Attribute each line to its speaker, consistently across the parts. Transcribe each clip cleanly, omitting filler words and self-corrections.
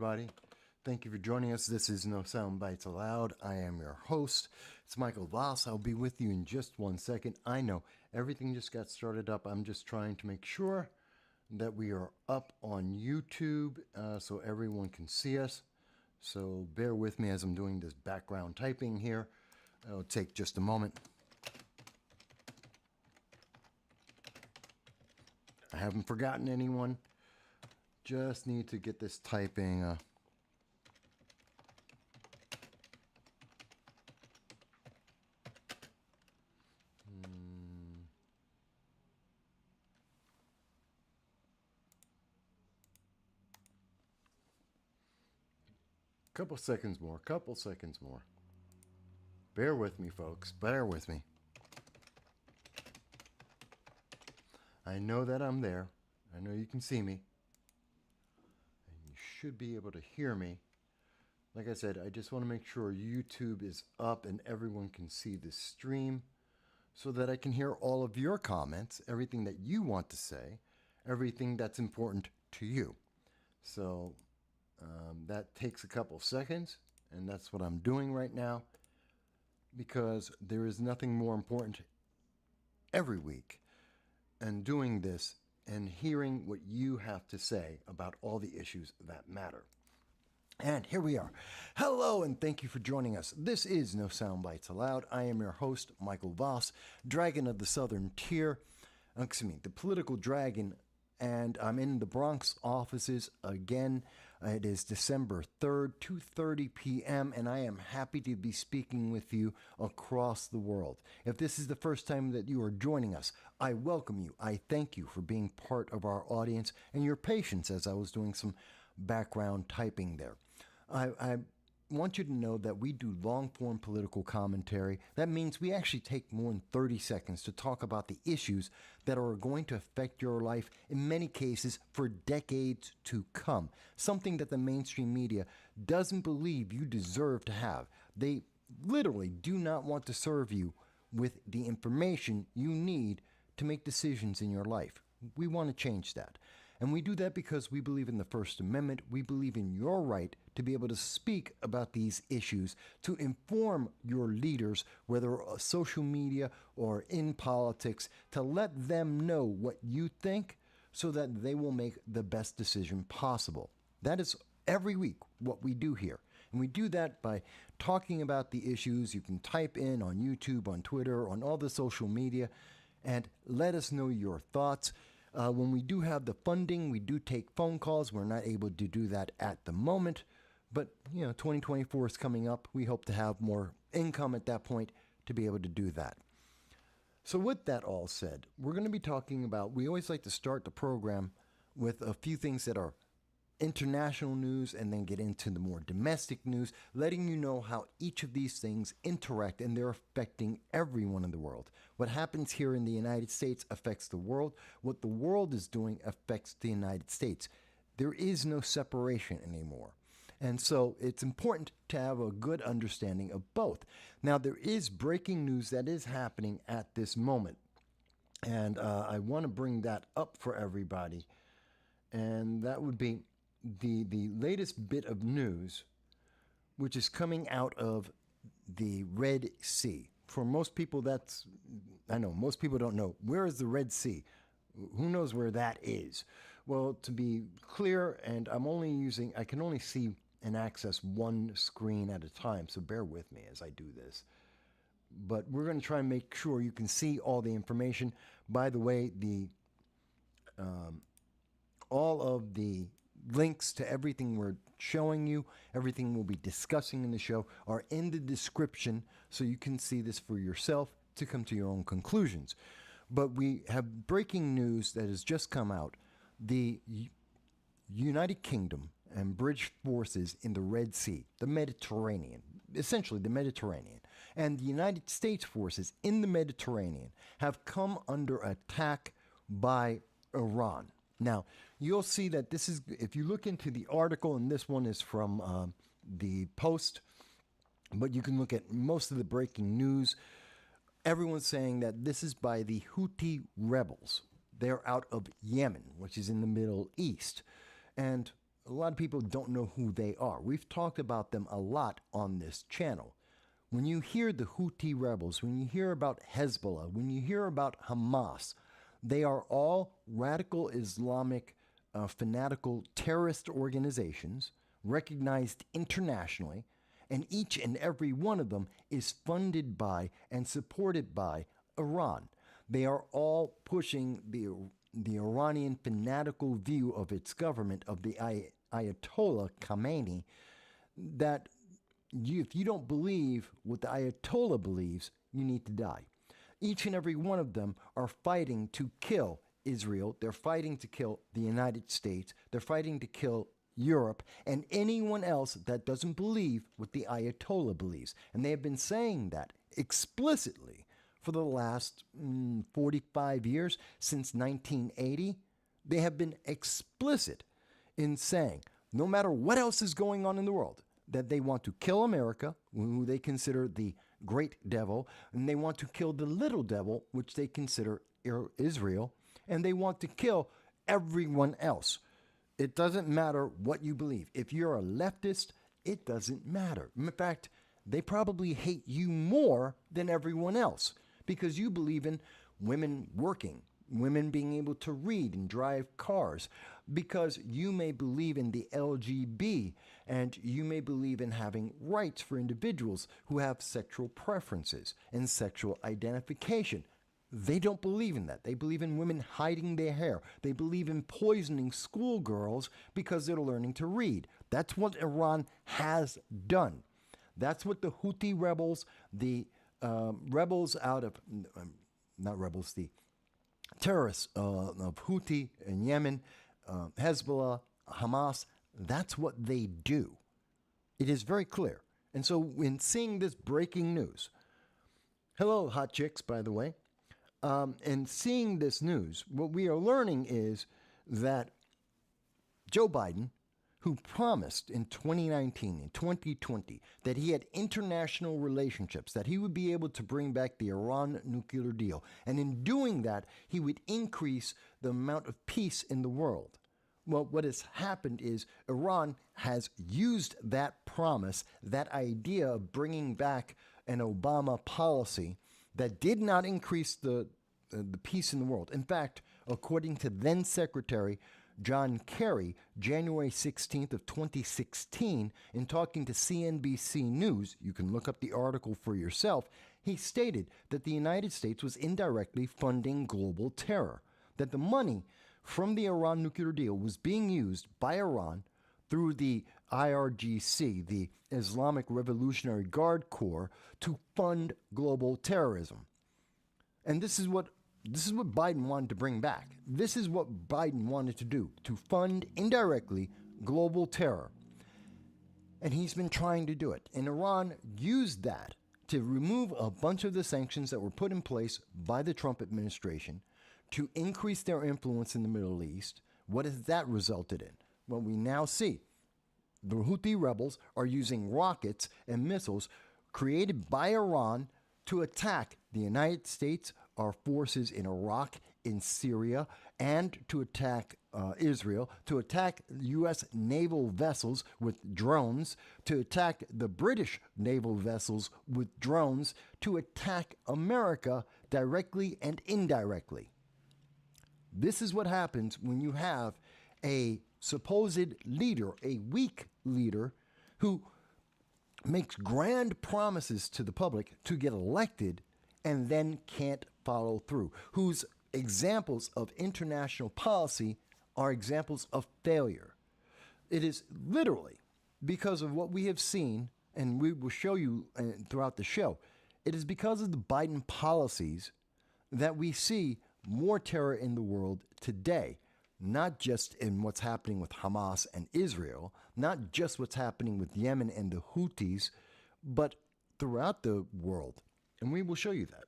Speaker 1: everybody. Thank you for joining us. This is No Soundbites Allowed. I am your host. It's Michael Voss. I'll be with you in just 1 second. I know everything just got started up. I'm just trying to make sure that we are up on YouTube so everyone can see us. So bear with me as I'm doing this background typing here. It'll take just a moment. I haven't forgotten anyone. Just need to get this typing. Couple seconds more. Bear with me, folks. Bear with me. I know that I'm there. I know you can see me. And you should be able to hear me. Like I said, I just want to make sure YouTube is up and everyone can see the stream so that I can hear all of your comments, everything that you want to say, everything that's important to you. So that takes a couple seconds, and that's what I'm doing right now, because there is nothing more important every week and doing this and hearing what you have to say about all the issues that matter. And here we are. Hello, and thank you for joining us. This is No Soundbites Allowed. I am your host, Michael Voss, Dragon of the Southern Tier. The political dragon. And I'm in the Bronx offices again. It is December 3rd, 2:30 p.m., and I am happy to be speaking with you across the world. If this is the first time that you are joining us, I welcome you. I thank you for being part of our audience and your patience as I was doing some background typing there. I want you to know that we do long-form political commentary. That means we actually take more than 30 seconds to talk about the issues that are going to affect your life, in many cases, for decades to come. Something that the mainstream media doesn't believe you deserve to have. They literally do not want to serve you with the information you need to make decisions in your life. We want to change that. And we do that because we believe in the First Amendment. We believe in your right to be able to speak about these issues, to inform your leaders, whether social media or in politics, to let them know what you think so that they will make the best decision possible. That is every week what we do here. And we do that by talking about the issues. You can type in on YouTube, on Twitter, on all the social media, and let us know your thoughts. When we do have the funding, we do take phone calls. We're not able to do that at the moment. But, 2024 is coming up. We hope to have more income at that point to be able to do that. So with that all said, we're going to be talking about, we always like to start the program with a few things that are international news and then get into the more domestic news, letting you know how each of these things interact and they're affecting everyone in the world. What happens here in the United States affects the world. What the world is doing affects the United States. There is no separation anymore. And so it's important to have a good understanding of both. Now, there is breaking news that is happening at this moment. And I want to bring that up for everybody. And that would be the latest bit of news, which is coming out of the Red Sea. For most people, most people don't know. Where is the Red Sea? Who knows where that is? Well, to be clear, and I can only see and access one screen at a time, so bear with me as I do this. But we're going to try and make sure you can see all the information. By the way, all of the links to everything we're showing you, everything we'll be discussing in the show, are in the description, so you can see this for yourself to come to your own conclusions. But we have breaking news that has just come out. The United Kingdom and British forces in the Red Sea, the Mediterranean, essentially the Mediterranean, and the United States forces in the Mediterranean have come under attack by Iran. Now, you'll see that this is, if you look into the article, and this one is from the Post, but you can look at most of the breaking news. Everyone's saying that this is by the Houthi rebels. They're out of Yemen, which is in the Middle East. And a lot of people don't know who they are. We've talked about them a lot on this channel. When you hear the Houthi rebels, when you hear about Hezbollah, when you hear about Hamas, they are all radical Islamic, fanatical terrorist organizations recognized internationally, and each and every one of them is funded by and supported by Iran. They are all pushing the Iranian fanatical view of its government, of the Ayatollah Khamenei, that if you don't believe what the Ayatollah believes, you need to die. Each and every one of them are fighting to kill Israel. They're fighting to kill the United States. They're fighting to kill Europe and anyone else that doesn't believe what the Ayatollah believes. And they have been saying that explicitly for the last 45 years, since 1980. They have been explicit in saying, no matter what else is going on in the world, that they want to kill America, who they consider the great devil, and they want to kill the little devil, which they consider Israel, and they want to kill everyone else. It doesn't matter what you believe. If you're a leftist, it doesn't matter. In fact, they probably hate you more than everyone else because you believe in women working, women being able to read and drive cars, because you may believe in the LGB and you may believe in having rights for individuals who have sexual preferences and sexual identification. They don't believe in that. They believe in women hiding their hair. They believe in poisoning schoolgirls because they're learning to read. That's what Iran has done. That's what the Houthi rebels, the rebels out of, not rebels, the terrorists of Houthi in Yemen, Hezbollah, Hamas, that's what they do. It is very clear. And so in seeing this breaking news, hello, hot chicks, by the way, and seeing this news, what we are learning is that Joe Biden, who promised in 2019 and 2020 that he had international relationships, that he would be able to bring back the Iran nuclear deal, and in doing that, he would increase the amount of peace in the world. Well, what has happened is Iran has used that promise, that idea of bringing back an Obama policy that did not increase the peace in the world. In fact, according to then Secretary John Kerry, January 16th of 2016, in talking to CNBC News, you can look up the article for yourself, he stated that the United States was indirectly funding global terror, that the money from the Iran nuclear deal was being used by Iran through the IRGC, the Islamic Revolutionary Guard Corps, to fund global terrorism. And this is what Biden wanted to bring back. This is what Biden wanted to do, to fund indirectly global terror. And he's been trying to do it. And Iran used that to remove a bunch of the sanctions that were put in place by the Trump administration to increase their influence in the Middle East. What has that resulted in? Well, we now see the Houthi rebels are using rockets and missiles created by Iran to attack the United States, our forces in Iraq, in Syria, and to attack Israel, to attack U.S. naval vessels with drones, to attack the British naval vessels with drones, to attack America directly and indirectly. This is what happens when you have a supposed leader, a weak leader, who makes grand promises to the public to get elected and then can't follow through, whose examples of international policy are examples of failure. It is literally because of what we have seen, and we will show you throughout the show, it is because of the Biden policies that we see more terror in the world today, not just in what's happening with Hamas and Israel, not just what's happening with Yemen and the Houthis, but throughout the world. And we will show you that.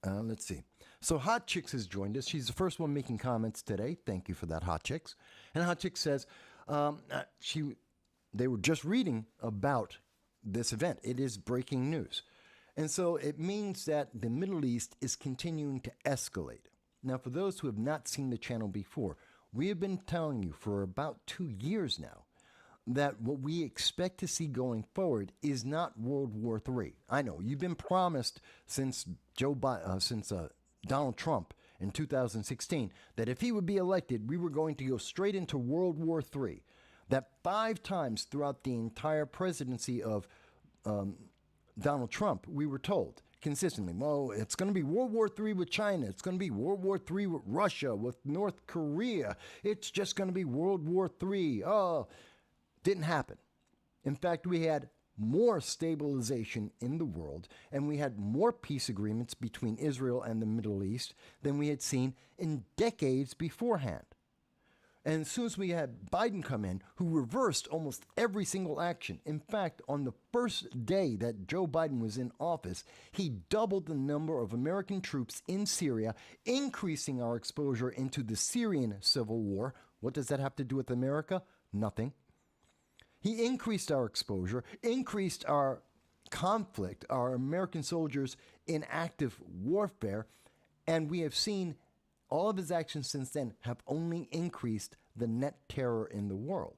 Speaker 1: Let's see. So Hot Chicks has joined us. She's the first one making comments today. Thank you for that, Hot Chicks. And Hot Chicks says they were just reading about this event. It is breaking news. And so it means that the Middle East is continuing to escalate. Now, for those who have not seen the channel before,
Speaker 2: We have been telling you for about 2 years now that what we expect to see going forward is not World War III. I know you've been promised since Donald Trump in 2016 that if he would be elected, we were going to go straight into World War III. That 5 times throughout the entire presidency of Donald Trump, we were told consistently, well, it's going to be World War III with China. It's going to be World War III with Russia, with North Korea. It's just going to be World War III. Oh, didn't happen. In fact, we had more stabilization in the world, and we had more peace agreements between Israel and the Middle East than we had seen in decades beforehand. And as soon as we had Biden come in, who reversed almost every single action. In fact, on the first day that Joe Biden was in office, he doubled the number of American troops in Syria, increasing our exposure into the Syrian civil war. What does that have to do with America? Nothing. He increased our exposure, increased our conflict, our American soldiers in active warfare, and we have seen all of his actions since then have only increased the net terror in the world.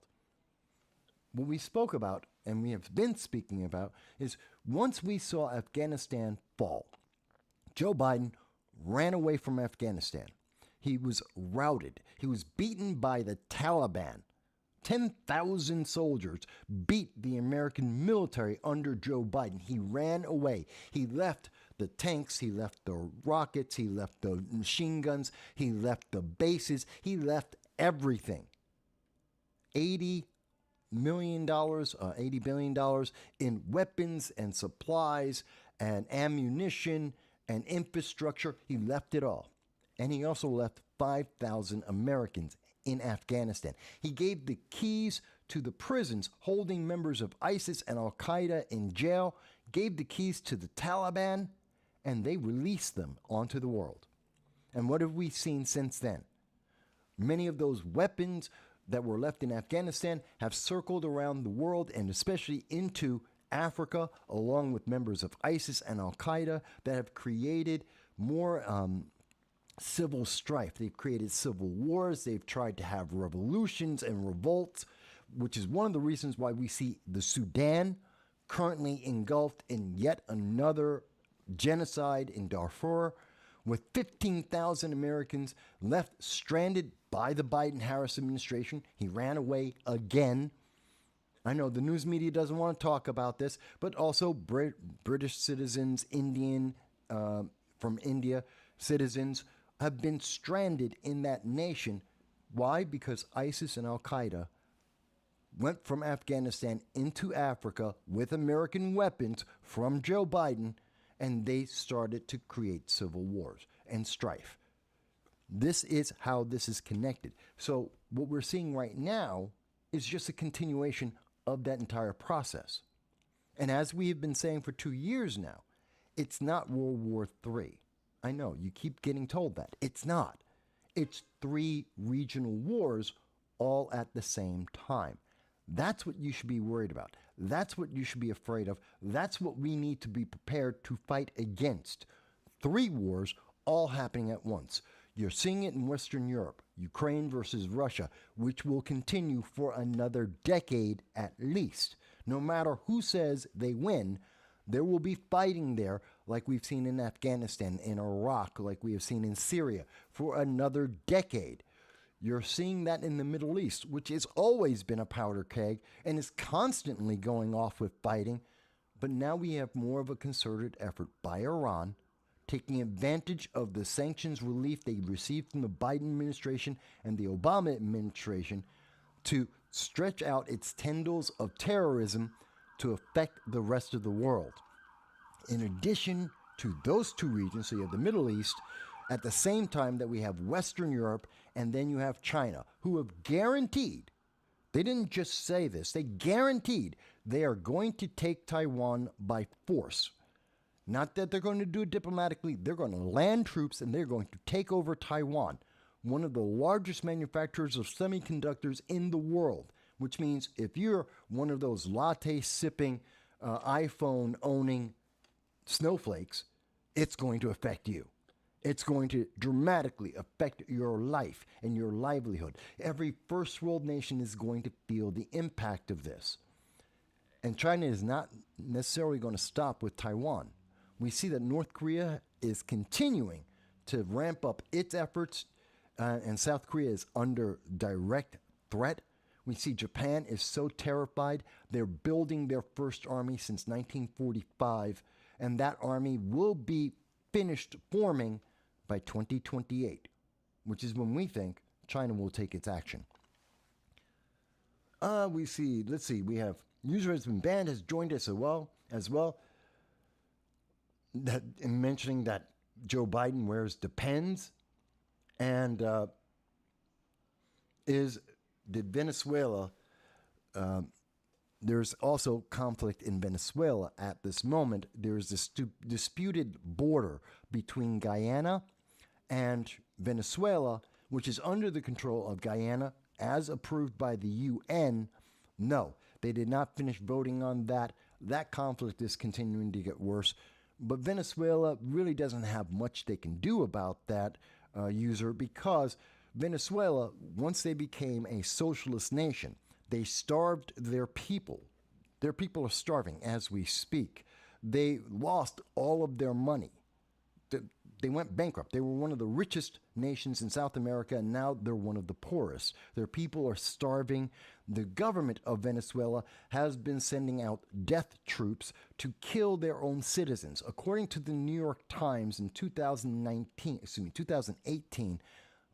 Speaker 2: What we spoke about, and we have been speaking about, is once we saw Afghanistan fall, Joe Biden ran away from Afghanistan. He was routed. He was beaten by the Taliban. 10,000 soldiers beat the American military under Joe Biden. He ran away. He left the tanks, he left the rockets, he left the machine guns, he left the bases, he left everything. $80 billion in weapons and supplies and ammunition and infrastructure. He left it all. And he also left 5,000 Americans in Afghanistan. He gave the keys to the prisons holding members of ISIS and Al-Qaeda in jail, gave the keys to the Taliban, and they released them onto the world. And what have we seen since then? Many of those weapons that were left in Afghanistan have circled around the world and especially into Africa, along with members of ISIS and Al-Qaeda that have created more civil strife. They've created civil wars. They've tried to have revolutions and revolts, which is one of the reasons why we see the Sudan currently engulfed in yet another genocide in Darfur, with 15,000 Americans left stranded by the Biden-Harris administration. He ran away again. I know the news media doesn't want to talk about this, but also British citizens, from India citizens, have been stranded in that nation. Why? Because ISIS and Al-Qaeda went from Afghanistan into Africa with American weapons from Joe Biden, and they started to create civil wars and strife. This is how this is connected. So what we're seeing right now is just a continuation of that entire process. And as we have been saying for 2 years now, it's not World War III. I know, you keep getting told that. It's not. It's 3 regional wars all at the same time. That's what you should be worried about. That's what you should be afraid of. That's what we need to be prepared to fight against. 3 wars all happening at once. You're seeing it in Western Europe, Ukraine versus Russia, which will continue for another decade at least. No matter who says they win, there will be fighting there like we've seen in Afghanistan, in Iraq, like we have seen in Syria for another decade. You're seeing that in the Middle East, which has always been a powder keg and is constantly going off with fighting. But now we have more of a concerted effort by Iran, taking advantage of the sanctions relief they received from the Biden administration and the Obama administration to stretch out its tendrils of terrorism to affect the rest of the world. In addition to those 2 regions, so you have the Middle East, at the same time that we have Western Europe, and then you have China, who have guaranteed, they didn't just say this, they guaranteed they are going to take Taiwan by force. Not that they're going to do it diplomatically, they're going to land troops and they're going to take over Taiwan, one of the largest manufacturers of semiconductors in the world, which means if you're one of those latte-sipping, iPhone-owning snowflakes, it's going to affect you. It's going to dramatically affect your life and your livelihood. Every first world nation is going to feel the impact of this. And China is not necessarily going to stop with Taiwan. We see that North Korea is continuing to ramp up its efforts, and South Korea is under direct threat. We see Japan is so terrified. They're building their first army since 1945, and that army will be finished forming by 2028, which is when we think China will take its action. Let's see, we have user has been banned, has joined us as well. That in mentioning that Joe Biden wears Depends, and did Venezuela. There's also conflict in Venezuela at this moment. There's this disputed border between Guyana and Venezuela, which is under the control of Guyana as approved by the UN. No, they did not finish voting on that. That conflict is continuing to get worse. But Venezuela really doesn't have much they can do about that, user, because Venezuela, once they became a socialist nation, they starved their people. Their people are starving as we speak. They lost all of their money. They went bankrupt. They were one of the richest nations in South America, and now they're one of the poorest. Their people are starving. The government of Venezuela has been sending out death troops to kill their own citizens. According to the New York Times in 2018,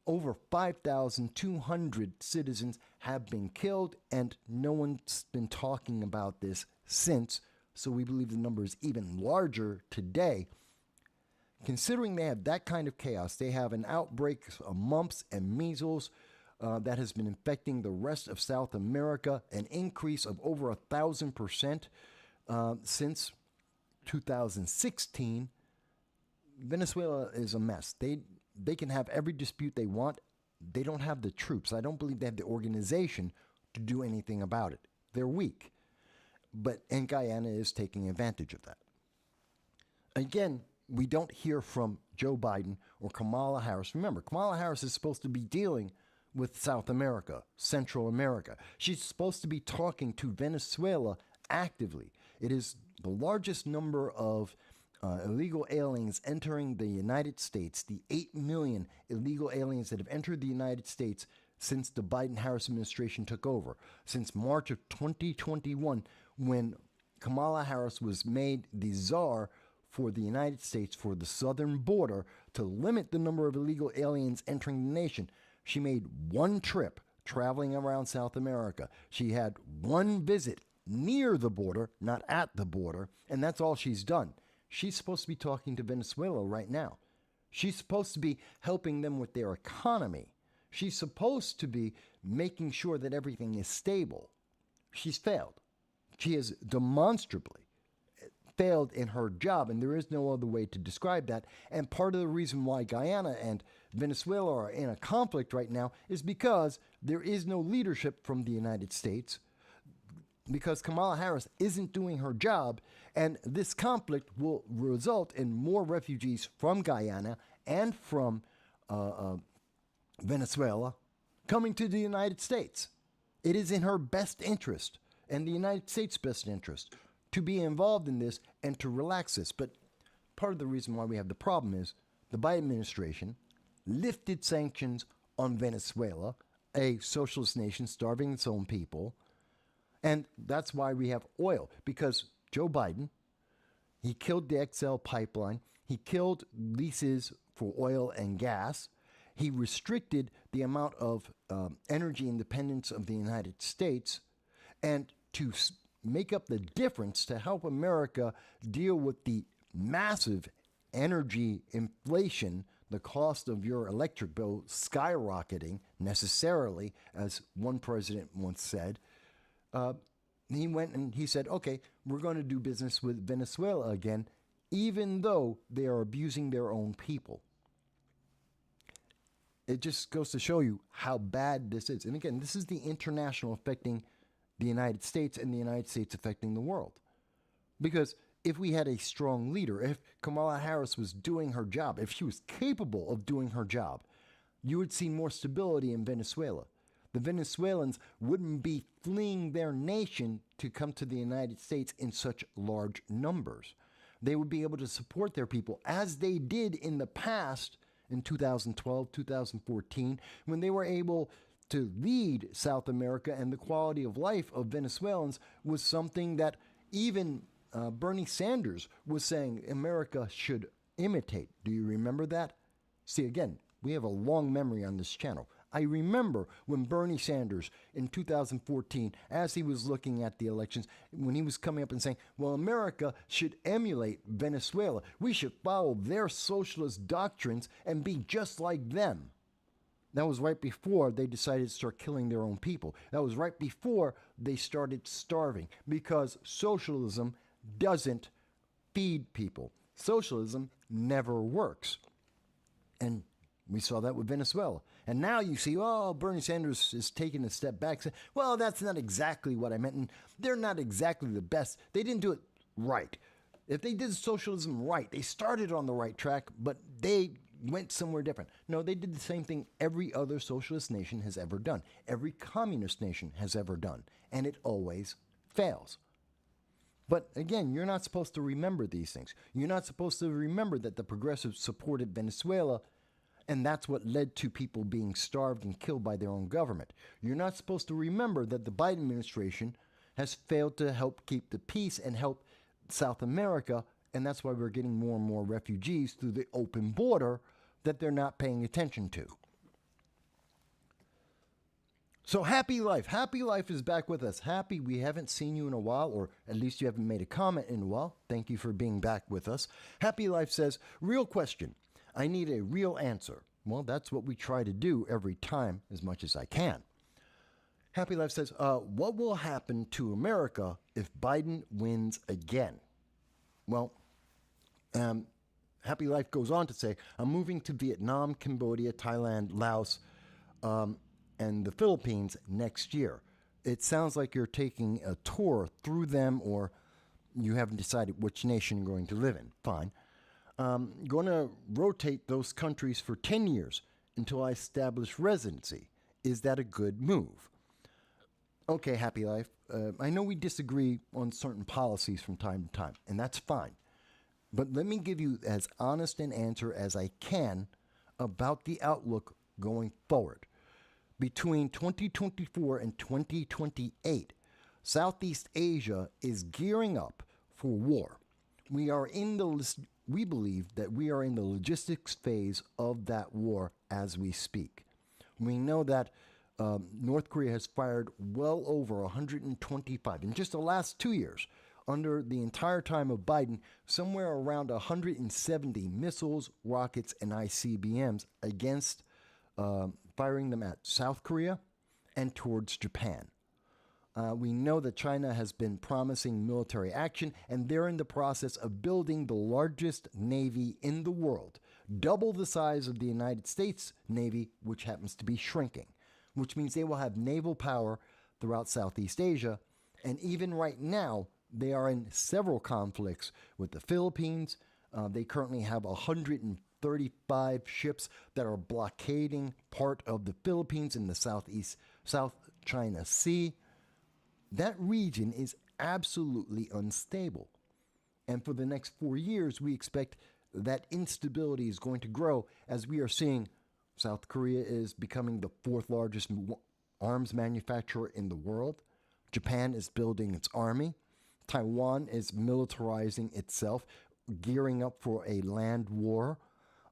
Speaker 2: over 5,200 citizens have been killed, and no one's been talking about this since, so we believe the number is even larger today. Considering they have that kind of chaos, they have an outbreak of mumps and measles that has been infecting the rest of South America, an increase of over 1,000% since 2016. Venezuela is a mess. They can have every dispute they want. They don't have the troops. I don't believe they have the organization to do anything about it. They're weak. And Guyana is taking advantage of that. Again, we don't hear from Joe Biden or Kamala Harris. Remember, Kamala Harris is supposed to be dealing with South America, Central America. She's supposed to be talking to Venezuela actively. It is the largest number of illegal aliens entering the United States, the 8 million illegal aliens that have entered the United States since the Biden-Harris administration took over, since March of 2021, when Kamala Harris was made the czar for the United States for the southern border to limit the number of illegal aliens entering the nation. She made one trip traveling around South America. She had one visit near the border, not at the border, and that's all she's done. She's supposed to be talking to Venezuela right now. She's supposed to be helping them with their economy. She's supposed to be making sure that everything is stable. She's failed. She has demonstrably failed in her job, and there is no other way to describe that. And part of the reason why Guyana and Venezuela are in a conflict right now is because there is no leadership from the United States, because Kamala Harris isn't doing her job, and this conflict will result in more refugees from Guyana and from Venezuela coming to the United States. It is in her best interest and the United States' best interest to be involved in this and to relax this. But part of the reason why we have the problem is the Biden administration lifted sanctions on Venezuela, a socialist nation starving its own people. And that's why we have oil, because Joe Biden, he killed the XL pipeline. He killed leases for oil and gas. He restricted the amount of energy independence of the United States. And to make up the difference, to help America deal with the massive energy inflation, the cost of your electric bill skyrocketing necessarily, as one president once said, he went and he said, okay, we're going to do business with Venezuela again, even though they are abusing their own people. It just goes to show you how bad this is. And again, this is the international affecting the United States, and the United States affecting the world. Because if we had a strong leader, if Kamala Harris was doing her job, if she was capable of doing her job, you would see more stability in Venezuela. The Venezuelans wouldn't be fleeing their nation to come to the United States in such large numbers. They would be able to support their people as they did in the past in 2012, 2014, when they were able to lead South America, and the quality of life of Venezuelans was something that even Bernie Sanders was saying America should imitate. Do you remember that? See, again, we have a long memory on this channel. I remember when Bernie Sanders in 2014, as he was looking at the elections, when he was coming up and saying, well, America should emulate Venezuela. We should follow their socialist doctrines and be just like them. That was right before they decided to start killing their own people. That was right before they started starving, because socialism doesn't feed people. Socialism never works. And we saw that with Venezuela. And now you see, oh, Bernie Sanders is taking a step back, saying, well, that's not exactly what I meant, and they're not exactly the best. They didn't do it right. If they did socialism right, they started on the right track, but they went somewhere different. No, they did the same thing every other socialist nation has ever done, every communist nation has ever done, and it always fails. But again, you're not supposed to remember these things. You're not supposed to remember that the progressives supported Venezuela, and that's what led to people being starved and killed by their own government. You're not supposed to remember that the Biden administration has failed to help keep the peace and help South America, and that's why we're getting more and more refugees through the open border that they're not paying attention to. So Happy Life is back with us. Happy, we haven't seen you in a while, or at least you haven't made a comment in a while. Thank you for being back with us. Happy Life says, real question. I need a real answer. Well, that's what we try to do every time as much as I can. Happy Life says, what will happen to America if Biden wins again? Well, Happy Life goes on to say, I'm moving to Vietnam, Cambodia, Thailand, Laos, and the Philippines next year. It sounds like you're taking a tour through them, or you haven't decided which nation you're going to live in. Fine. Going to rotate those countries for 10 years until I establish residency. Is that a good move? Okay, Happy Life. I know we disagree on certain policies from time to time, and that's fine. But let me give you as honest an answer as I can about the outlook going forward. Between 2024 and 2028, Southeast Asia is gearing up for war. We believe that we are in the logistics phase of that war as we speak. We know that North Korea has fired well over 125 in just the last 2 years. Under the entire time of Biden, somewhere around 170 missiles, rockets, and ICBMs against firing them at South Korea and towards Japan. We know that China has been promising military action, and they're in the process of building the largest navy in the world, double the size of the United States Navy, which happens to be shrinking, which means they will have naval power throughout Southeast Asia. And even right now, they are in several conflicts with the Philippines. They currently have 135 ships that are blockading part of the Philippines in the South China Sea. That region is absolutely unstable. And for the next 4 years, we expect that instability is going to grow, as we are seeing South Korea is becoming the fourth largest arms manufacturer in the world. Japan is building its army. Taiwan is militarizing itself, gearing up for a land war,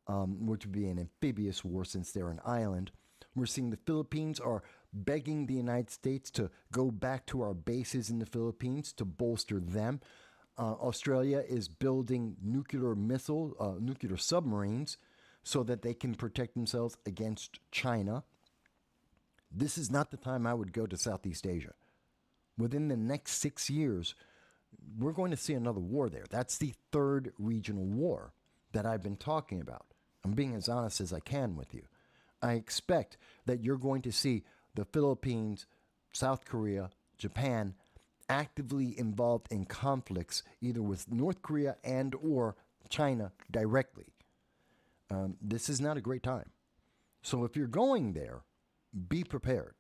Speaker 2: which would be an amphibious war since they're an island. We're seeing the Philippines are begging the United States to go back to our bases in the Philippines to bolster them. Australia is building nuclear submarines so that they can protect themselves against China. This is not the time I would go to Southeast Asia. Within the next 6 years, we're going to see another war there. That's the third regional war that I've been talking about. I'm being as honest as I can with you. I expect that you're going to see the Philippines, South Korea, Japan actively involved in conflicts either with North Korea and or China directly. This is not a great time. So if you're going there, be prepared.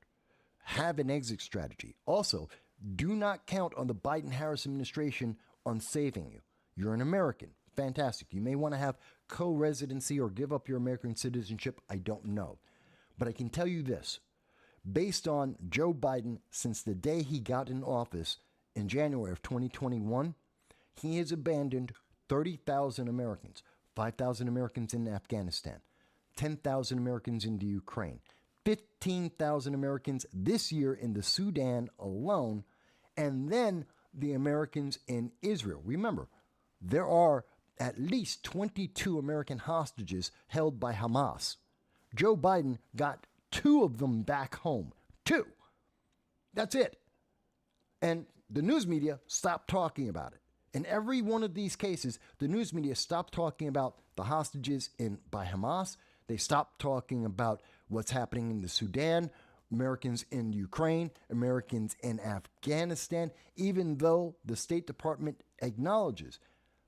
Speaker 2: Have an exit strategy. Also, do not count on the Biden-Harris administration on saving you. You're an American. Fantastic. You may want to have co-residency or give up your American citizenship. I don't know. But I can tell you this. Based on Joe Biden, since the day he got in office in January of 2021, he has abandoned 30,000 Americans, 5,000 Americans in Afghanistan, 10,000 Americans in the Ukraine, 15,000 Americans this year in the Sudan alone, and then the Americans in Israel. Remember, there are at least 22 American hostages held by Hamas. Joe Biden got 2 of them back home. 2. That's it. And the news media stopped talking about it. In every one of these cases, the news media stopped talking about the hostages by Hamas. They stopped talking about what's happening in the Sudan, Americans in Ukraine, Americans in Afghanistan, even though the State Department acknowledges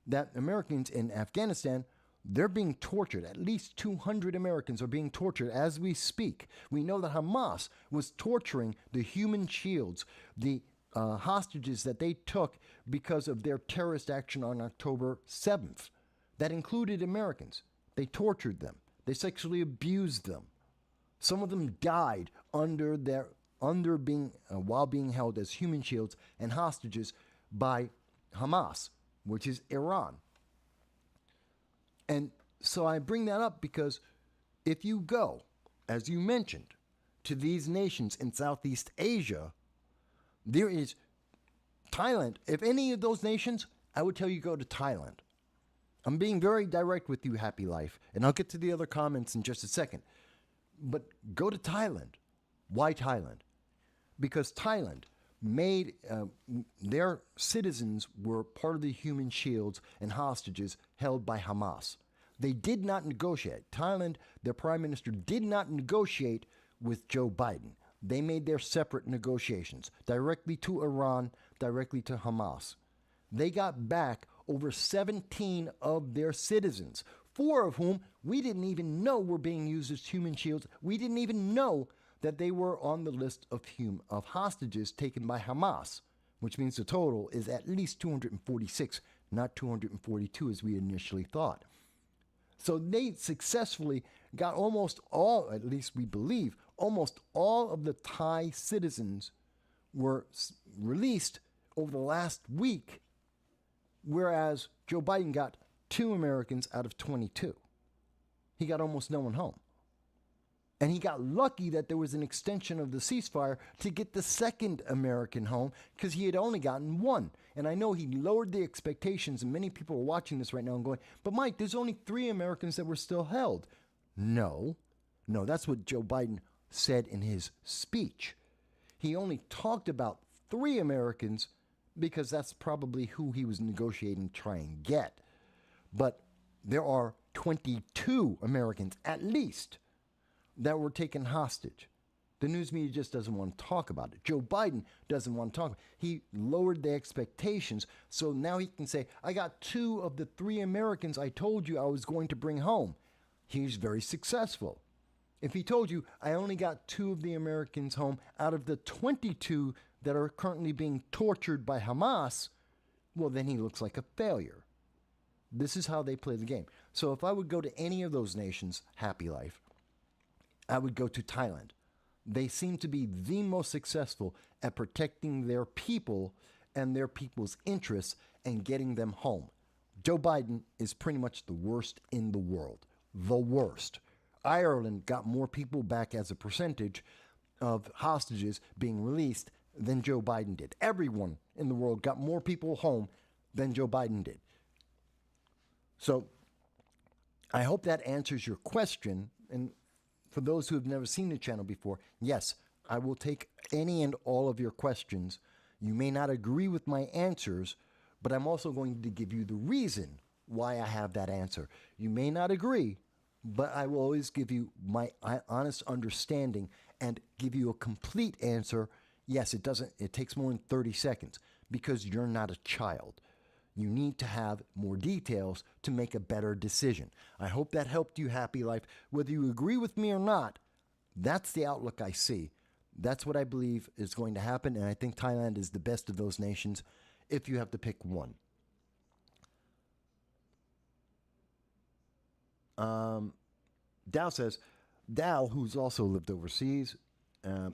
Speaker 2: that Americans in Afghanistan, they're being tortured. At least 200 Americans are being tortured as we speak. We know that Hamas was torturing the human shields, the hostages that they took because of their terrorist action on October 7th. That included Americans. They tortured them. They sexually abused them. Some of them died while being held as human shields and hostages by Hamas, which is Iran. And so I bring that up because if you go, as you mentioned, to these nations in Southeast Asia, there is Thailand. If any of those nations, I would tell you go to Thailand. I'm being very direct with you, Happy Life, and I'll get to the other comments in just a second. But go to Thailand. Why Thailand? Because Thailand made their citizens were part of the human shields and hostages held by Hamas. They did not negotiate. Thailand, their prime minister, did not negotiate with Joe Biden. They made their separate negotiations directly to Iran, directly to Hamas. They got back over 17 of their citizens, 4 of whom we didn't even know were being used as human shields. We didn't even know that they were on the list of hostages taken by Hamas, which means the total is at least 246, not 242 as we initially thought. So they successfully got almost all, at least we believe, almost all of the Thai citizens were released over the last week, whereas Joe Biden got 2 Americans out of 22. He got almost no one home. And he got lucky that there was an extension of the ceasefire to get the second American home because he had only gotten 1. And I know he lowered the expectations, and many people are watching this right now and going, but Mike, there's only 3 Americans that were still held. No, that's what Joe Biden said in his speech. He only talked about 3 Americans because that's probably who he was negotiating to try and get. But there are 22 Americans, at least, that were taken hostage. The news media just doesn't want to talk about it. Joe Biden doesn't want to talk about it. He lowered the expectations, so now he can say, I got 2 of the 3 Americans I told you I was going to bring home. He's very successful. If he told you, I only got 2 of the Americans home out of the 22 that are currently being tortured by Hamas, well, then he looks like a failure. This is how they play the game. So if I would go to any of those nations, Happy Life, I would go to Thailand. They seem to be the most successful at protecting their people and their people's interests and getting them home. Joe Biden is pretty much the worst in the world. The worst. Ireland got more people back as a percentage of hostages being released than Joe Biden did. Everyone in the world got more people home than Joe Biden did. So I hope that answers your question. And for those who have never seen the channel before, yes, I will take any and all of your questions. You may not agree with my answers, but I'm also going to give you the reason why I have that answer. You may not agree, but I will always give you my honest understanding and give you a complete answer. Yes, it takes more than 30 seconds. because you're not a child. You need to have more details to make a better decision. I hope that helped you, Happy Life. Whether you agree with me or not, that's the outlook I see. That's what I believe is going to happen, and I think Thailand is the best of those nations if you have to pick one. Dow says, Dow, who's also lived overseas,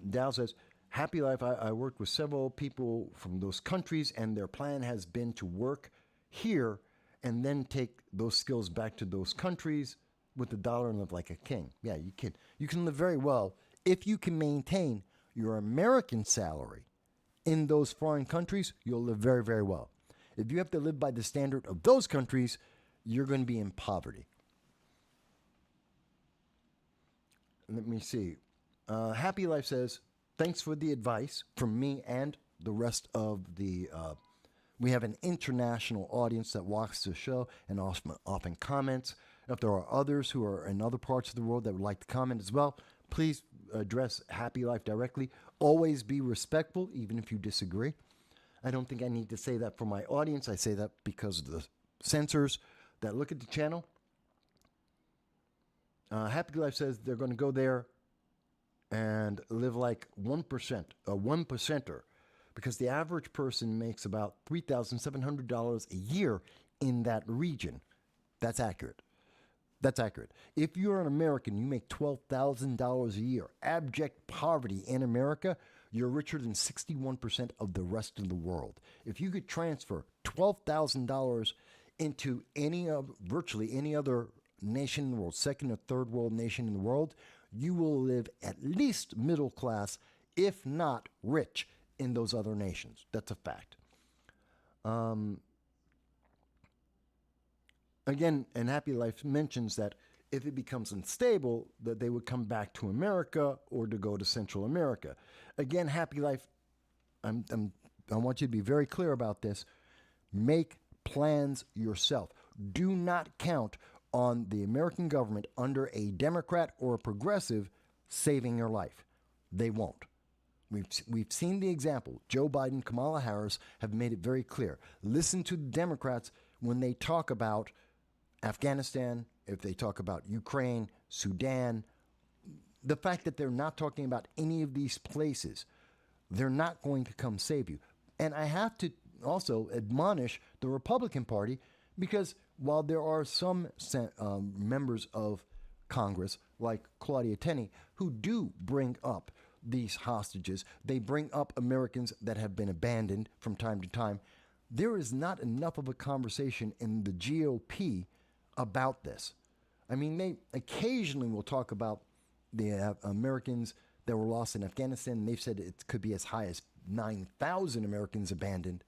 Speaker 2: Dow says, Happy Life, I worked with several people from those countries, and their plan has been to work here and then take those skills back to those countries with the dollar and live like a king. Yeah, you can. You can live very well if you can maintain your American salary in those foreign countries. You'll live very, very well. If you have to live by the standard of those countries, you're going to be in poverty. Let me see. Happy Life says, thanks for the advice from me and the rest of the. We have an international audience that watches the show and often comments. If there are others who are in other parts of the world that would like to comment as well, please address Happy Life directly. Always be respectful, even if you disagree. I don't think I need to say that for my audience. I say that because of the censors that look at the channel. Happy Life says they're going to go there and live like 1%, a 1%er, because the average person makes about $3,700 a year in that region. That's accurate. That's accurate. If you're an American, you make $12,000 a year. Abject poverty in America, you're richer than 61% of the rest of the world. If you could transfer $12,000 into virtually any other nation in the world, second or third world nation in the world, you will live at least middle class, if not rich, in those other nations. That's a fact. Again, and Happy Life mentions that if it becomes unstable, that they would come back to America or to go to Central America. Again, Happy Life, I want you to be very clear about this. Make plans yourself. Do not count on the American government under a Democrat or a progressive saving your life. They won't. We've seen the example. Joe Biden, Kamala Harris have made it very clear. Listen to the Democrats when they talk about Afghanistan, if they talk about Ukraine, Sudan. The fact that they're not talking about any of these places, they're not going to come save you. And I have to also admonish the Republican Party, because while there are some members of Congress, like Claudia Tenney, who do bring up these hostages, they bring up Americans that have been abandoned from time to time, there is not enough of a conversation in the GOP about this. I mean, they occasionally will talk about the Americans that were lost in Afghanistan, and they've said it could be as high as 9,000 Americans abandoned,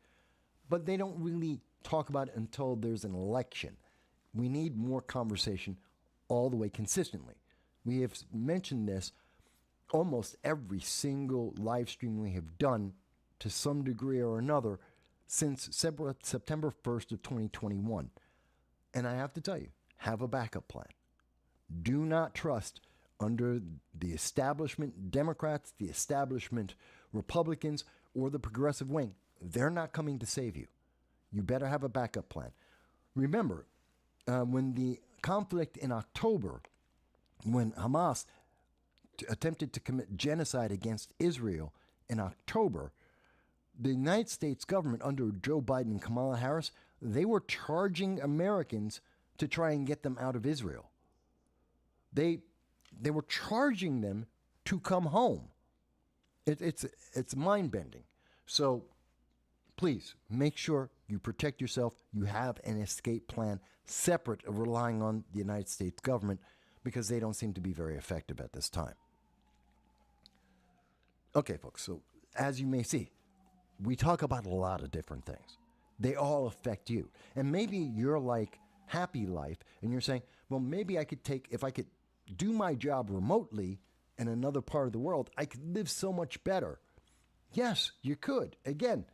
Speaker 2: but they don't really talk about it until there's an election. We need more conversation all the way consistently. We have mentioned this almost every single live stream we have done to some degree or another since September 1st of 2021. And I have to tell you, have a backup plan. Do not trust under the establishment Democrats, the establishment Republicans, or the progressive wing. They're not coming to save you. You better have a backup plan. Remember, when the conflict in October, when Hamas attempted to commit genocide against Israel in October, the United States government under Joe Biden and Kamala Harris, they were charging Americans to try and get them out of Israel. They were charging them to come home. It's mind-bending. So please make sure you protect yourself. You have an escape plan separate of relying on the United States government, because they don't seem to be very effective at this time. Okay, folks, so as you may see, we talk about a lot of different things. They all affect you. And maybe you're like Happy Life and you're saying, well, maybe I could if I could do my job remotely in another part of the world, I could live so much better. Yes, you could. Again,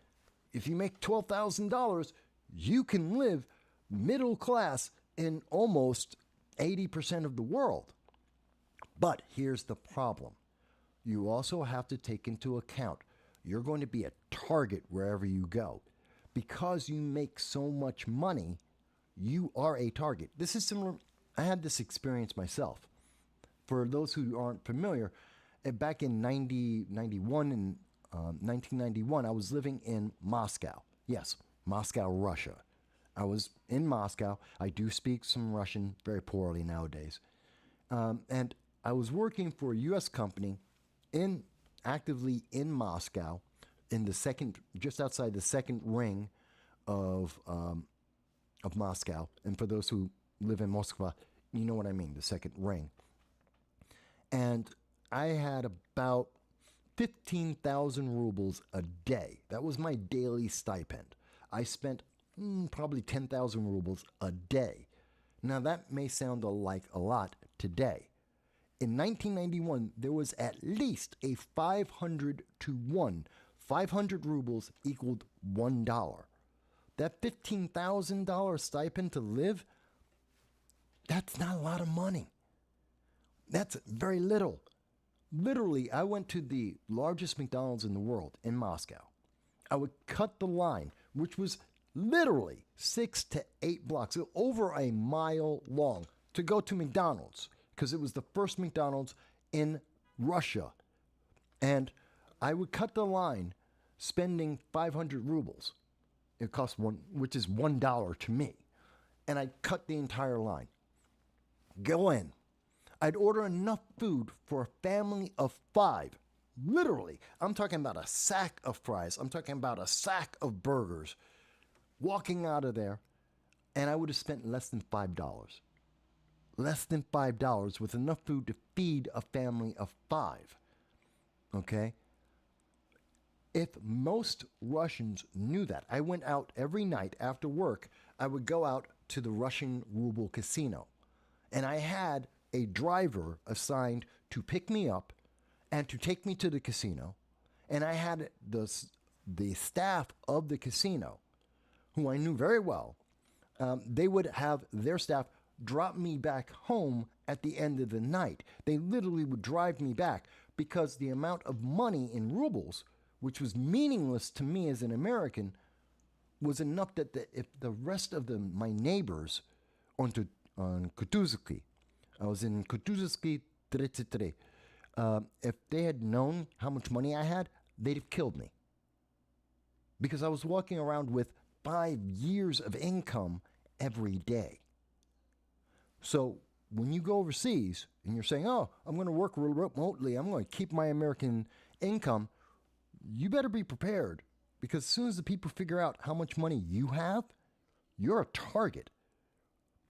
Speaker 2: if you make $12,000, you can live middle class in almost 80% of the world. But here's the problem. You also have to take into account you're going to be a target wherever you go. Because you make so much money, you are a target. This is similar. I had this experience myself. For those who aren't familiar, back in 91 and 1991, I was living in Moscow. Yes, Moscow, Russia. I was in Moscow. I do speak some Russian very poorly nowadays. And I was working for a U.S. company actively in Moscow, in the second, just outside the second ring of Moscow. And for those who live in Moscow, you know what I mean, the second ring. And I had about 15,000 rubles a day. That was my daily stipend. I spent probably 10,000 rubles a day. Now that may sound like a lot today. In 1991, there was at least a 500 to 1. 500 rubles equaled $1. That $15,000 stipend to live, that's not a lot of money. That's very little. Literally, I went to the largest McDonald's in the world in Moscow. I would cut the line, which was literally 6 to 8 blocks, over a mile long, to go to McDonald's, because it was the first McDonald's in Russia. And I would cut the line spending 500 rubles. It cost one, which is $1 to me. And I cut the entire line. Go in. I'd order enough food for a family of 5. Literally, I'm talking about a sack of fries. I'm talking about a sack of burgers. Walking out of there, and I would have spent less than $5. Less than $5 with enough food to feed a family of 5. Okay? If most Russians knew that, I went out every night after work. I would go out to the Russian ruble casino, and I had a driver assigned to pick me up and to take me to the casino. And I had the staff of the casino, who I knew very well, they would have their staff drop me back home at the end of the night. They literally would drive me back because the amount of money in rubles, which was meaningless to me as an American, was enough that if the rest of my neighbors on Kutuzovsky, I was in Kutuzovsky 33. If they had known how much money I had, they'd have killed me. Because I was walking around with 5 years of income every day. So when you go overseas and you're saying, oh, I'm going to work remotely, I'm going to keep my American income, you better be prepared. Because as soon as the people figure out how much money you have, you're a target.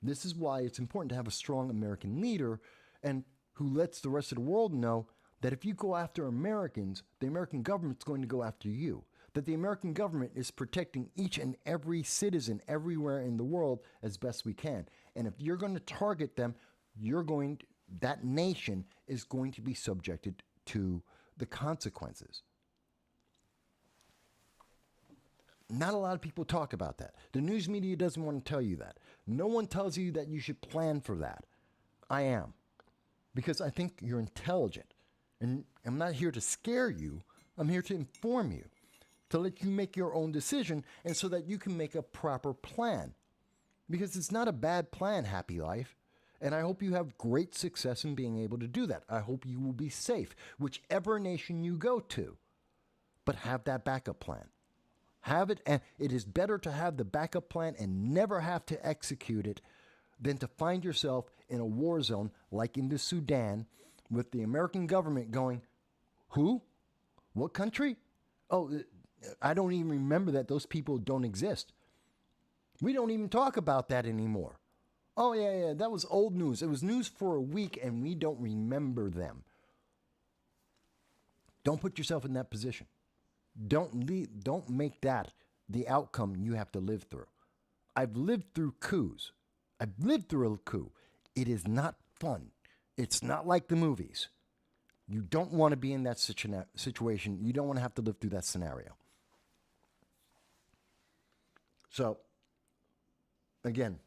Speaker 2: This is why it's important to have a strong American leader and who lets the rest of the world know that if you go after Americans, the American government's going to go after you. That the American government is protecting each and every citizen everywhere in the world as best we can. And if you're going to target them, that nation is going to be subjected to the consequences. Not a lot of people talk about that. The news media doesn't want to tell you that. No one tells you that you should plan for that. I am. Because I think you're intelligent. And I'm not here to scare you. I'm here to inform you. To let you make your own decision and so that you can make a proper plan. Because it's not a bad plan, Happy Life. And I hope you have great success in being able to do that. I hope you will be safe, whichever nation you go to. But have that backup plan. Have it, and it is better to have the backup plan and never have to execute it than to find yourself in a war zone like in the Sudan with the American government going, who? What country? Oh, I don't even remember that those people don't exist. We don't even talk about that anymore. Oh, yeah, that was old news. It was news for a week and we don't remember them. Don't put yourself in that position. Don't make that the outcome you have to live through. I've lived through coups. I've lived through a coup. It is not fun. It's not like the movies. You don't want to be in that situation. You don't want to have to live through that scenario. So, again,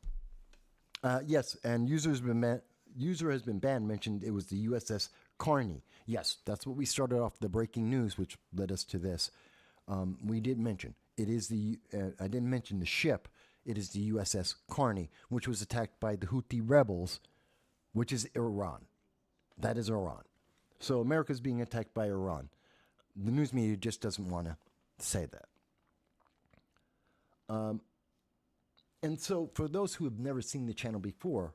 Speaker 2: yes, and user has been banned. Mentioned it was the USS Carney. Yes, that's what we started off the breaking news, which led us to this. We did mention it is I didn't mention the ship. It is the USS Carney, which was attacked by the Houthi rebels, which is Iran. That is Iran. So America's being attacked by Iran. The news media just doesn't want to say that. And so for those who have never seen the channel before,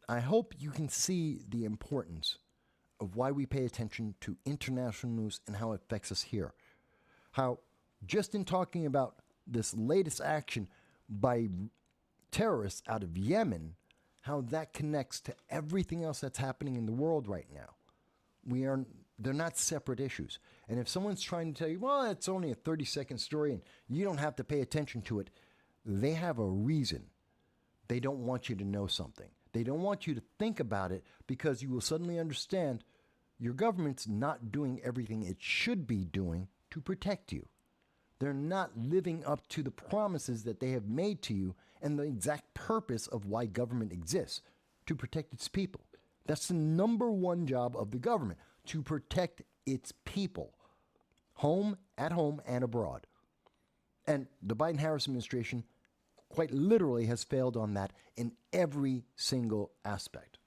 Speaker 2: I hope you can see the importance of why we pay attention to international news and how it affects us here. How just in talking about this latest action by terrorists out of Yemen, how that connects to everything else that's happening in the world right now. They're not separate issues. And if someone's trying to tell you, well, it's only a 30-second story and you don't have to pay attention to it, they have a reason. They don't want you to know something. They don't want you to think about it, because you will suddenly understand your government's not doing everything it should be doing to protect you. They're not living up to the promises that they have made to you and the exact purpose of why government exists, to protect its people. That's the number one job of the government, to protect its people, at home and abroad. And the Biden-Harris administration quite literally has failed on that in every single aspect.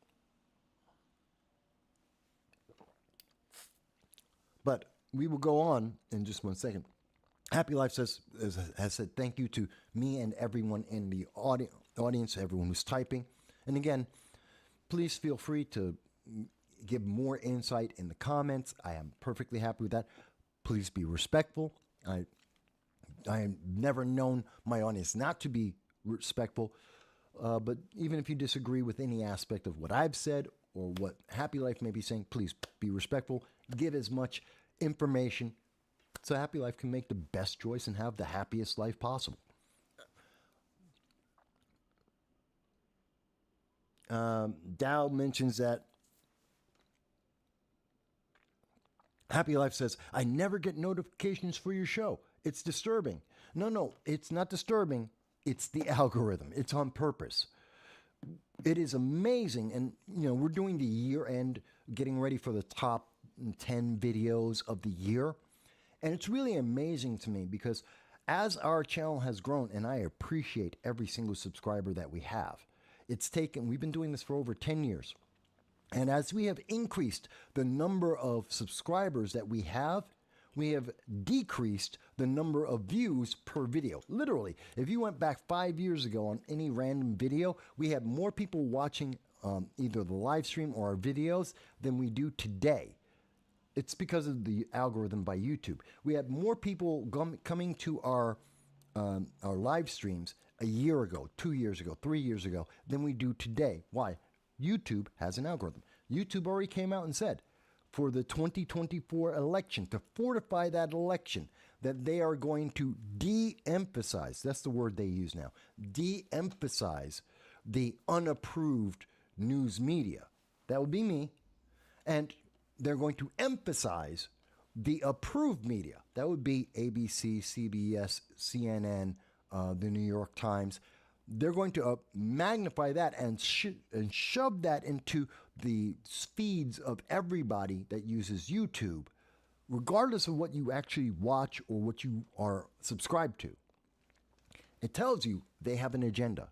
Speaker 2: But we will go on in just 1 second. Happy Life has said thank you to me and everyone in the audience, everyone who's typing. And again, please feel free to give more insight in the comments. I am perfectly happy with that. Please be respectful. I have never known my audience not to be respectful. But even if you disagree with any aspect of what I've said or what Happy Life may be saying, please be respectful. Give as much information so Happy Life can make the best choice and have the happiest life possible. Dow mentions that Happy Life says, I never get notifications for your show. It's disturbing. No, it's not disturbing. It's the algorithm. It's on purpose. It is amazing. And, we're doing the year end, getting ready for the top 10 videos of the year. And it's really amazing to me because as our channel has grown, and I appreciate every single subscriber that we have, we've been doing this for over 10 years. And as we have increased the number of subscribers that we have decreased the number of views per video. Literally, if you went back 5 years ago on any random video, we had more people watching either the live stream or our videos than we do today. It's because of the algorithm by YouTube. We had more people coming to our live streams a year ago, 2 years ago, 3 years ago than we do today. Why? YouTube has an algorithm. YouTube already came out and said for the 2024 election, to fortify that election, that they are going to de-emphasize, that's the word they use now, de-emphasize the unapproved news media. That would be me. And they're going to emphasize the approved media. That would be ABC, CBS, CNN, the New York Times. They're going to magnify that and shove that into the feeds of everybody that uses YouTube, regardless of what you actually watch or what you are subscribed to. It tells you they have an agenda.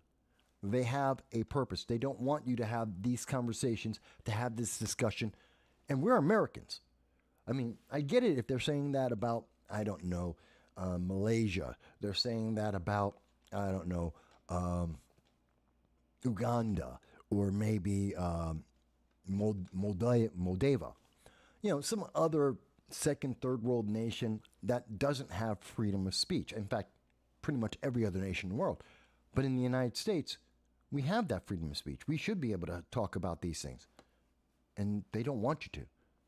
Speaker 2: They have a purpose. They don't want you to have these conversations, to have this discussion. And we're Americans. I mean, I get it if they're saying that about, I don't know, Malaysia. They're saying that about, I don't know, Uganda, or maybe Moldova. Some other second, third world nation that doesn't have freedom of speech. In fact, pretty much every other nation in the world. But in the United States, we have that freedom of speech. We should be able to talk about these things. And they don't want you to.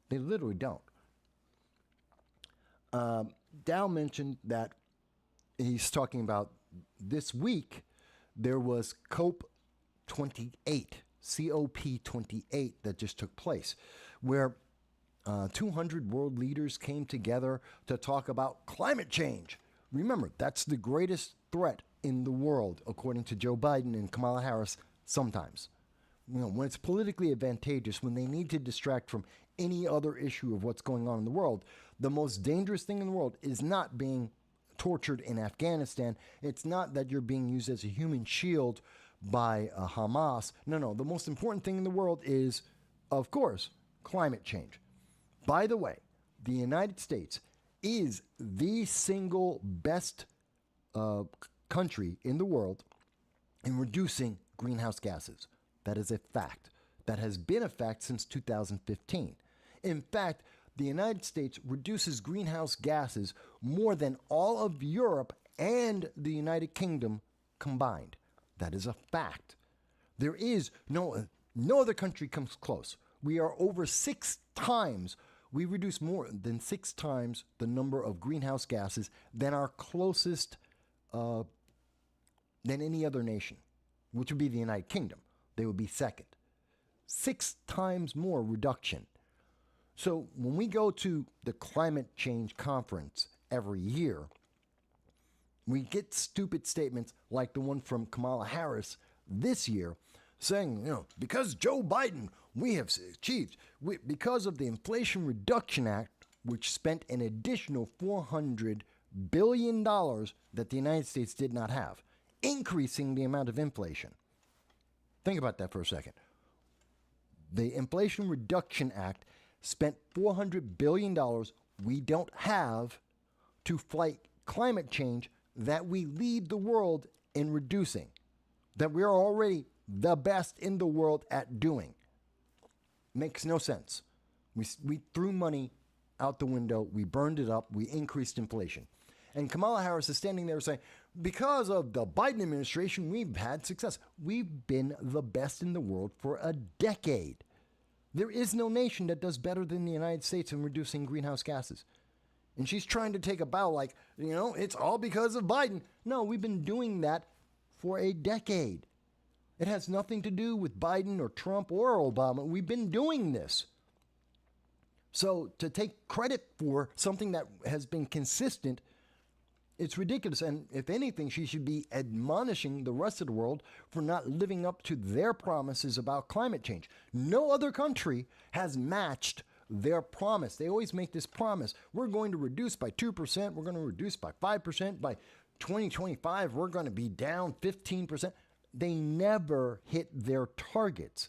Speaker 2: They literally don't. Dow mentioned that he's talking about this week, there was COP28 that just took place, where 200 world leaders came together to talk about climate change. Remember, that's the greatest threat in the world, according to Joe Biden and Kamala Harris, sometimes. When it's politically advantageous, when they need to distract from any other issue of what's going on in the world. The most dangerous thing in the world is not being tortured in Afghanistan. It's not that you're being used as a human shield by Hamas. No. The most important thing in the world is, of course, climate change. By the way, the United States is the single best country in the world in reducing greenhouse gases. That is a fact. That has been a fact since 2015. In fact, the United States reduces greenhouse gases more than all of Europe and the United Kingdom combined. That is a fact. There is no other country comes close. We are over 6 times, we reduce more than 6 times the number of greenhouse gases than our closest, than any other nation, which would be the United Kingdom. They would be second. 6 times more reduction. So when we go to the climate change conference every year, we get stupid statements like the one from Kamala Harris this year saying, because Joe Biden, we have achieved, because of the Inflation Reduction Act, which spent an additional $400 billion that the United States did not have, increasing the amount of inflation. Think about that for a second. The Inflation Reduction Act spent $400 billion we don't have to fight climate change that we lead the world in reducing, that we are already the best in the world at doing. Makes no sense. We threw money out the window, we burned it up, we increased inflation. And Kamala Harris is standing there saying, because of the Biden administration, we've had success. We've been the best in the world for a decade. There is no nation that does better than the United States in reducing greenhouse gases. And she's trying to take a bow like, it's all because of Biden. No, we've been doing that for a decade. It has nothing to do with Biden or Trump or Obama. We've been doing this. So to take credit for something that has been consistent, it's ridiculous. And if anything, she should be admonishing the rest of the world for not living up to their promises about climate change. No other country has matched their promise. They always make this promise. We're going to reduce by 2%. We're going to reduce by 5%. By 2025, we're going to be down 15%. They never hit their targets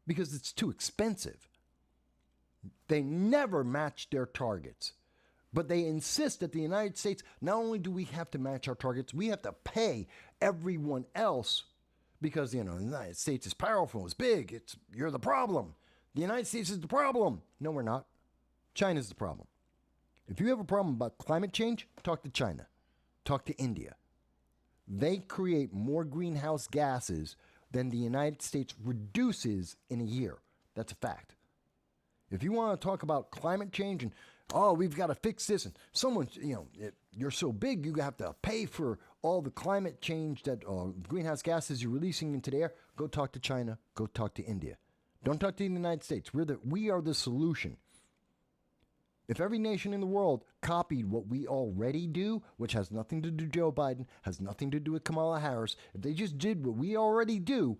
Speaker 2: because it's too expensive. They never match their targets. But they insist that the United States, not only do we have to match our targets, we have to pay everyone else because, the United States is powerful, it's big, you're the problem. The United States is the problem. No, we're not. China's the problem. If you have a problem about climate change, talk to China. Talk to India. They create more greenhouse gases than the United States reduces in a year. That's a fact. If you want to talk about climate change and we've got to fix this. And someone, you're so big, you have to pay for all the climate change that greenhouse gases you're releasing into the air. Go talk to China. Go talk to India. Don't talk to the United States. We are the solution. If every nation in the world copied what we already do, which has nothing to do with Joe Biden, has nothing to do with Kamala Harris, if they just did what we already do,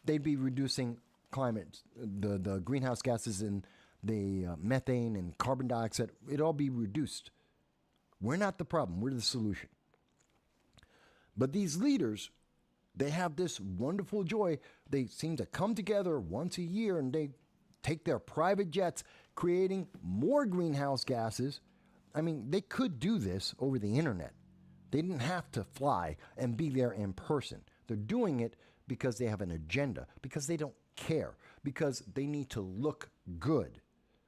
Speaker 2: they'd be reducing climate, the greenhouse gases and the methane and carbon dioxide, it'd all be reduced. We're not the problem. We're the solution. But these leaders, they have this wonderful joy. They seem to come together once a year and they take their private jets, creating more greenhouse gases. I mean, they could do this over the internet. They didn't have to fly and be there in person. They're doing it because they have an agenda, because they don't care, because they need to look good.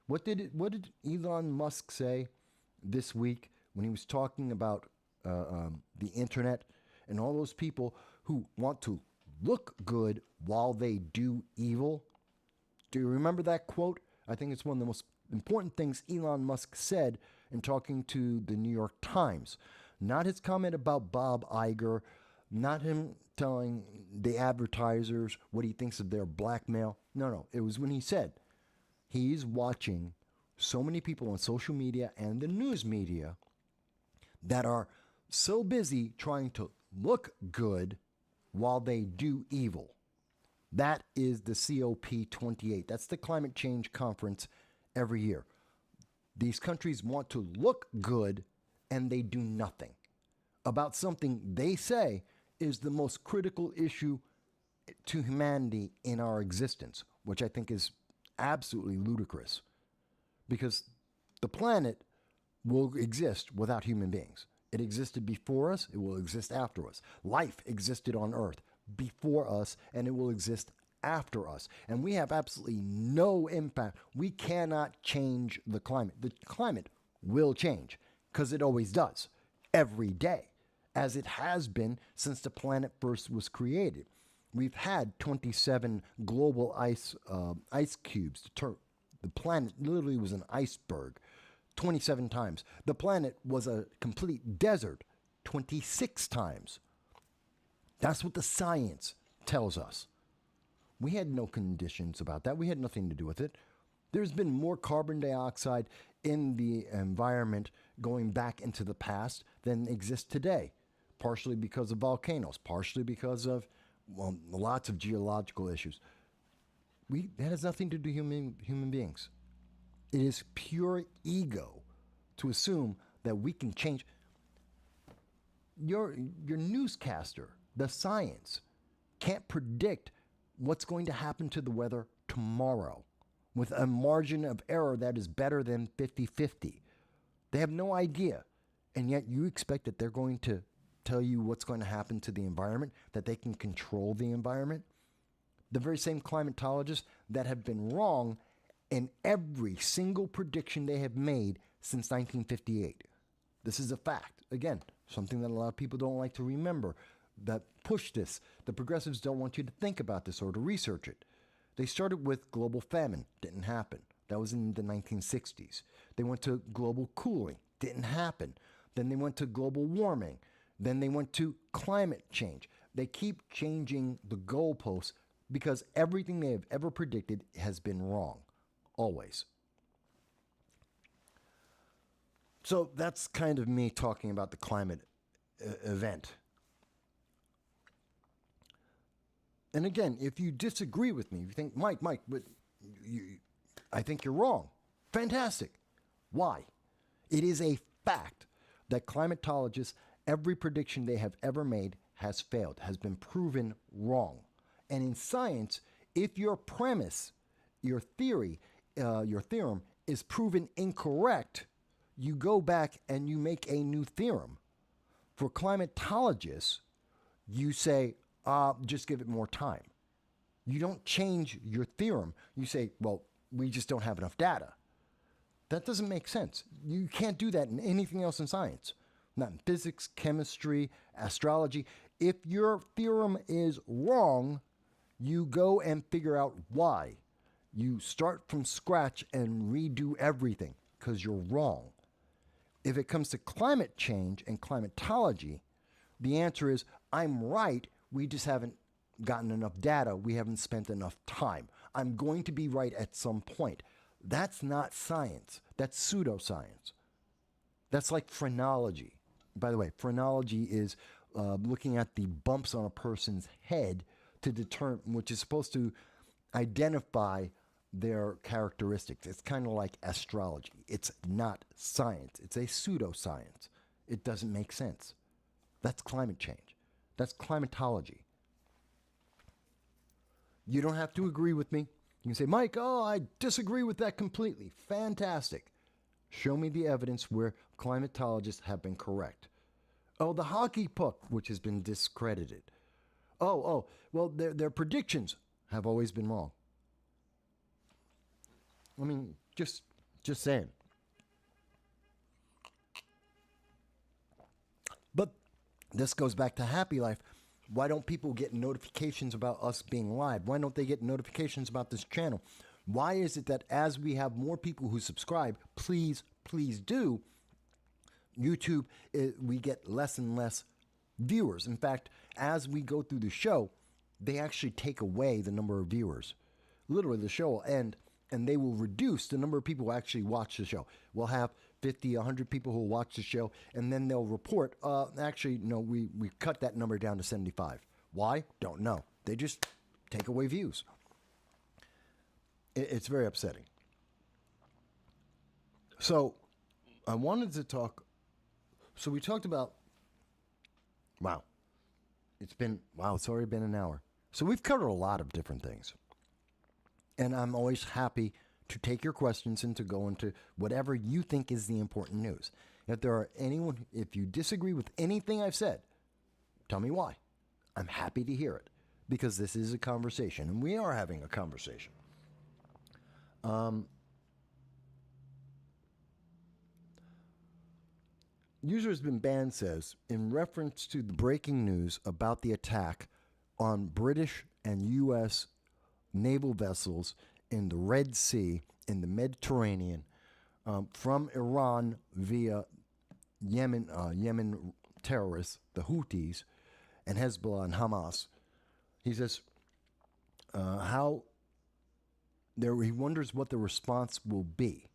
Speaker 2: What did Elon Musk say this week when he was talking about the internet and all those people who want to look good while they do evil? Do you remember that quote? I think it's one of the most important things Elon Musk said in talking to the New York Times. Not his comment about Bob Iger, not him telling the advertisers what he thinks of their blackmail. No. It was when he said, he's watching so many people on social media and the news media that are so busy trying to look good while they do evil. That is the COP28. That's the climate change conference every year. These countries want to look good and they do nothing about something they say is the most critical issue to humanity in our existence, which I think is absolutely ludicrous because the planet will exist without human beings. It existed before us, it will exist after us. Life existed on Earth before us, and it will exist after us. And we have absolutely no impact. We cannot change the climate. The climate will change because it always does, every day, as it has been since the planet first was created. We've had 27 global ice cubes. The planet literally was an iceberg 27 times. The planet was a complete desert 26 times. That's what the science tells us. We had no conditions about that. We had nothing to do with it. There's been more carbon dioxide in the environment going back into the past than exists today, partially because of volcanoes, partially because of lots of geological issues. That has nothing to do with human beings. It is pure ego to assume that we can change. Your newscaster, the science, can't predict what's going to happen to the weather tomorrow with a margin of error that is better than 50-50. They have no idea. And yet you expect that they're going to tell you what's going to happen to the environment, that they can control the environment. The very same climatologists that have been wrong in every single prediction they have made since 1958. This is a fact. Again, something that a lot of people don't like to remember, that push this. The progressives don't want you to think about this or to research it. They started with global famine. Didn't happen. That was in the 1960s. They went to global cooling. Didn't happen. Then they went to global warming. Then they went to climate change. They keep changing the goalposts because everything they have ever predicted has been wrong. Always. So that's kind of me talking about the climate event. And again, if you disagree with me, if you think, Mike, but I think you're wrong. Fantastic. Why? It is a fact that climatologists, every prediction they have ever made has failed, has been proven wrong. And in science, if your premise, your theory, your theorem is proven incorrect, you go back and you make a new theorem. For climatologists, you say, just give it more time. You don't change your theorem. You say, well, we just don't have enough data. That doesn't make sense. You can't do that in anything else in science. Not in physics, chemistry, astrology. If your theorem is wrong, you go and figure out why. You start from scratch and redo everything because you're wrong. If it comes to climate change and climatology, the answer is, I'm right, we just haven't gotten enough data, we haven't spent enough time. I'm going to be right at some point. That's not science. That's pseudoscience. That's like phrenology. By the way, phrenology is looking at the bumps on a person's head to determine, which is supposed to identify their characteristics. It's kind of like astrology. It's not science. It's a pseudoscience. It doesn't make sense. That's climate change. That's climatology. You don't have to agree with me. You can say, Mike, I disagree with that completely. Fantastic. Show me the evidence where climatologists have been correct. Oh, the hockey puck, which has been discredited. Well, their predictions have always been wrong. I mean, just saying. But this goes back to Happy Life. Why don't people get notifications about us being live? Why don't they get notifications about this channel? Why is it that as we have more people who subscribe, please do, YouTube, we get less and less viewers. In fact, as we go through the show, they actually take away the number of viewers. Literally, the show will end, and they will reduce the number of people who actually watch the show. We'll have 50, 100 people who will watch the show, and then they'll report, actually, no, we cut that number down to 75. Why? Don't know. They just take away views. It's very upsetting. So I wanted to talk. So we talked about. Wow. It's already been an hour. So we've covered a lot of different things. And I'm always happy to take your questions and to go into whatever you think is the important news. If you disagree with anything I've said, tell me why. I'm happy to hear it because this is a conversation and we are having a conversation. User has been banned says, in reference to the breaking news about the attack on British and U.S. naval vessels in the Red Sea, in the Mediterranean, from Iran via Yemen terrorists, the Houthis, and Hezbollah and Hamas. He says, he wonders what the response will be.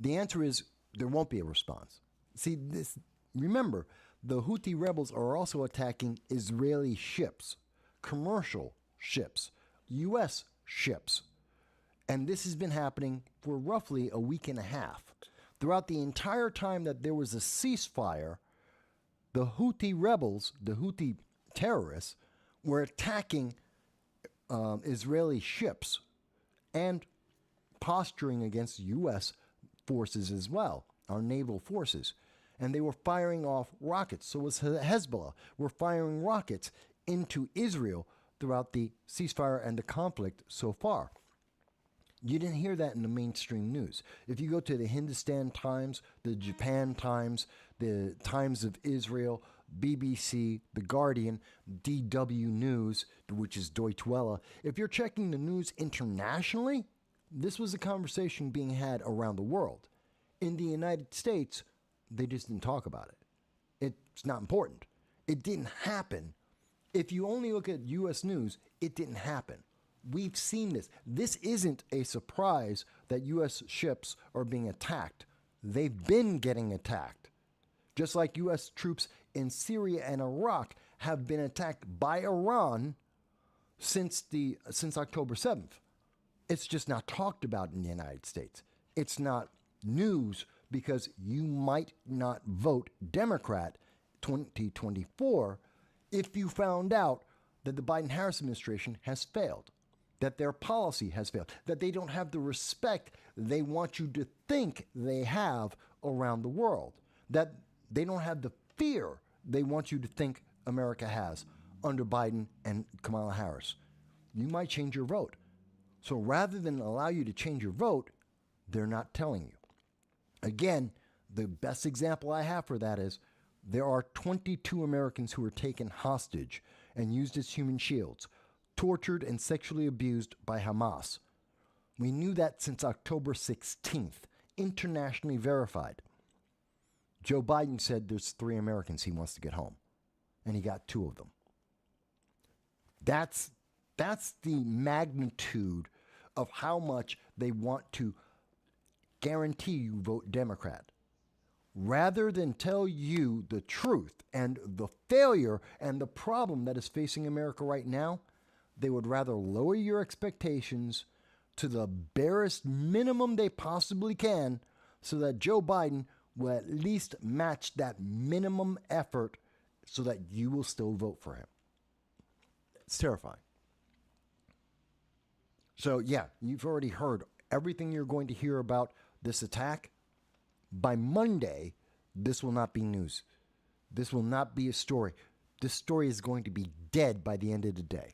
Speaker 2: The answer is there won't be a response. See, remember, the Houthi rebels are also attacking Israeli ships, commercial ships, U.S. ships. And this has been happening for roughly a week and a half. Throughout the entire time that there was a ceasefire, the Houthi rebels, the Houthi terrorists, were attacking Israeli ships and posturing against U.S. forces as well, our naval forces. And they were firing off rockets. So was Hezbollah. Were firing rockets into Israel throughout the ceasefire and the conflict so far. You didn't hear that in the mainstream news. If you go to the Hindustan Times, the Japan Times, the Times of Israel, BBC, The Guardian, DW News, which is Deutsche Welle, if you're checking the news internationally, this was a conversation being had around the world. In the United States, they just didn't talk about it. It's not important. It didn't happen. If you only look at U.S. news, it didn't happen. We've seen this. This isn't a surprise that U.S. ships are being attacked. They've been getting attacked. Just like U.S. troops in Syria and Iraq have been attacked by Iran since October 7th. It's just not talked about in the United States. It's not news because you might not vote Democrat 2024 if you found out that the Biden-Harris administration has failed, that their policy has failed, that they don't have the respect they want you to think they have around the world, that they don't have the fear they want you to think America has under Biden and Kamala Harris. You might change your vote. So rather than allow you to change your vote, they're not telling you. Again, the best example I have for that is there are 22 Americans who were taken hostage and used as human shields, tortured and sexually abused by Hamas. We knew that since October 16th, internationally verified. Joe Biden said there's 3 Americans he wants to get home, and he got 2 of them. That's the magnitude of how much they want to guarantee you vote Democrat. Rather than tell you the truth and the failure and the problem that is facing America right now, they would rather lower your expectations to the barest minimum they possibly can so that Joe Biden will at least match that minimum effort so that you will still vote for him. It's terrifying. So yeah, you've already heard everything you're going to hear about this attack. By Monday, this will not be news. This will not be a story. This story is going to be dead by the end of the day.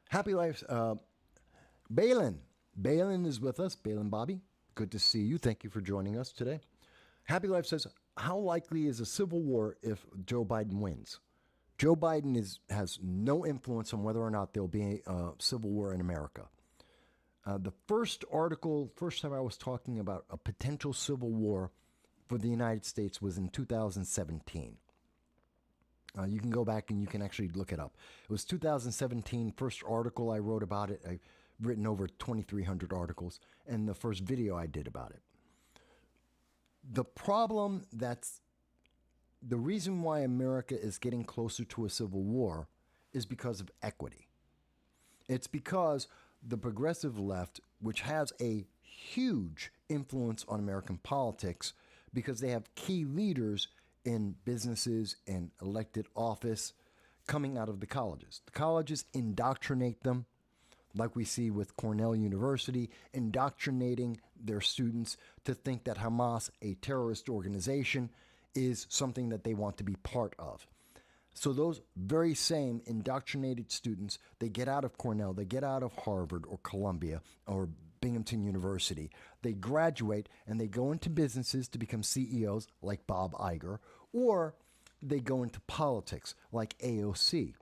Speaker 2: Happy Life. Balin. Balin is with us. Balin Bobby. Good to see you. Thank you for joining us today. Happy Life says, how likely is a civil war if Joe Biden wins? Joe Biden has no influence on whether or not there'll be a civil war in America. The first time I was talking about a potential civil war for the United States was in 2017. You can go back and you can actually look it up. It was 2017, first article I wrote about it. I've written over 2,300 articles, and the first video I did about it. The reason why America is getting closer to a civil war is because of equity. It's because the progressive left which has a huge influence on American politics because they have key leaders in businesses and elected office coming out of the colleges. The colleges indoctrinate them, like we see with Cornell University, indoctrinating their students to think that Hamas, a terrorist organization, is something that they want to be part of. So those very same indoctrinated students, they get out of Cornell, they get out of Harvard or Columbia or Binghamton University. They graduate and they go into businesses to become CEOs like Bob Iger, or they go into politics like AOC.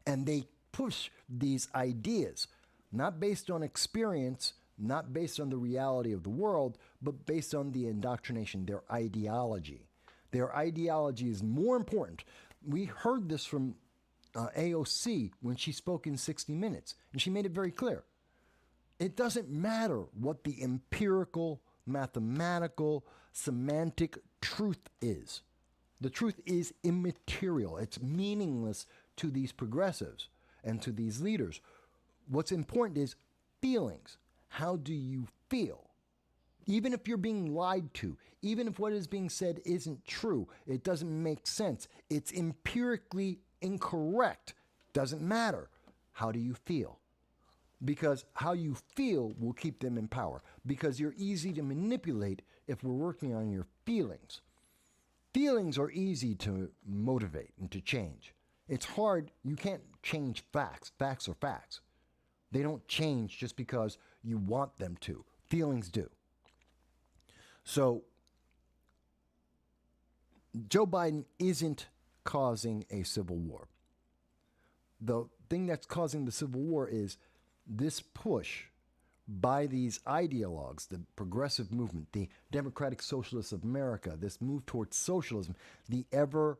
Speaker 2: And they push these ideas, not based on experience, not based on the reality of the world, but based on the indoctrination, their ideology. Their ideology is more important. We heard this from AOC when she spoke in 60 Minutes, and she made it very clear. It doesn't matter what the empirical, mathematical, semantic truth is. The truth is immaterial. It's meaningless to these progressives and to these leaders. What's important is feelings. How do you feel? Even if you're being lied to, even if what is being said isn't true, it doesn't make sense, it's empirically incorrect, doesn't matter. How do you feel? Because how you feel will keep them in power. Because you're easy to manipulate if we're working on your feelings. Feelings are easy to motivate and to change. It's hard. You can't change facts. Facts are facts. They don't change just because you want them to. Feelings do. So Joe Biden isn't causing a civil war. The thing that's causing the civil war is this push by these ideologues, the progressive movement, the Democratic Socialists of America, this move towards socialism, the ever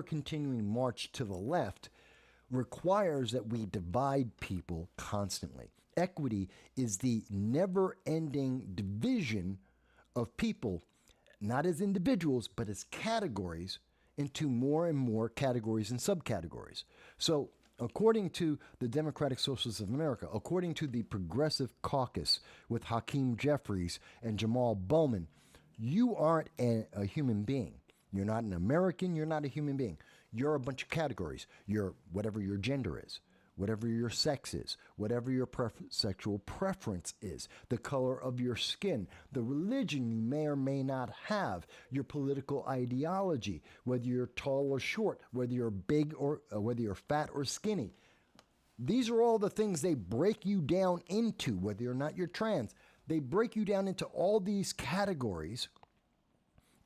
Speaker 2: continuing march to the left requires that we divide people constantly. Equity is the never-ending division of people, not as individuals, but as categories, into more and more categories and subcategories. So according to the Democratic Socialists of America, according to the Progressive Caucus with Hakeem Jeffries and Jamal Bowman, you aren't a human being. You're not an American. You're not a human being. You're a bunch of categories. You're whatever your gender is, whatever your sex is, whatever your sexual preference is, the color of your skin, the religion you may or may not have, your political ideology, whether you're tall or short, whether you're big or whether you're fat or skinny. These are all the things they break you down into, whether or not you're trans. They break you down into all these categories,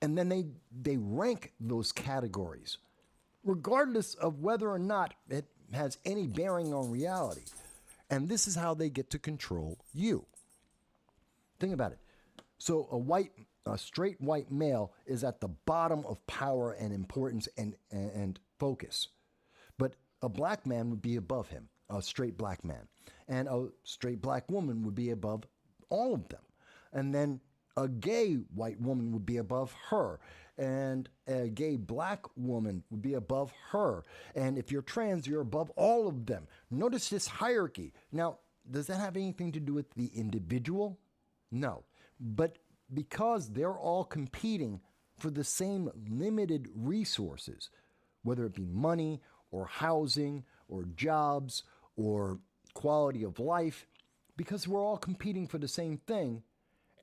Speaker 2: and then they rank those categories, regardless of whether or not it has any bearing on reality. And this is how they get to control you. Think about it. So a straight white male is at the bottom of power and importance and focus. But a black man would be above him, a straight black man. And a straight black woman would be above all of them. And then a gay white woman would be above her. And a gay black woman would be above her. And if you're trans, you're above all of them. Notice this hierarchy. Now, does that have anything to do with the individual? No. But because they're all competing for the same limited resources, whether it be money or housing or jobs or quality of life, because we're all competing for the same thing,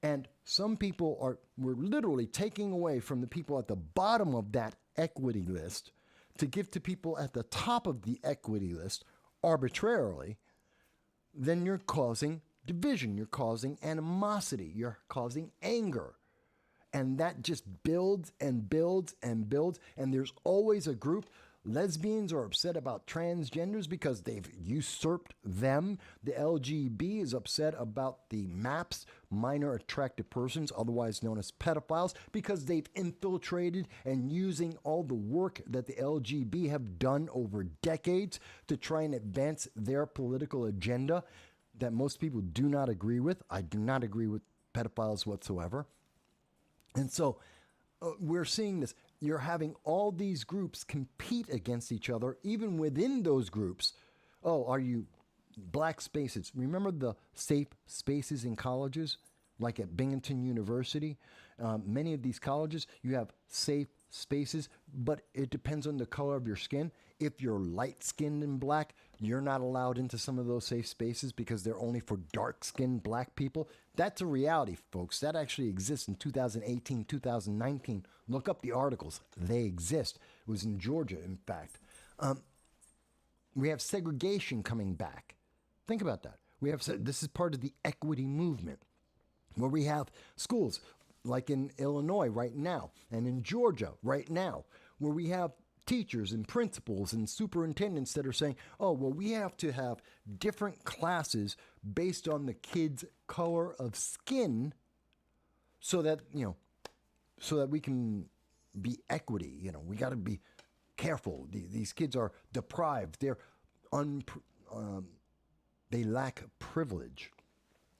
Speaker 2: and some people we're literally taking away from the people at the bottom of that equity list to give to people at the top of the equity list arbitrarily, then you're causing division, you're causing animosity, you're causing anger. And that just builds and builds and builds. And there's always a group. Lesbians are upset about transgenders because they've usurped them. The LGB is upset about the MAPS, minor attracted persons, otherwise known as pedophiles, because they've infiltrated and using all the work that the LGB have done over decades to try and advance their political agenda that most people do not agree with. I do not agree with pedophiles whatsoever. And so we're seeing this. You're having all these groups compete against each other, even within those groups. Oh, are you black spaces. Remember the safe spaces in colleges, like at Binghamton University? Many of these colleges, you have safe spaces, but it depends on the color of your skin. If you're light-skinned and black, you're not allowed into some of those safe spaces because they're only for dark-skinned black people. That's a reality, folks. That actually exists in 2018, 2019. Look up the articles. They exist. It was in Georgia, in fact. We have segregation coming back. Think about that. This is part of the equity movement, where we have schools like in Illinois right now and in Georgia right now, where we have teachers and principals and superintendents that are saying, oh, well, we have to have different classes based on the kids' color of skin so that, so that we can be equity. We got to be careful. These kids are deprived. They lack privilege.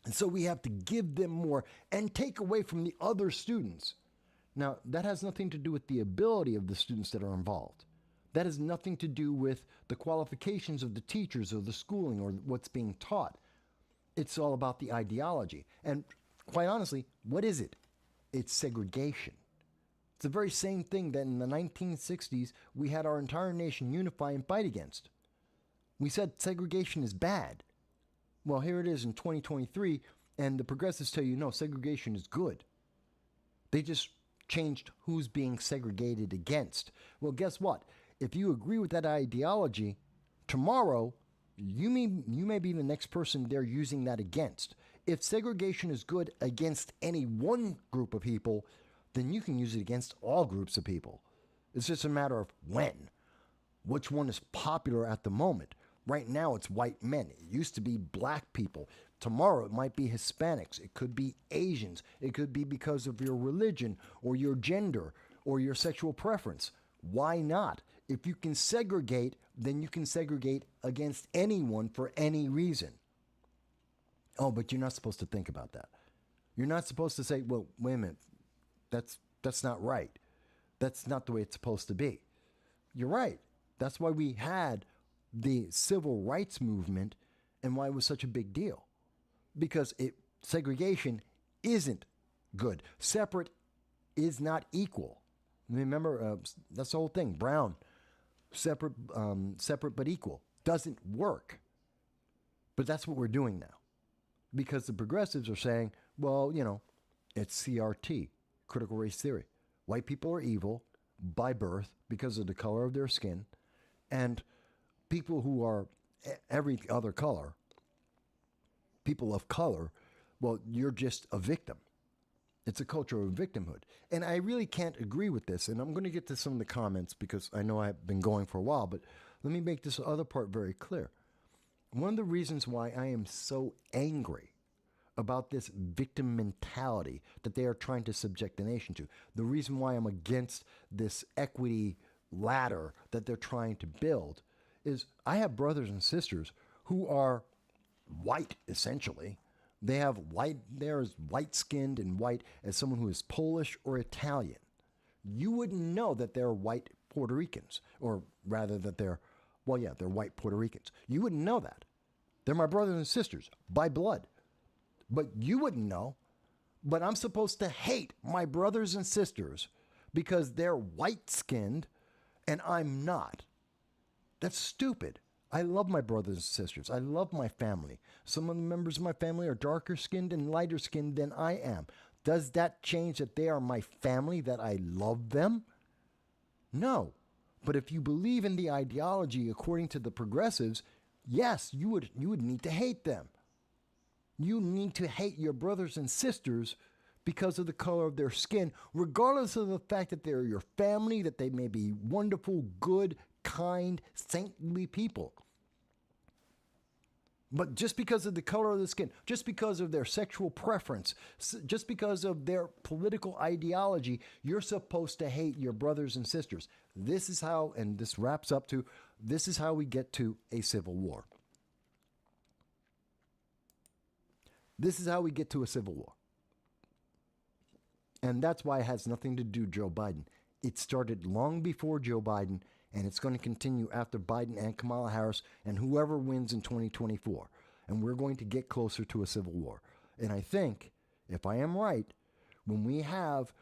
Speaker 2: And so we have to give them more and take away from the other students. Now, that has nothing to do with the ability of the students that are involved. That has nothing to do with the qualifications of the teachers or the schooling or what's being taught. It's all about the ideology. And quite honestly, what is it? It's segregation. It's the very same thing that in the 1960s we had our entire nation unify and fight against. We said segregation is bad. Well, here it is in 2023, and the progressives tell you, no, segregation is good. They just changed who's being segregated against. Well, guess what? If you agree with that ideology, tomorrow you may be the next person they're using that against. If segregation is good against any one group of people, then you can use it against all groups of people. It's just a matter of when. Which one is popular at the moment? Right now, it's white men. It used to be black people. Tomorrow, it might be Hispanics. It could be Asians. It could be because of your religion or your gender or your sexual preference. Why not? If you can segregate, then you can segregate against anyone for any reason. Oh, but you're not supposed to think about that. You're not supposed to say, well, wait a minute. That's not right. That's not the way it's supposed to be. You're right. That's why we had the civil rights movement and why it was such a big deal. Because segregation isn't good. Separate is not equal. Remember, that's the whole thing. Brown, separate but equal. Doesn't work. But that's what we're doing now. Because the progressives are saying, well, it's CRT, critical race theory. White people are evil by birth because of the color of their skin. And people who are every other color, people of color, well, you're just a victim. It's a culture of victimhood. And I really can't agree with this. And I'm going to get to some of the comments because I know I've been going for a while, but let me make this other part very clear. One of the reasons why I am so angry about this victim mentality that they are trying to subject the nation to, the reason why I'm against this equity ladder that they're trying to build, is I have brothers and sisters who are white, essentially. They're as white-skinned and white as someone who is Polish or Italian. You wouldn't know that they're white Puerto Ricans, or rather that they're white Puerto Ricans. You wouldn't know that. They're my brothers and sisters by blood. But you wouldn't know. But I'm supposed to hate my brothers and sisters because they're white-skinned and I'm not. That's stupid. I love my brothers and sisters. I love my family. Some of the members of my family are darker skinned and lighter skinned than I am. Does that change that they are my family, that I love them? No. But if you believe in the ideology according to the progressives, yes, you would need to hate them. You need to hate your brothers and sisters because of the color of their skin, regardless of the fact that they're your family, that they may be wonderful, good, kind, saintly people. But just because of the color of the skin, just because of their sexual preference, just because of their political ideology, you're supposed to hate your brothers and sisters. This is how, and this wraps up to, this is how we get to a civil war. This is how we get to a civil war. And that's why it has nothing to do with Joe Biden. It started long before Joe Biden, And it's going to continue after Biden and Kamala Harris and whoever wins in 2024. And we're going to get closer to a civil war. And I think, if I am right, when we have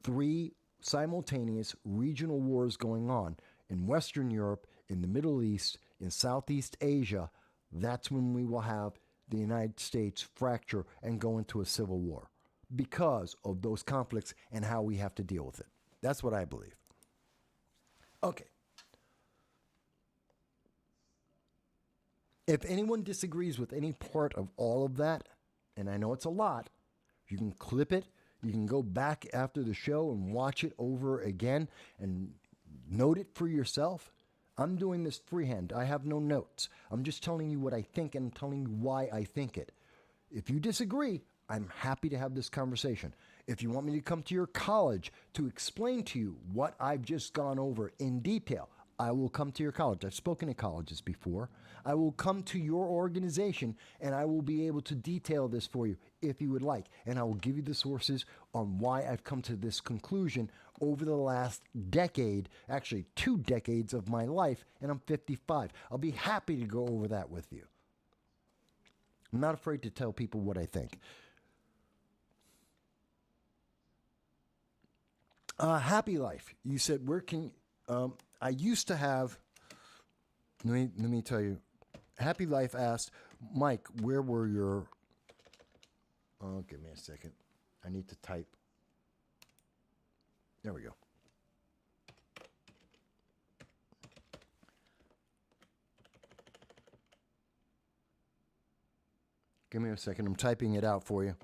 Speaker 2: 3 simultaneous regional wars going on in Western Europe, in the Middle East, in Southeast Asia, that's when we will have the United States fracture and go into a civil war because of those conflicts and how we have to deal with it. That's what I believe. Okay. If anyone disagrees with any part of all of that, and I know it's a lot, you can clip it. You can go back after the show and watch it over again and note it for yourself. I'm doing this freehand. I have no notes. I'm just telling you what I think and telling you why I think it. If you disagree, I'm happy to have this conversation. If you want me to come to your college to explain to you what I've just gone over in detail, I will come to your college. I've spoken at colleges before. I will come to your organization and I will be able to detail this for you if you would like. And I will give you the sources on why I've come to this conclusion over the last decade, actually 2 decades of my life, and I'm 55. I'll be happy to go over that with you. I'm not afraid to tell people what I think. Happy life. You said, where can... I used to have, let me tell you, Happy Life asked, Mike, where were your, give me a second. I need to type. There we go. Give me a second. I'm typing it out for you.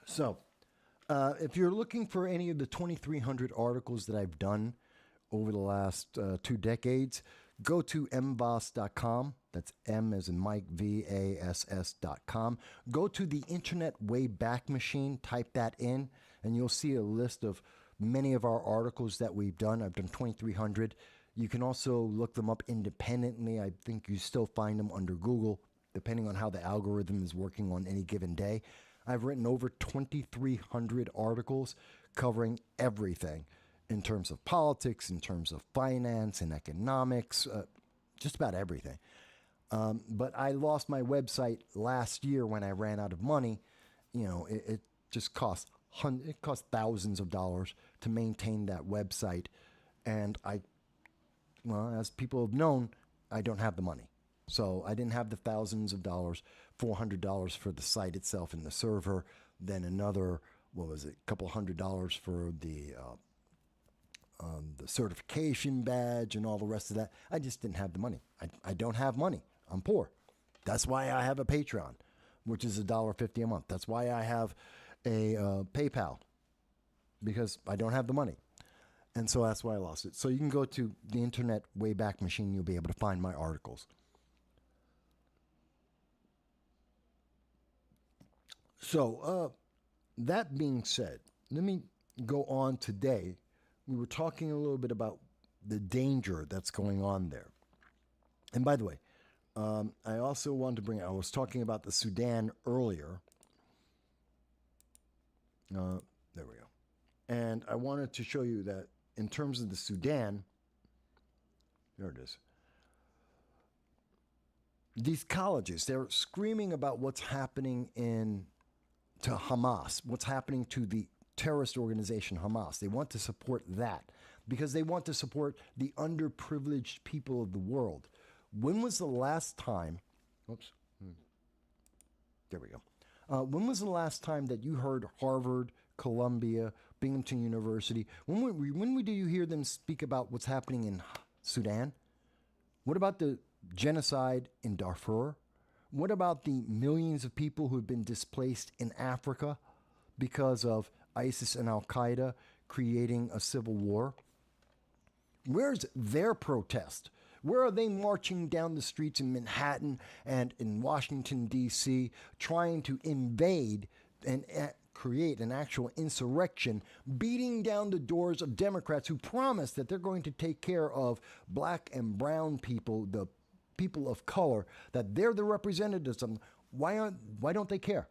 Speaker 2: So, if you're looking for any of the 2,300 articles that I've done over the last 2 decades, go to mvass.com. That's M as in Mike, VASS.com. Go to the Internet Wayback Machine, type that in, and you'll see a list of many of our articles that we've done. I've done 2,300. You can also look them up independently. I think you still find them under Google, depending on how the algorithm is working on any given day. I've written over 2,300 articles covering everything in terms of politics, in terms of finance and economics, just about everything. But I lost my website last year when I ran out of money. You know, it just cost thousands of dollars to maintain that website. And well, as people have known, I don't have the money. So I didn't have the thousands of dollars, $400 for the site itself and the server, then another, a couple $100 for the certification badge and all the rest of that. I just didn't have the money. I don't have money. I'm poor. That's why I have a Patreon, which is $1.50 a month. That's why I have a PayPal, because I don't have the money. And so that's why I lost it. So you can go to the Internet Wayback Machine. You'll be able to find my articles. So, that being said, let me go on today. We were talking a little bit about the danger that's going on there. And by the way, I also wanted to I was talking about the Sudan earlier. There we go. And I wanted to show you that in terms of the Sudan, there it is. These colleges, they're screaming about what's happening to Hamas, what's happening to the terrorist organization Hamas. They want to support that because they want to support the underprivileged people of the world. When was the last time, there we go. When was the last time that you heard Harvard, Columbia, Binghamton University, when do you hear them speak about what's happening in Sudan? What about the genocide in Darfur? What about the millions of people who have been displaced in Africa because of ISIS and Al-Qaeda creating a civil war? Where's their protest? Where are they marching down the streets in Manhattan and in Washington, D.C., trying to invade and create an actual insurrection, beating down the doors of Democrats who promise that they're going to take care of black and brown people, the people of color, that they're the representatives of them. Why don't they care?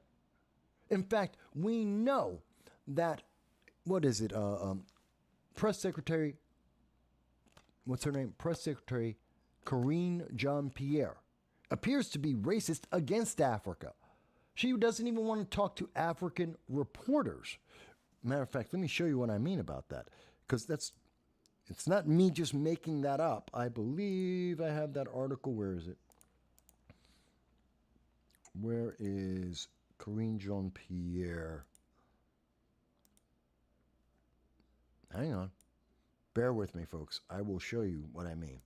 Speaker 2: In fact, we know that, Press Secretary, what's her name? Press Secretary Karine Jean-Pierre appears to be racist against Africa. She doesn't even want to talk to African reporters. Matter of fact, let me show you what I mean about that, because it's not me just making that up. I believe I have that article. Where is it? Where is Karine Jean-Pierre? Hang on. Bear with me, folks. I will show you what I mean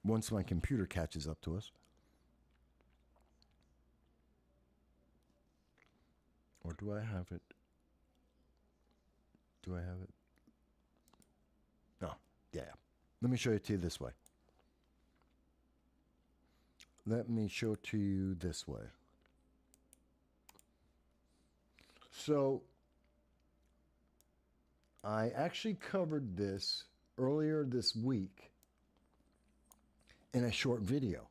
Speaker 2: once my computer catches up to us. Or do I have it? Do I have it? No. Yeah. Let me show it to you this way. Let me show it to you this way. So, I actually covered this earlier this week in a short video.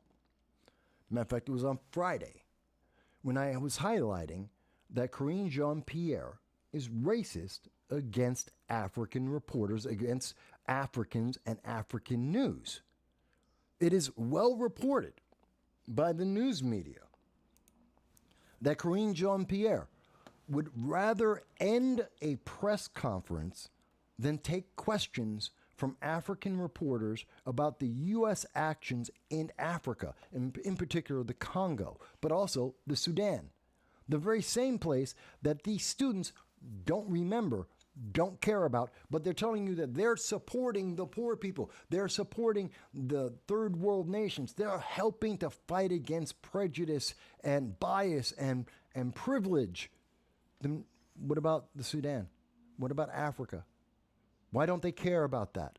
Speaker 2: Matter of fact, it was on Friday when I was highlighting that Karine Jean-Pierre is racist against African reporters, against Africans and African news. It is well reported by the news media that Karine Jean-Pierre would rather end a press conference than take questions from African reporters about the U.S. actions in Africa, in particular the Congo, but also the Sudan. The very same place that these students don't remember, don't care about, but they're telling you that they're supporting the poor people. They're supporting the third world nations. They're helping to fight against prejudice and bias and privilege. Then what about the Sudan? What about Africa? Why don't they care about that?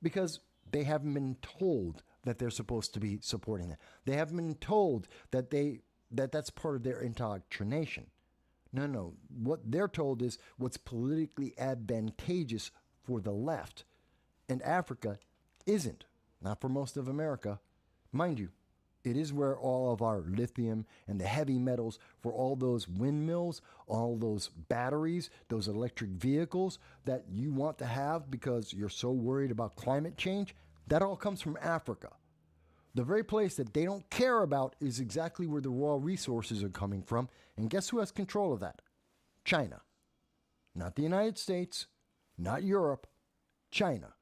Speaker 2: Because they haven't been told that they're supposed to be supporting that. They haven't been told that that's part of their indoctrination. No. What they're told is what's politically advantageous for the left. And Africa isn't. Not for most of America. Mind you, it is where all of our lithium and the heavy metals for all those windmills, all those batteries, those electric vehicles that you want to have because you're so worried about climate change, that all comes from Africa. The very place that they don't care about is exactly where the raw resources are coming from. And guess who has control of that? China. Not the United States, not Europe, China.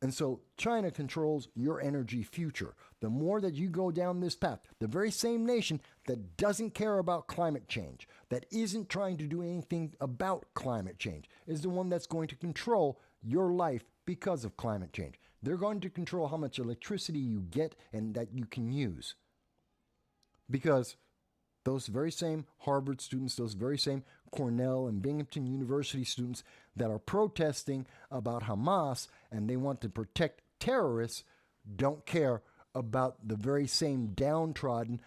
Speaker 2: And so China controls your energy future. The more that you go down this path, the very same nation that doesn't care about climate change, that isn't trying to do anything about climate change, is the one that's going to control your life because of climate change. They're going to control how much electricity you get and that you can use. Because those very same Harvard students, those very same Cornell and Binghamton University students that are protesting about Hamas and they want to protect terrorists don't care about the very same downtrodden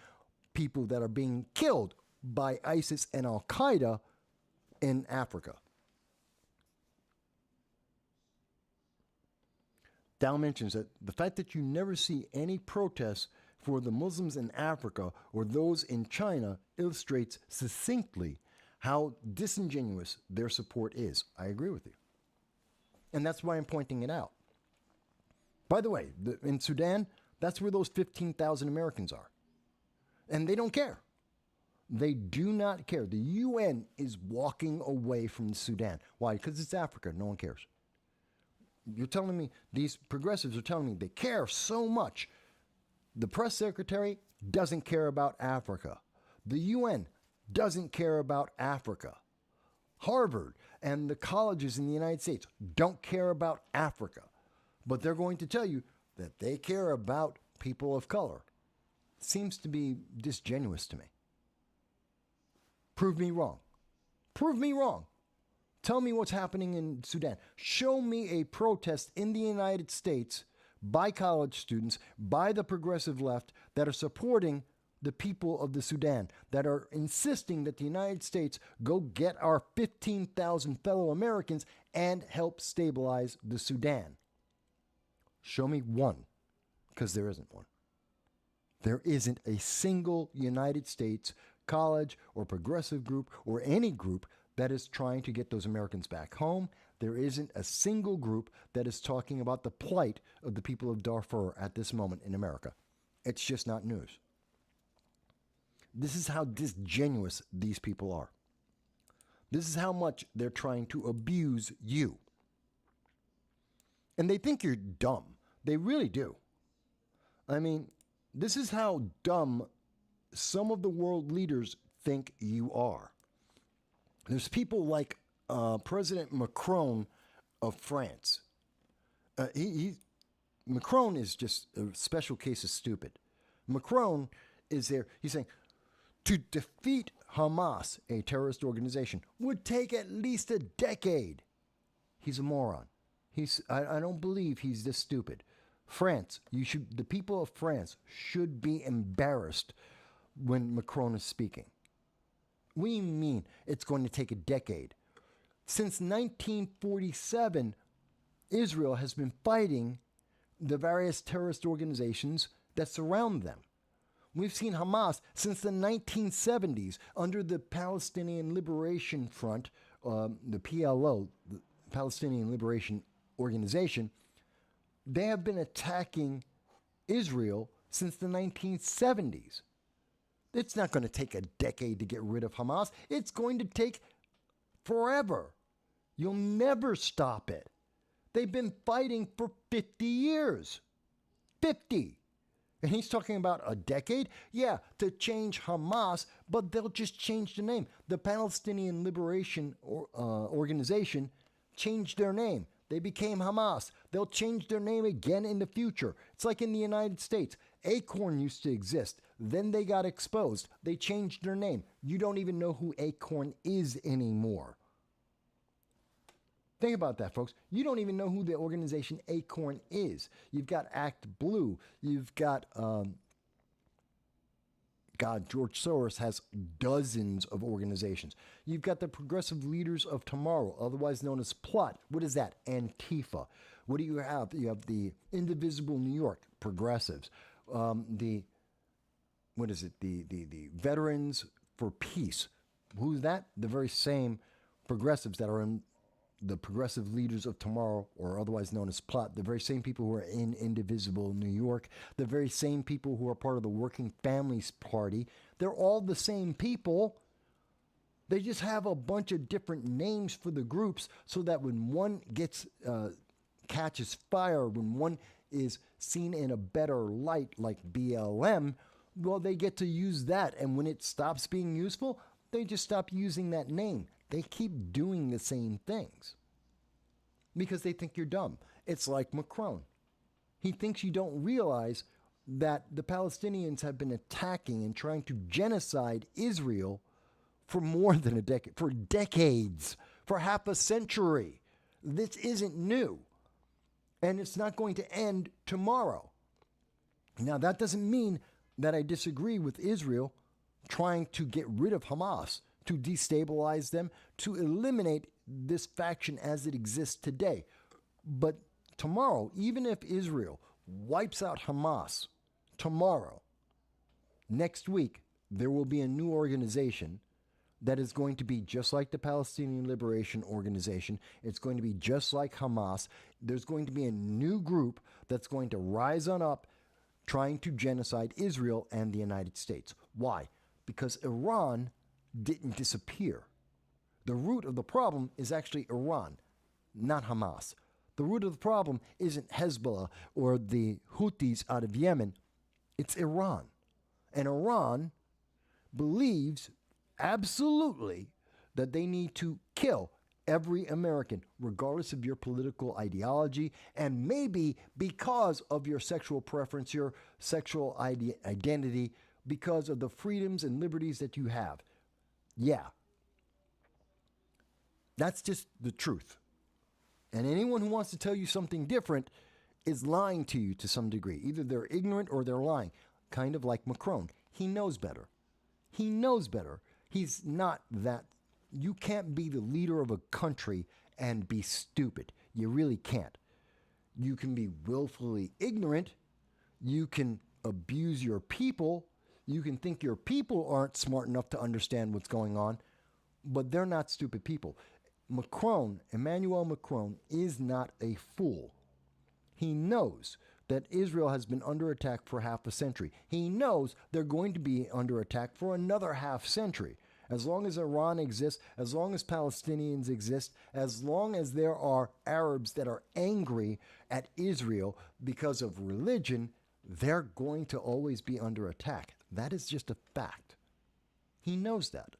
Speaker 2: people that are being killed by ISIS and Al-Qaeda in Africa. Dow mentions that the fact that you never see any protests for the Muslims in Africa or those in China illustrates succinctly how disingenuous their support is. I agree with you. And that's why I'm pointing it out. By the way, in Sudan, that's where those 15,000 Americans are. And they don't care. They do not care. The UN is walking away from Sudan. Why? Because it's Africa. No one cares. You're telling me, these progressives are telling me they care so much. The press secretary doesn't care about Africa. The UN doesn't care about Africa. Harvard and the colleges in the United States don't care about Africa. But they're going to tell you that they care about people of color. Seems to be disingenuous to me. Prove me wrong. Prove me wrong. Tell me what's happening in Sudan. Show me a protest in the United States by college students, by the progressive left, that are supporting the people of the Sudan that are insisting that the United States go get our 15,000 fellow Americans and help stabilize the Sudan? Show me one, because there isn't one. There isn't a single United States college or progressive group or any group that is trying to get those Americans back home. There isn't a single group that is talking about the plight of the people of Darfur at this moment in America. It's just not news. This is how disingenuous these people are. This is how much they're trying to abuse you. And they think you're dumb. They really do. I mean, this is how dumb some of the world leaders think you are. There's people like President Macron of France. Macron is just a special case of stupid. Macron is there. He's saying, to defeat Hamas, a terrorist organization, would take at least a decade. He's a moron. I don't believe he's this stupid. France, the people of France should be embarrassed when Macron is speaking. What do you mean it's going to take a decade? Since 1947, Israel has been fighting the various terrorist organizations that surround them. We've seen Hamas since the 1970s under the Palestinian Liberation Front, the PLO, the Palestinian Liberation Organization. They have been attacking Israel since the 1970s. It's not going to take a decade to get rid of Hamas. It's going to take forever. You'll never stop it. They've been fighting for 50 years. 50. And he's talking about a decade? Yeah, to change Hamas, but they'll just change the name. The Palestinian Liberation Organization changed their name. They became Hamas. They'll change their name again in the future. It's like in the United States. Acorn used to exist. Then they got exposed. They changed their name. You don't even know who Acorn is anymore. Think about that, folks. You don't even know who the organization Acorn is. You've got Act Blue. You've got, George Soros has dozens of organizations. You've got the Progressive Leaders of Tomorrow, otherwise known as PLOT. What is that? Antifa. What do you have? You have the Indivisible New York Progressives. The Veterans for Peace. Who's that? The very same progressives that are in the Progressive Leaders of Tomorrow, or otherwise known as PLOT, the very same people who are in Indivisible New York, the very same people who are part of the Working Families Party. They're all the same people. They just have a bunch of different names for the groups so that when one catches fire, when one is seen in a better light, like BLM, well, they get to use that. And when it stops being useful, they just stop using that name. They keep doing the same things because they think you're dumb. It's like Macron. He thinks you don't realize that the Palestinians have been attacking and trying to genocide Israel for more than a decade, for decades, for half a century. This isn't new. And it's not going to end tomorrow. Now, that doesn't mean that I disagree with Israel trying to get rid of Hamas, to destabilize them, to eliminate this faction as it exists today. But tomorrow, even if Israel wipes out Hamas tomorrow, next week, there will be a new organization that is going to be just like the Palestinian Liberation Organization. It's going to be just like Hamas. There's going to be a new group that's going to rise on up trying to genocide Israel and the United States. Why? Because Iran didn't disappear. The root of the problem is actually Iran, not Hamas. The root of the problem isn't Hezbollah or the Houthis out of Yemen. It's Iran. And Iran believes absolutely that they need to kill every American, regardless of your political ideology, and maybe because of your sexual preference, your sexual identity, because of the freedoms and liberties that you have. Yeah. That's just the truth. And anyone who wants to tell you something different is lying to you to some degree. Either they're ignorant or they're lying, kind of like Macron. He knows better. He knows better. He's not that. You can't be the leader of a country and be stupid. You really can't. You can be willfully ignorant. You can abuse your people. You can think your people aren't smart enough to understand what's going on, but they're not stupid people. Emmanuel Macron, is not a fool. He knows that Israel has been under attack for half a century. He knows they're going to be under attack for another half century. As long as Iran exists, as long as Palestinians exist, as long as there are Arabs that are angry at Israel because of religion, they're going to always be under attack. That is just a fact. He knows that.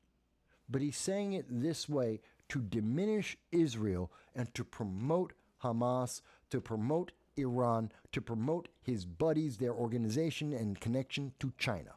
Speaker 2: But he's saying it this way to diminish Israel and to promote Hamas, to promote Iran, to promote his buddies, their organization and connection to China.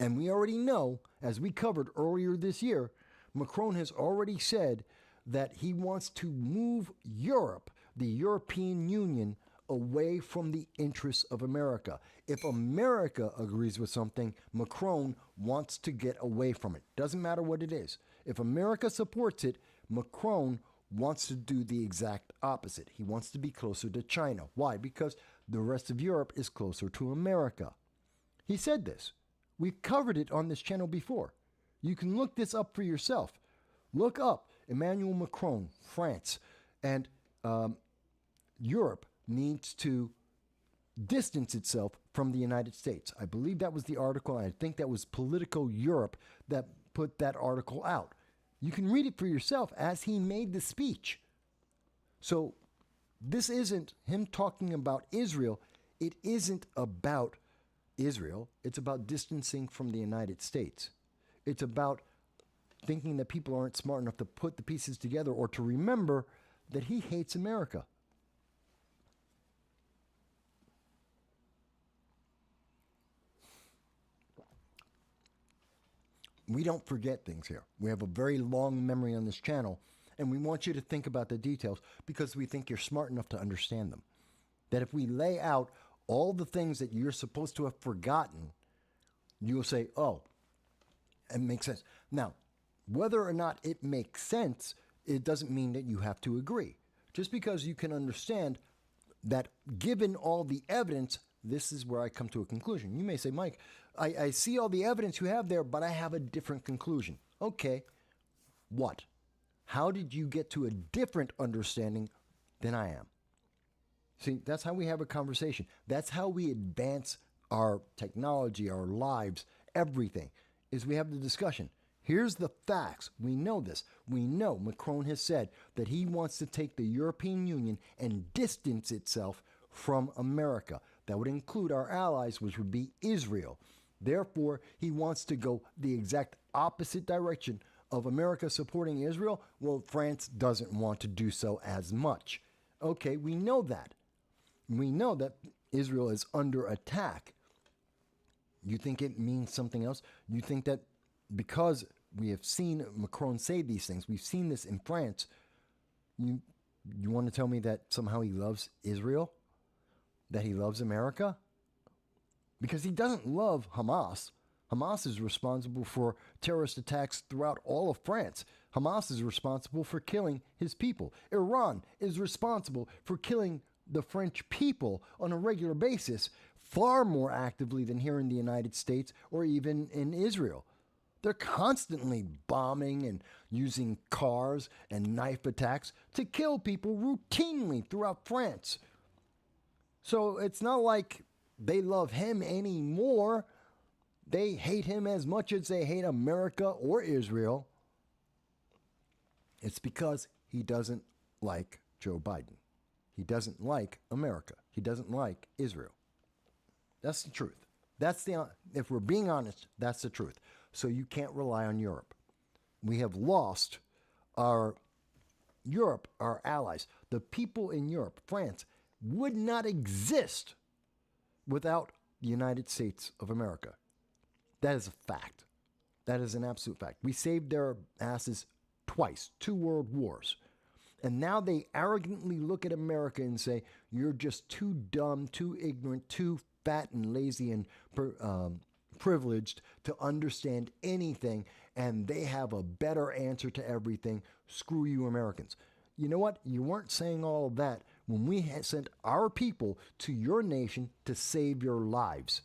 Speaker 2: And we already know, as we covered earlier this year, Macron has already said that he wants to move Europe, the European Union, away from the interests of America. If America agrees with something, Macron wants to get away from it. Doesn't matter what it is. If America supports it, Macron wants to do the exact opposite. He wants to be closer to China. Why? Because the rest of Europe is closer to America. He said this. We've covered it on this channel before. You can look this up for yourself. Look up Emmanuel Macron, France, and Europe needs to distance itself from the United States. I believe that was the article. I think that was Politico Europe that put that article out. You can read it for yourself as he made the speech. So this isn't him talking about Israel. It isn't about Israel. It's about distancing from the United States. It's about thinking that people aren't smart enough to put the pieces together or to remember that he hates America. We don't forget things here. We have a very long memory on this channel, and we want you to think about the details because we think you're smart enough to understand them. That if we lay out all the things that you're supposed to have forgotten, you'll say, oh, it makes sense. Now, whether or not it makes sense, it doesn't mean that you have to agree. Just because you can understand that given all the evidence, this is where I come to a conclusion. You may say, Mike, I see all the evidence you have there, but I have a different conclusion. Okay, what? How did you get to a different understanding than I am? See, that's how we have a conversation. That's how we advance our technology, our lives, everything, is we have the discussion. Here's the facts. We know this. We know Macron has said that he wants to take the European Union and distance itself from America. That would include our allies, which would be Israel. Therefore, he wants to go the exact opposite direction of America supporting Israel. Well, France doesn't want to do so as much. Okay, we know that. We know that Israel is under attack. You think it means something else? You think that because we have seen Macron say these things, we've seen this in France, you want to tell me that somehow he loves Israel? That he loves America? Because he doesn't love Hamas. Hamas is responsible for terrorist attacks throughout all of France. Hamas is responsible for killing his people. Iran is responsible for killing the French people on a regular basis, far more actively than here in the United States or even in Israel. They're constantly bombing and using cars and knife attacks to kill people routinely throughout France. So it's not like they love him anymore. They hate him as much as they hate America or Israel. It's because he doesn't like Joe Biden. He doesn't like America. He doesn't like Israel. That's the truth. If we're being honest, that's the truth. So you can't rely on Europe. We have lost our Europe, our allies. The people in Europe, France, would not exist without the United States of America. That is a fact. That is an absolute fact. We saved their asses twice, 2 world wars. And now they arrogantly look at America and say, you're just too dumb, too ignorant, too fat and lazy and privileged to understand anything, and they have a better answer to everything. Screw you, Americans. You know what? You weren't saying all of that when we sent our people to your nation to save your lives.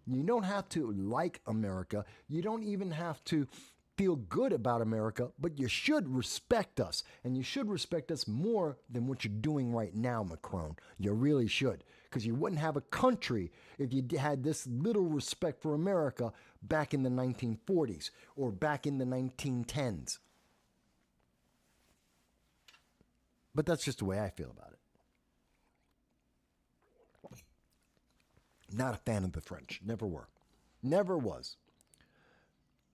Speaker 2: You don't have to like America. You don't even have to feel good about America, but you should respect us. And you should respect us more than what you're doing right now, Macron. You really should. Because you wouldn't have a country if you had this little respect for America back in the 1940s or back in the 1910s. But that's just the way I feel about it. Not a fan of the French. Never were. Never was.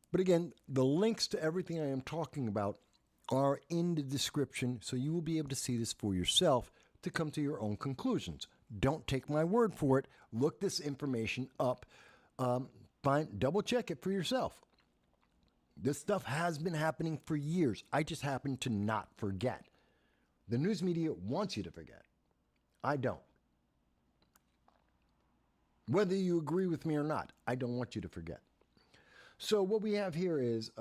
Speaker 2: But again, the links to everything I am talking about are in the description, so you will be able to see this for yourself to come to your own conclusions. Don't take my word for it. Look this information up. Double check it for yourself. This stuff has been happening for years. I just happen to not forget. The news media wants you to forget. I don't. Whether you agree with me or not, I don't want you to forget. So what we have here is,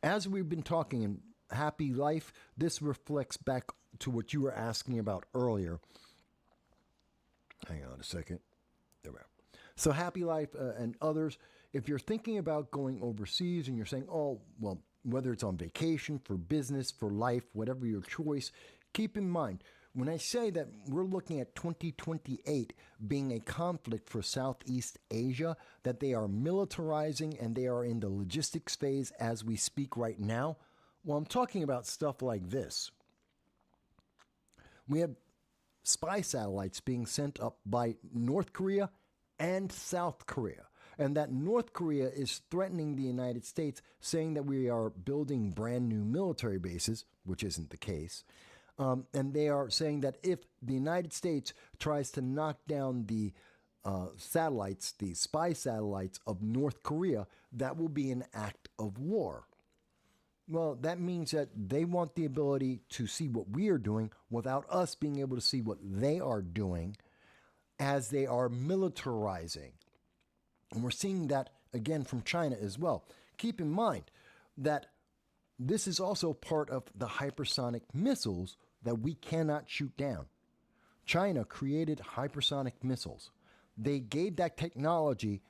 Speaker 2: as we've been talking in Happy Life, this reflects back to what you were asking about earlier. Hang on a second. There we are. So Happy Life and others, if you're thinking about going overseas and you're saying, oh, well, whether it's on vacation, for business, for life, whatever your choice, keep in mind, when I say that we're looking at 2028 being a conflict for Southeast Asia, that they are militarizing and they are in the logistics phase as we speak right now, well, I'm talking about stuff like this. We have spy satellites being sent up by North Korea and South Korea. And that North Korea is threatening the United States, saying that we are building brand new military bases, which isn't the case. And they are saying that if the United States tries to knock down the satellites, the spy satellites of North Korea, that will be an act of war. Well, that means that they want the ability to see what we are doing without us being able to see what they are doing as they are militarizing. And we're seeing that again from China as well. Keep in mind that this is also part of the hypersonic missiles that we cannot shoot down. China created hypersonic missiles. They gave that technology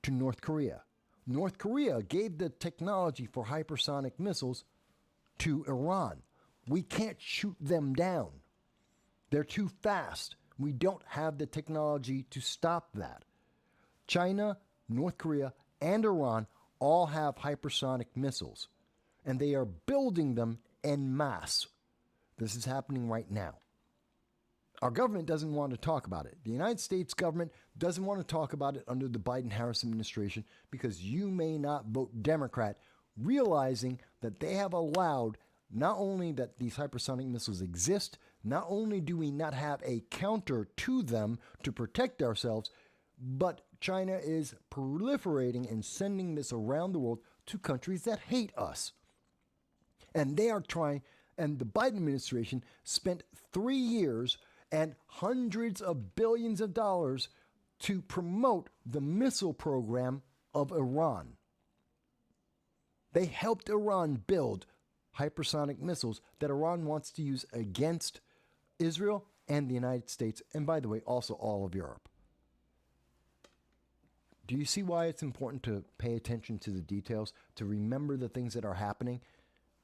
Speaker 2: to North Korea. North Korea gave the technology for hypersonic missiles to Iran. We can't shoot them down. They're too fast. We don't have the technology to stop that. China, North Korea, and Iran all have hypersonic missiles, and they are building them en masse. This is happening right now. Our government doesn't want to talk about it. The United States government doesn't want to talk about it under the Biden-Harris administration because you may not vote Democrat, realizing that they have allowed not only that these hypersonic missiles exist, not only do we not have a counter to them to protect ourselves, but China is proliferating and sending this around the world to countries that hate us. And they are trying, and the Biden administration spent 3 years and hundreds of billions of dollars to promote the missile program of Iran. They helped Iran build hypersonic missiles that Iran wants to use against Israel and the United States, and by the way, also all of Europe. Do you see why it's important to pay attention to the details, to remember the things that are happening?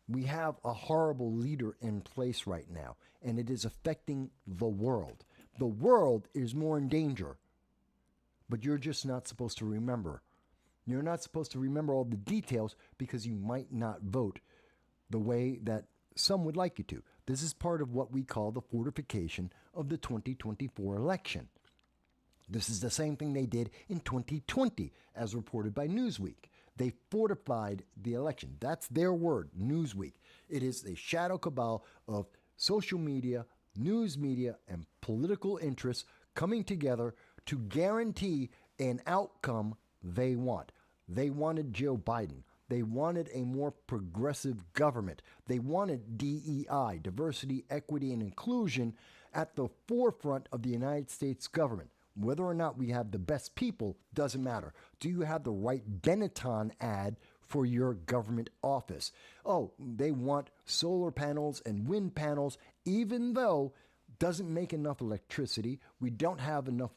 Speaker 2: We have a horrible leader in place right now, and it is affecting the world. The world is more in danger, but you're just not supposed to remember. You're not supposed to remember all the details because you might not vote the way that some would like you to. This is part of what we call the fortification of the 2024 election. This is the same thing they did in 2020, as reported by Newsweek. They fortified the election. That's their word, Newsweek. It is a shadow cabal of social media, news media, and political interests coming together to guarantee an outcome they want. They wanted Joe Biden. They wanted a more progressive government. They wanted DEI, diversity, equity, and inclusion, at the forefront of the United States government. Whether or not we have the best people doesn't matter. Do you have the right Benetton ad for your government office? Oh, they want solar panels and wind panels, even though doesn't make enough electricity. We don't have enough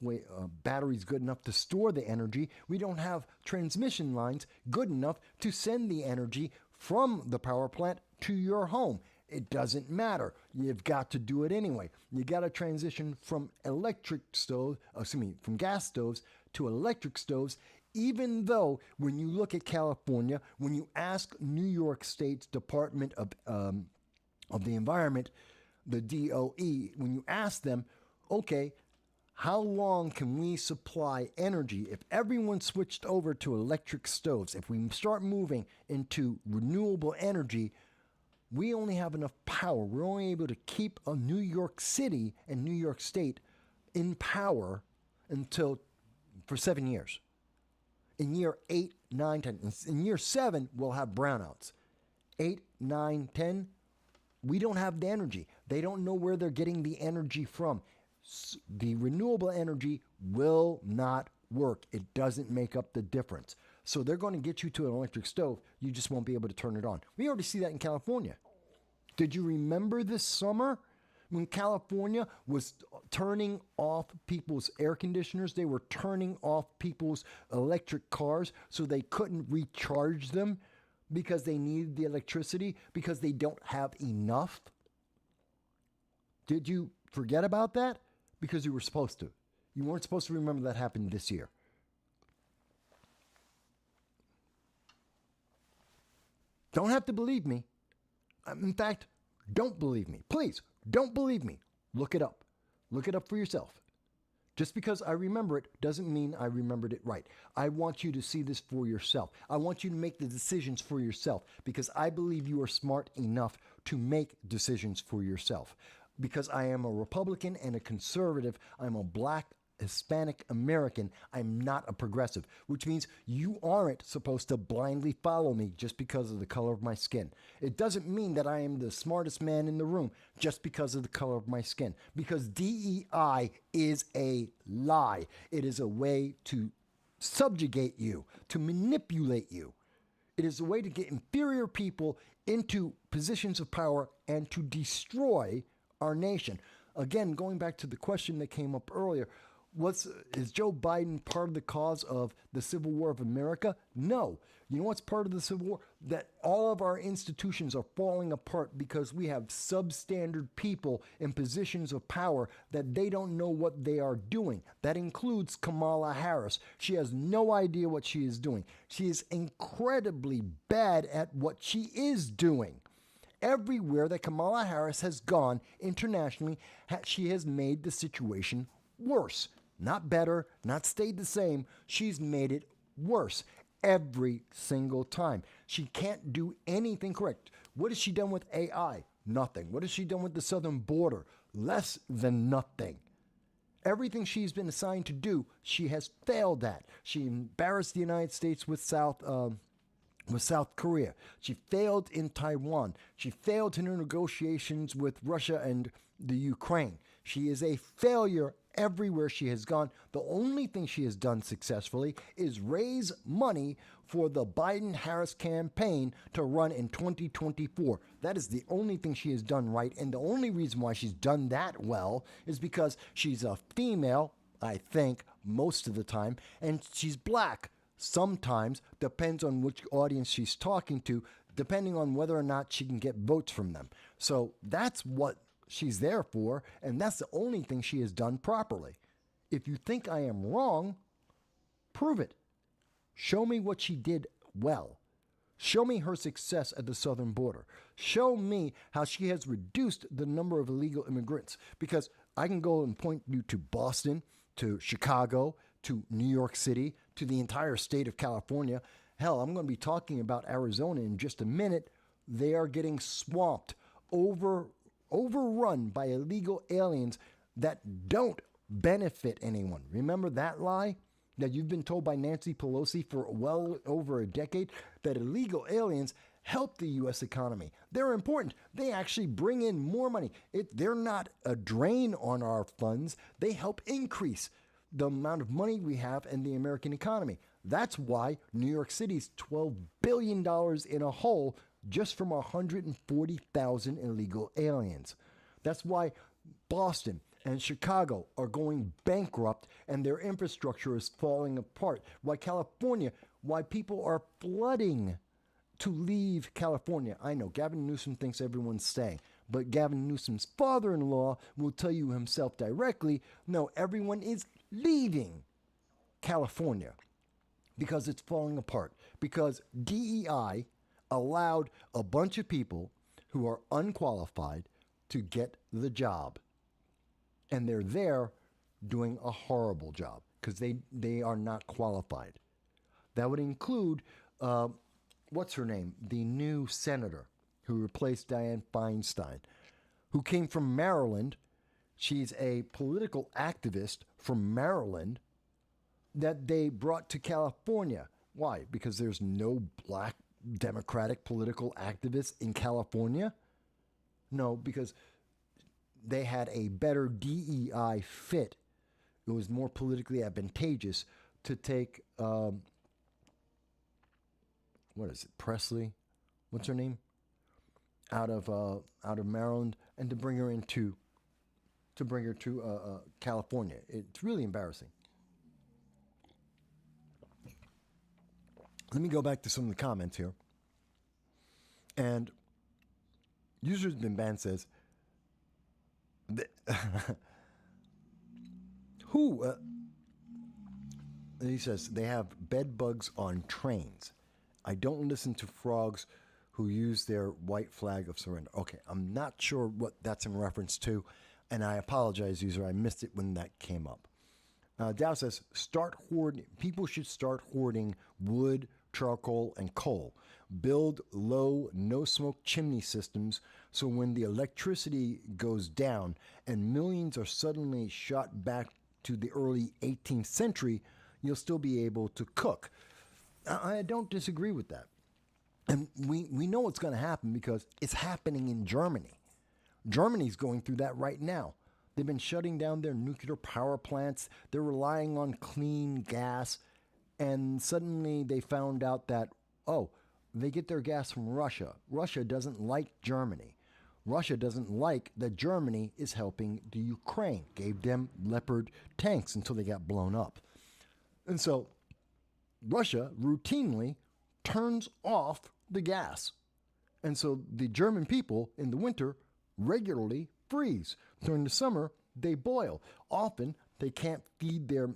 Speaker 2: batteries good enough to store the energy. We don't have transmission lines good enough to send the energy from the power plant to your home. It doesn't matter. You've got to do it anyway. You got to transition from from gas stoves to electric stoves, even though when you look at California, when you ask New York State's Department of the Environment, the DOE, when you ask them, okay, how long can we supply energy if everyone switched over to electric stoves? If we start moving into renewable energy, we only have enough power. We're only able to keep New York City and New York State in power for 7 years. In year 8, 9, 10. In year 7, we'll have brownouts. 8, 9, 10, we don't have the energy. They don't know where they're getting the energy from. The renewable energy will not work. It doesn't make up the difference. So they're going to get you to an electric stove. You just won't be able to turn it on. We already see that in California. Did you remember this summer when California was turning off people's air conditioners? They were turning off people's electric cars so they couldn't recharge them because they needed the electricity because they don't have enough? Did you forget about that? Because you were supposed to. You weren't supposed to remember that happened this year. Don't have to believe me. In fact, don't believe me. Please, don't believe me. Look it up. Look it up for yourself. Just because I remember it doesn't mean I remembered it right. I want you to see this for yourself. I want you to make the decisions for yourself because I believe you are smart enough to make decisions for yourself. Because I am a Republican and a conservative, I'm a black Hispanic American, I'm not a progressive, which means you aren't supposed to blindly follow me just because of the color of my skin. It doesn't mean that I am the smartest man in the room just because of the color of my skin, because DEI is a lie. It is a way to subjugate you, to manipulate you. It is a way to get inferior people into positions of power and to destroy our nation. Again, going back to the question that came up earlier, is Joe Biden part of the cause of the Civil War of America? No. You know what's part of the Civil War? That all of our institutions are falling apart because we have substandard people in positions of power that they don't know what they are doing. That includes Kamala Harris. She has no idea what she is doing. She is incredibly bad at what she is doing. Everywhere that Kamala Harris has gone internationally, she has made the situation worse. Not better, not stayed the same. She's made it worse every single time. She can't do anything correct. What has she done with AI? Nothing. What has she done with the southern border? Less than nothing. Everything she's been assigned to do, she has failed at. She embarrassed the United States with South Korea. She failed in Taiwan. She failed in her negotiations with Russia and the Ukraine. She is a failure everywhere she has gone. The only thing she has done successfully is raise money for the Biden-Harris campaign to run in 2024. That is the only thing she has done right. And the only reason why she's done that well is because she's a female, I think, most of the time, and she's black. Sometimes, depends on which audience she's talking to, depending on whether or not she can get votes from them. So that's what she's there for, and that's the only thing she has done properly. If you think I am wrong, prove it. Show me what she did well. Show me her success at the southern border. Show me how she has reduced the number of illegal immigrants. Because I can go and point you to Boston, to Chicago, to New York City, to the entire state of California. Hell, I'm going to be talking about Arizona in just a minute. They are getting swamped, overrun by illegal aliens that don't benefit anyone. Remember that lie? that you've been told by Nancy Pelosi for well over a decade that illegal aliens help the U.S. economy. They're important. They actually bring in more money. They're not a drain on our funds. They help increase the amount of money we have in the American economy. That's why New York City's $12 billion in a hole just from 140,000 illegal aliens. That's why Boston and Chicago are going bankrupt and their infrastructure is falling apart. Why California, why people are flooding to leave California. I know Gavin Newsom thinks everyone's staying, but Gavin Newsom's father-in-law will tell you himself directly, no, everyone is leaving California because it's falling apart. Because DEI allowed a bunch of people who are unqualified to get the job. And they're there doing a horrible job because they are not qualified. That would include, what's her name? The new senator who replaced Dianne Feinstein, who came from Maryland. She's a political activist from Maryland that they brought to California. Why? Because there's no black Democratic political activists in California? No, because they had a better DEI fit. It was more politically advantageous to take, what is it, Presley? What's her name? Out of Maryland, and to bring her to California. It's really embarrassing. Let me go back to some of the comments here. And Users Been Banned says, he says, they have bed bugs on trains. I don't listen to frogs who use their white flag of surrender. Okay, I'm not sure what that's in reference to, and I apologize, user. I missed it when that came up. Dow says, people should start hoarding wood, charcoal, and coal. Build low, no-smoke chimney systems so when the electricity goes down and millions are suddenly shot back to the early 18th century, you'll still be able to cook. I don't disagree with that. And we know what's going to happen because it's happening in Germany. Germany's going through that right now. They've been shutting down their nuclear power plants. They're relying on clean gas. And suddenly they found out that, they get their gas from Russia. Russia doesn't like Germany. Russia doesn't like that Germany is helping the Ukraine, gave them Leopard tanks until they got blown up. And so Russia routinely turns off the gas. And so the German people in the winter regularly freeze. During the summer, they boil. Often they can't feed their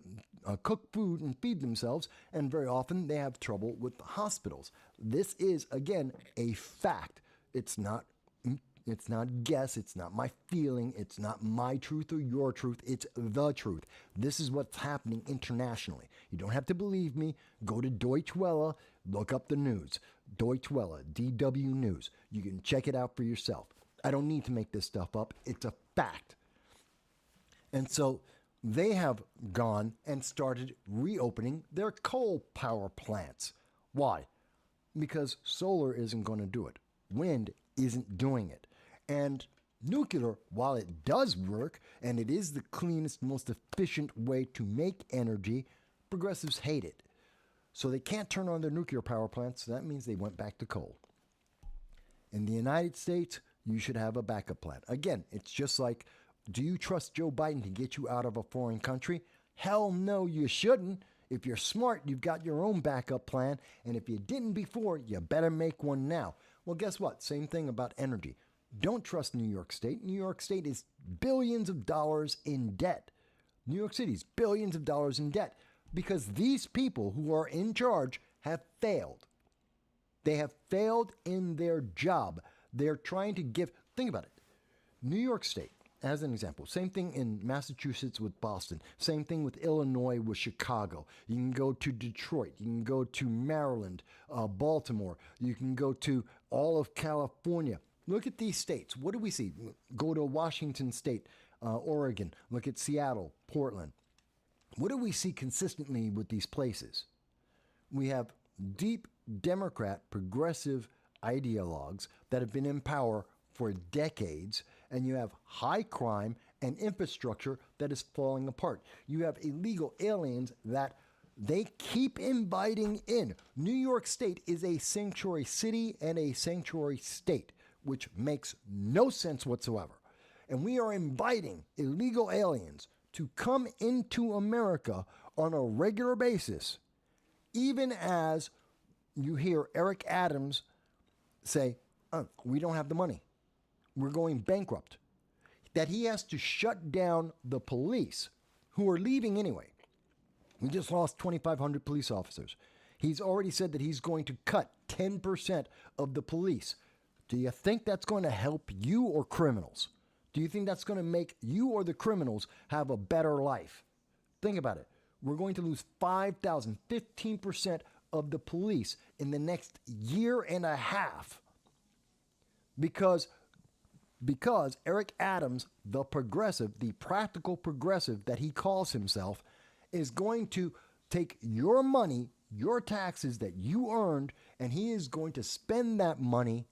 Speaker 2: cook food and feed themselves, and very often they have trouble with the hospitals. This is, again, a fact. It's not guess. It's not my feeling. It's not my truth or your truth. It's the truth. This is what's happening internationally. You don't have to believe me. Go to Deutsche Welle. Look up the news. Deutsche Welle, DW News. You can check it out for yourself. I don't need to make this stuff up. It's a fact. And so they have gone and started reopening their coal power plants. Why? Because solar isn't going to do it. Wind isn't doing it. And nuclear, while it does work, and it is the cleanest, most efficient way to make energy, progressives hate it. So they can't turn on their nuclear power plants, so that means they went back to coal. In the United States, you should have a backup plan. Again, it's just like, do you trust Joe Biden to get you out of a foreign country? Hell no, you shouldn't. If you're smart, you've got your own backup plan, and if you didn't before, you better make one now. Well, guess what? Same thing about energy. Don't trust New York State. New York State is billions of dollars in debt. New York City's billions of dollars in debt because these people who are in charge have failed. They have failed in their job. They're trying to give, think about it. New York State, as an example, same thing in Massachusetts with Boston, same thing with Illinois with Chicago. You can go to Detroit, you can go to Maryland, Baltimore, you can go to all of California. Look at these states. What do we see? Go to Washington State, Oregon, look at Seattle, Portland. what do we see consistently with these places? We have deep Democrat progressive ideologues that have been in power for decades, and you have high crime and infrastructure that is falling apart. You have illegal aliens that they keep inviting in. New York State is a sanctuary city and a sanctuary state, which makes no sense whatsoever. And we are inviting illegal aliens to come into America on a regular basis, even as you hear Eric Adams say, we don't have the money. We're going bankrupt. That he has to shut down the police who are leaving anyway. We just lost 2,500 police officers. He's already said that he's going to cut 10% of the police. Do you think that's going to help you or criminals? Do you think that's going to make you or the criminals have a better life? Think about it. We're going to lose 5,000, 15% of the police in the next year and a half because Eric Adams, the progressive, the practical progressive that he calls himself, is going to take your money, your taxes that you earned, and he is going to spend that money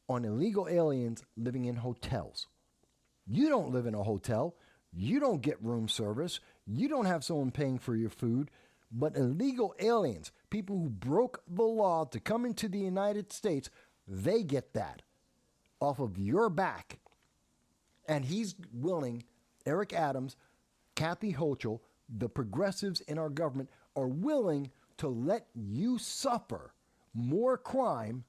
Speaker 2: on illegal aliens living in hotels. You don't live in a hotel. You don't get room service. You don't have someone paying for your food. But illegal aliens, people who broke the law to come into the United States, they get that off of your back. And he's willing, Eric Adams, Kathy Hochul, the progressives in our government are willing to let you suffer more crime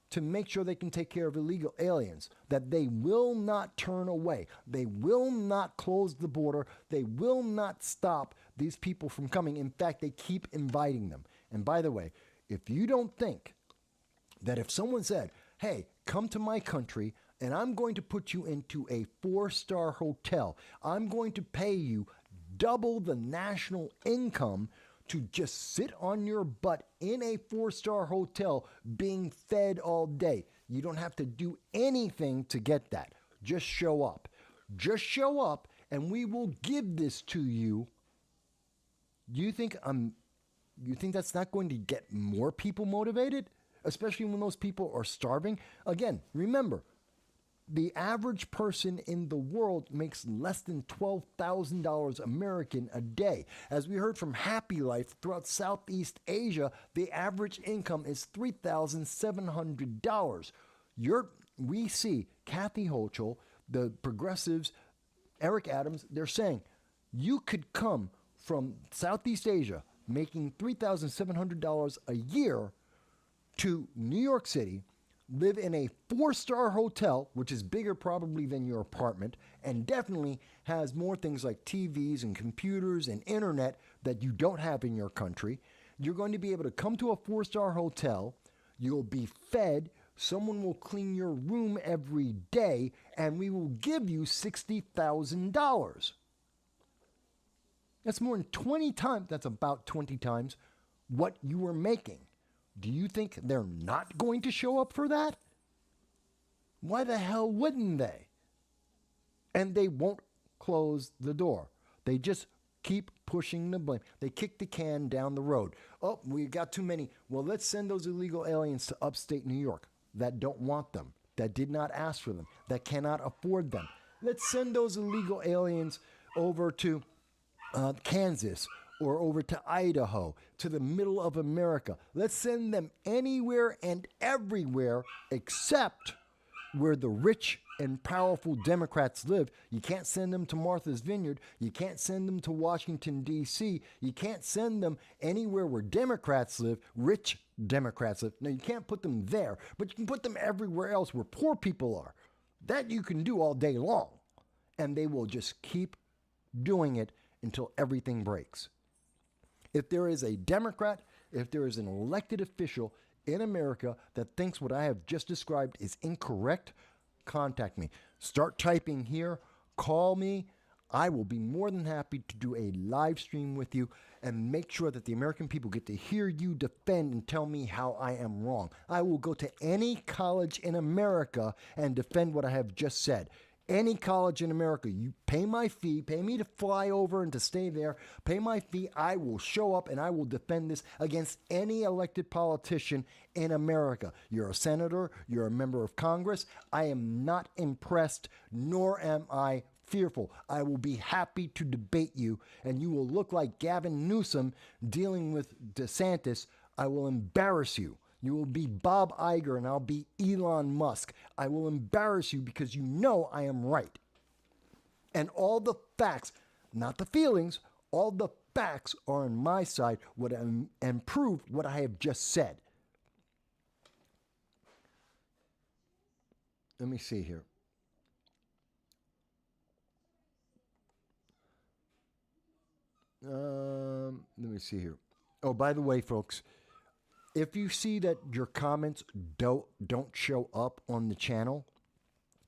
Speaker 2: to make sure they can take care of illegal aliens, that they will not turn away. They will not close the border. They will not stop these people from coming. In fact, they keep inviting them. And by the way, if you don't think that if someone said, hey, come to my country and I'm going to put you into a 4-star hotel, I'm going to pay you double the national income to just sit on your butt in a 4-star hotel being fed all day. You don't have to do anything to get that. Just show up. Just show up and we will give this to you. You think that's not going to get more people motivated? Especially when those people are starving? Again, remember, the average person in the world makes less than $12,000 American a day. As we heard from Happy Life, throughout Southeast Asia, the average income is $3,700. We see Kathy Hochul, the progressives, Eric Adams, they're saying you could come from Southeast Asia making $3,700 a year to New York City, live in a 4-star hotel, which is bigger probably than your apartment, and definitely has more things like TVs and computers and internet that you don't have in your country. You're going to be able to come to a 4-star hotel. You'll be fed. Someone will clean your room every day, and we will give you $60,000. That's more than 20 times. That's about 20 times what you were making. Do you think they're not going to show up for that? Why the hell wouldn't they? And they won't close the door. They just keep pushing the blame. They kick the can down the road. Oh, we got too many. Well, let's send those illegal aliens to upstate New York that don't want them, that did not ask for them, that cannot afford them. Let's send those illegal aliens over to Kansas or over to Idaho, to the middle of America. Let's send them anywhere and everywhere except where the rich and powerful Democrats live. You can't send them to Martha's Vineyard. You can't send them to Washington, D.C. You can't send them anywhere where Democrats live, rich Democrats live. No, you can't put them there, but you can put them everywhere else where poor people are. That you can do all day long. And they will just keep doing it until everything breaks. If there is a Democrat, if there is an elected official in America that thinks what I have just described is incorrect, contact me. Start typing here. Call me. I will be more than happy to do a live stream with you and make sure that the American people get to hear you defend and tell me how I am wrong. I will go to any college in America and defend what I have just said. any college in America. You pay my fee, pay me to fly over and to stay there, pay my fee. I will show up and I will defend this against any elected politician in America. You're a senator, you're a member of Congress. I am not impressed, nor am I fearful. I will be happy to debate you, and you will look like Gavin Newsom dealing with DeSantis. I will embarrass you. You will be Bob Iger and I'll be Elon Musk. I will embarrass you because you know I am right. And all the facts, not the feelings, all the facts are on my side and prove what I have just said. Let me see here. Let me see here. Oh, by the way, folks, if you see that your comments don't show up on the channel,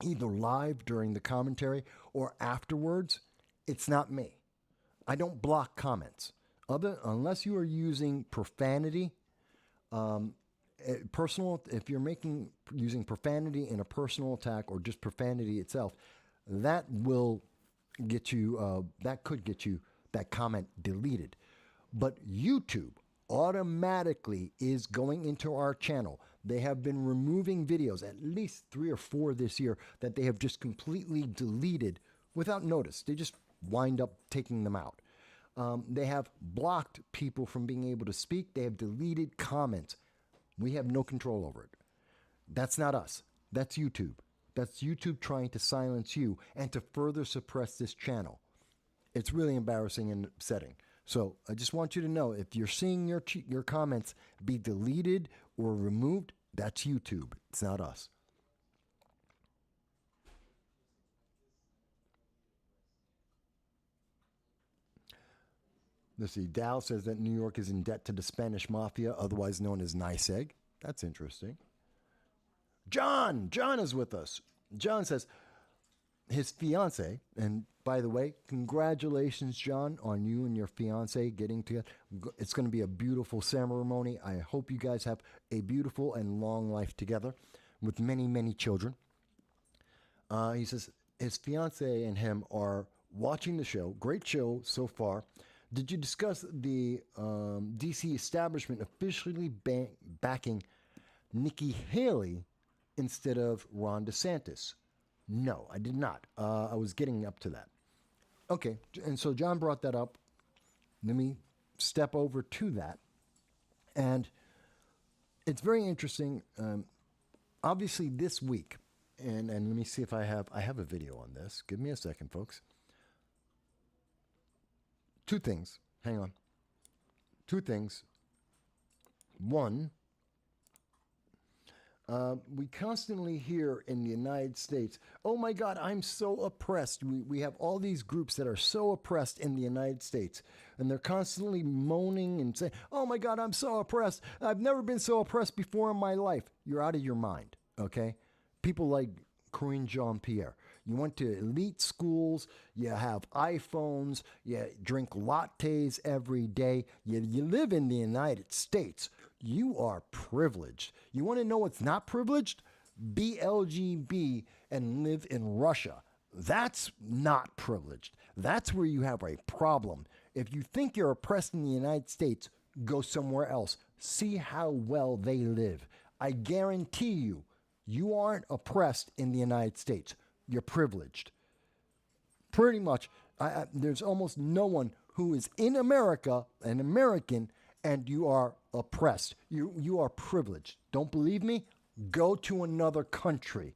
Speaker 2: either live during the commentary or afterwards, it's not me. I don't block comments. Unless you are using profanity, personal. If you're using profanity in a personal attack or just profanity itself, that will get you. That could get you that comment deleted. But YouTube automatically is going into our channel. They have been removing videos, at least 3 or 4 this year, that they have just completely deleted without notice. They just wind up taking them out. They have blocked people from being able to speak. They have deleted comments. We have no control over it. That's not us. That's YouTube. That's YouTube trying to silence you and to further suppress this channel. It's really embarrassing and upsetting. So I just want you to know, if you're seeing your comments be deleted or removed, that's YouTube. It's not us. Let's see. Dow says that New York is in debt to the Spanish mafia, otherwise known as NYSEG. That's interesting. John is with us. John says his fiance, and by the way, congratulations, John, on you and your fiance getting together. It's going to be a beautiful ceremony. I hope you guys have a beautiful and long life together with many, many children. He says his fiance and him are watching the show. Great show so far. Did you discuss the DC establishment officially backing Nikki Haley instead of Ron DeSantis? No, I did not. I was getting up to that. Okay, and so John brought that up. Let me step over to that. And it's very interesting. Obviously, this week, and let me see if I have a video on this. Give me a second, folks. 2 things. Hang on. 2 things. One, we constantly hear in the United States, oh my God, I'm so oppressed. We have all these groups that are so oppressed in the United States, and they're constantly moaning and saying, oh my God, I'm so oppressed. I've never been so oppressed before in my life. You're out of your mind, okay? People like Corinne Jean-Pierre. You went to elite schools, you have iPhones, you drink lattes every day, you live in the United States. You are privileged. You want to know what's not privileged? Be LGBT and live in Russia. That's not privileged. That's where you have a problem. If you think you're oppressed in the United States, go somewhere else. See how well they live. I guarantee you, you aren't oppressed in the United States. You're privileged. Pretty much, there's almost no one who is in America, an American, and you are oppressed. You are privileged. Don't believe me? Go to another country.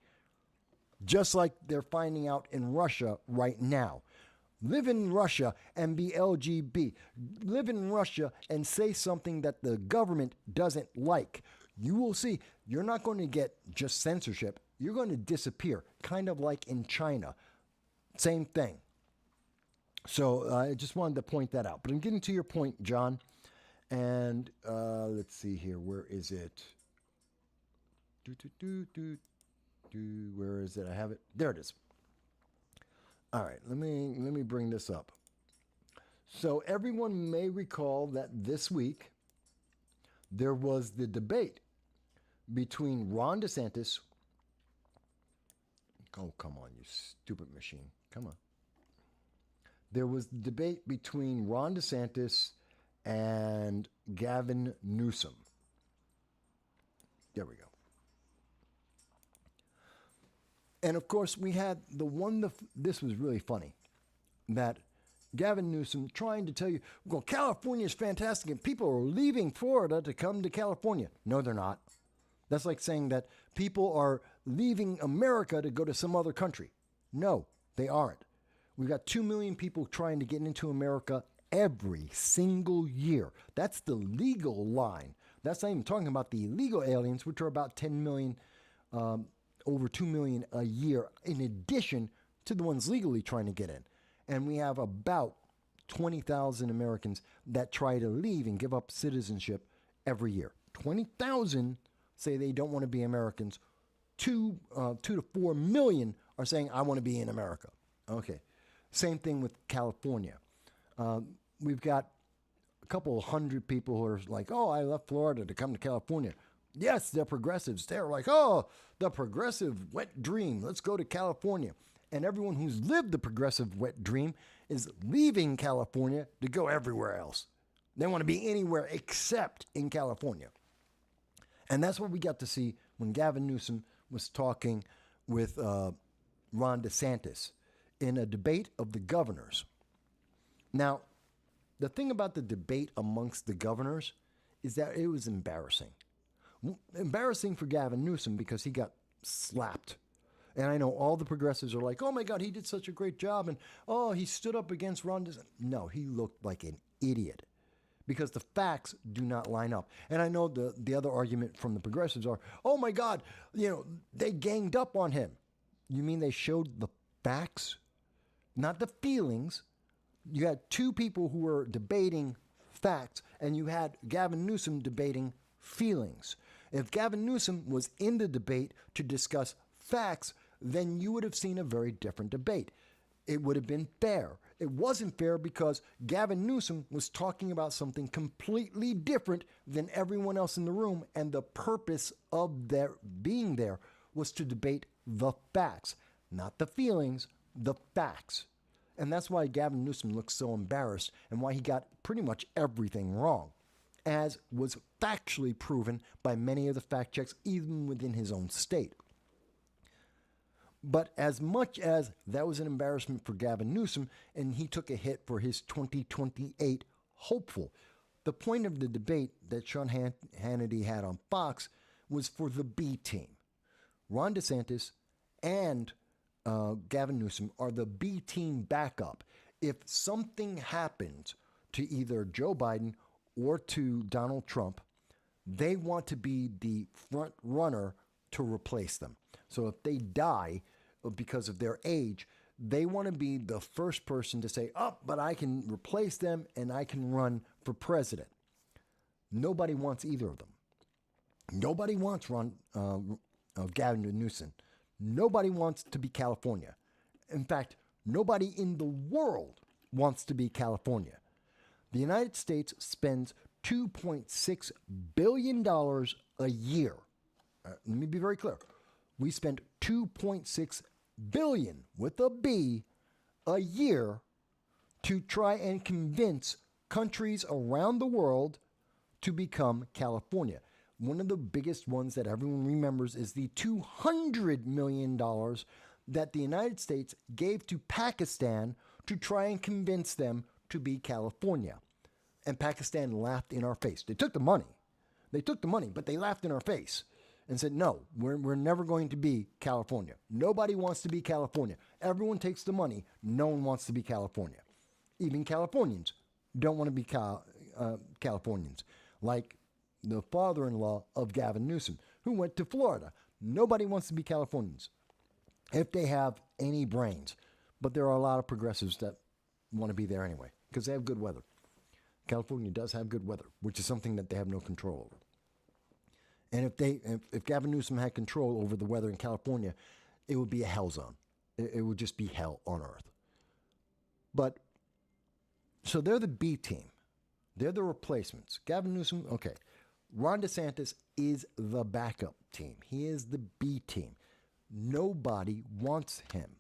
Speaker 2: Just like they're finding out in Russia right now. Live in Russia and be LGBT. Live in Russia and say something that the government doesn't like. You will see, you're not going to get just censorship. You're going to disappear, kind of like in China. Same thing. So I just wanted to point that out. But I'm getting to your point, John. And let's see here. Where is it? Where is it? I have it. There it is. All right. Let me bring this up. So everyone may recall that this week there was the debate between Ron DeSantis, Oh, come on, you stupid machine. Come on. There was debate between Ron DeSantis and Gavin Newsom. There we go. And of course, we had this was really funny, that Gavin Newsom trying to tell you, well, California is fantastic and people are leaving Florida to come to California. No, they're not. That's like saying that people are leaving America to go to some other country. No, they aren't. We've got 2 million people trying to get into America every single year. That's the legal line. That's not even talking about the illegal aliens, which are about 10 million, over 2 million a year, in addition to the ones legally trying to get in. And we have about 20,000 Americans that try to leave and give up citizenship every year. 20,000 say they don't want to be Americans. 2 to 4 million are saying, I want to be in America. Okay. Same thing with California. We've got a couple hundred people who are like, oh, I left Florida to come to California. Yes, they're progressives. They're like, oh, the progressive wet dream. Let's go to California. And everyone who's lived the progressive wet dream is leaving California to go everywhere else. They want to be anywhere except in California. And that's what we got to see when Gavin Newsom was talking with Ron DeSantis in a debate of the governors. Now, the thing about the debate amongst the governors is that it was embarrassing. Embarrassing for Gavin Newsom because he got slapped. And I know all the progressives are like, oh my God, he did such a great job. And oh, he stood up against Ron DeSantis. No, he looked like an idiot because the facts do not line up. And I know the other argument from the progressives are, oh my God, they ganged up on him. You mean they showed the facts, not the feelings? You had two people who were debating facts, and you had Gavin Newsom debating feelings. If Gavin Newsom was in the debate to discuss facts, then you would have seen a very different debate. It would have been fair. It wasn't fair because Gavin Newsom was talking about something completely different than everyone else in the room, and the purpose of their being there was to debate the facts, not the feelings, the facts. And that's why Gavin Newsom looks so embarrassed and why he got pretty much everything wrong, as was factually proven by many of the fact checks, even within his own state. But as much as that was an embarrassment for Gavin Newsom, and he took a hit for his 2028 hopeful, the point of the debate that Sean Hannity had on Fox was for the B team. Ron DeSantis and Gavin Newsom are the B team backup. If something happens to either Joe Biden or to Donald Trump, they want to be the front runner to replace them. So if they die because of their age, they want to be the first person to say, oh, but I can replace them and I can run for president. Nobody wants either of them. Nobody wants Gavin Newsom. Nobody wants to be California. In fact, nobody in the world wants to be California. The United States spends $2.6 billion a year. Let me be very clear. We spend $2.6 billion with a B a year to try and convince countries around the world to become California. One of the biggest ones that everyone remembers is the $200 million that the United States gave to Pakistan to try and convince them to be California. And Pakistan laughed in our face. They took the money. But they laughed in our face and said, no, we're never going to be California. Nobody wants to be California. Everyone takes the money. No one wants to be California. Even Californians don't want to be Californians. Like the father-in-law of Gavin Newsom, who went to Florida. Nobody wants to be Californians if they have any brains. But there are a lot of progressives that want to be there anyway because they have good weather. California does have good weather, which is something that they have no control over. And if Gavin Newsom had control over the weather in California, it would be a hell zone. It would just be hell on earth. But so they're the B team. They're the replacements. Gavin Newsom, okay. Ron DeSantis is the backup team. He is the B team. Nobody wants him.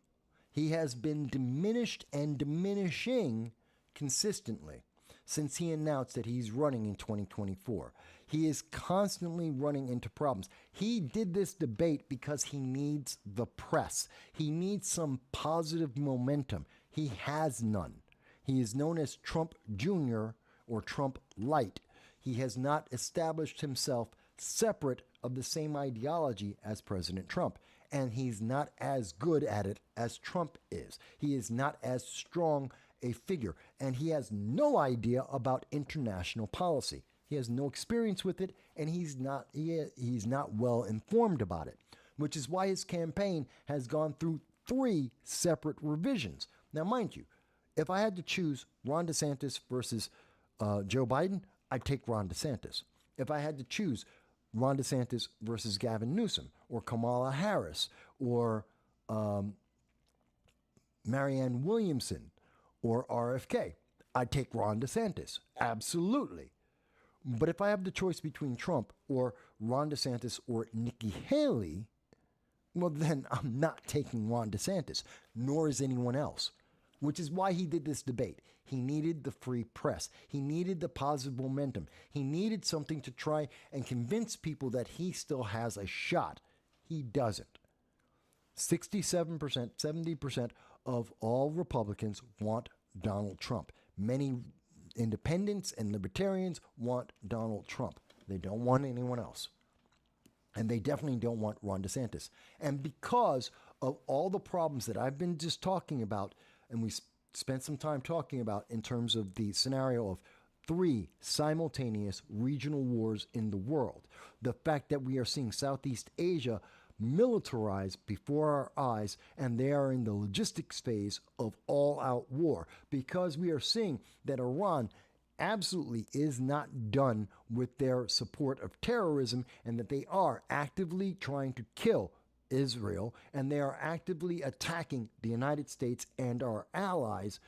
Speaker 2: He has been diminished and diminishing consistently since he announced that he's running in 2024. He is constantly running into problems. He did this debate because he needs the press. He needs some positive momentum. He has none. He is known as Trump Jr. or Trump Light. He has not established himself separate of the same ideology as President Trump. And he's not as good at it as Trump is. He is not as strong a figure. And he has no idea about international policy. He has no experience with it, and he's not well informed about it, which is why his campaign has gone through 3 separate revisions. Now, mind you, if I had to choose Ron DeSantis versus Joe Biden, I'd take Ron DeSantis. If I had to choose Ron DeSantis versus Gavin Newsom or Kamala Harris or Marianne Williamson or RFK, I'd take Ron DeSantis. Absolutely. But if I have the choice between Trump or Ron DeSantis or Nikki Haley, well, then I'm not taking Ron DeSantis, nor is anyone else, which is why he did this debate. He needed the free press. He needed the positive momentum. He needed something to try and convince people that he still has a shot. He doesn't. 67%, 70% of all Republicans want Donald Trump. Many independents and libertarians want Donald Trump. They don't want anyone else. And they definitely don't want Ron DeSantis. And because of all the problems that I've been just talking about, and we spent some time talking about in terms of the scenario of 3 simultaneous regional wars in the world, the fact that we are seeing Southeast Asia militarized before our eyes, and they are in the logistics phase of all-out war, because we are seeing that Iran absolutely is not done with their support of terrorism, and that they are actively trying to kill Israel, and they are actively attacking the United States and our allies.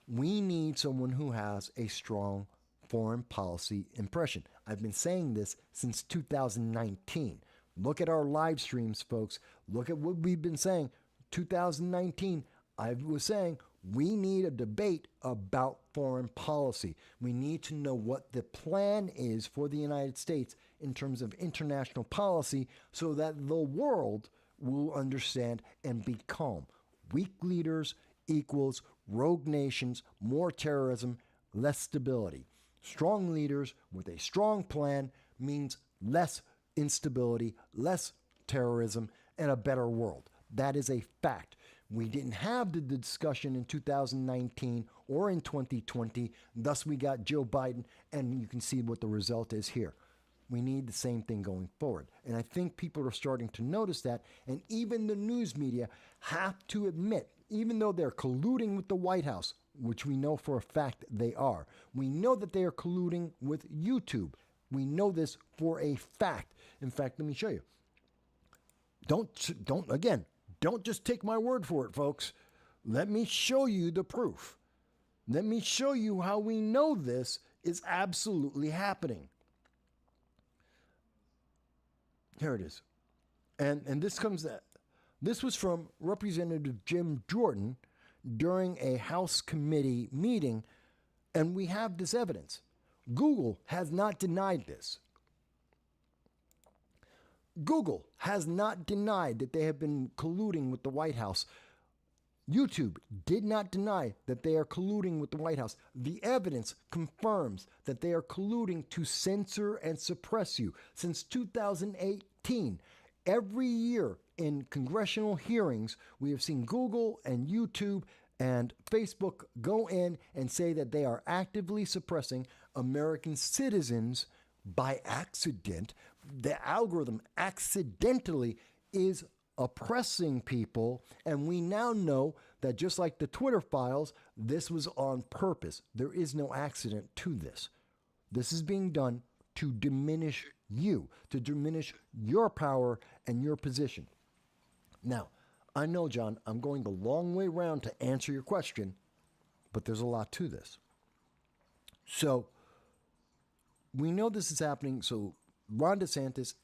Speaker 2: We need someone who has a strong foreign policy impression. I've been saying this since 2019. Look at our live streams, folks. Look at what we've been saying. 2019, I was saying we need a debate about foreign policy. We need to know what the plan is for the United States in terms of international policy so that the world will understand and be calm. Weak leaders equals rogue nations, more terrorism, less stability. Strong leaders with a strong plan means less instability, less terrorism, and a better world. That is a fact. We didn't have the discussion in 2019 or in 2020. Thus, we got Joe Biden, and you can see what the result is here. We need the same thing going forward. And I think people are starting to notice that. And even the news media have to admit, even though they're colluding with the White House, which we know for a fact they are, we know that they are colluding with YouTube. We know this for a fact. In fact, let me show you. Don't just take my word for it, folks. Let me show you the proof. Let me show you how we know this is absolutely happening. Here it is. And this was from Representative Jim Jordan during a House committee meeting, and we have this evidence. Google has not denied this. Google has not denied that they have been colluding with the White House. YouTube did not deny that they are colluding with the White House. The evidence confirms that they are colluding to censor and suppress you. Since 2018, every year in congressional hearings, we have seen Google and YouTube and Facebook go in and say that they are actively suppressing American citizens by accident. The algorithm accidentally is oppressing people, and we now know that just like the Twitter files, this was on purpose. There is no accident to this. This is being done to diminish you, to diminish your power and your position. Now, I know, John, I'm going the long way around to answer your question, but there's a lot to this. So, we know this is happening, so Ron DeSantis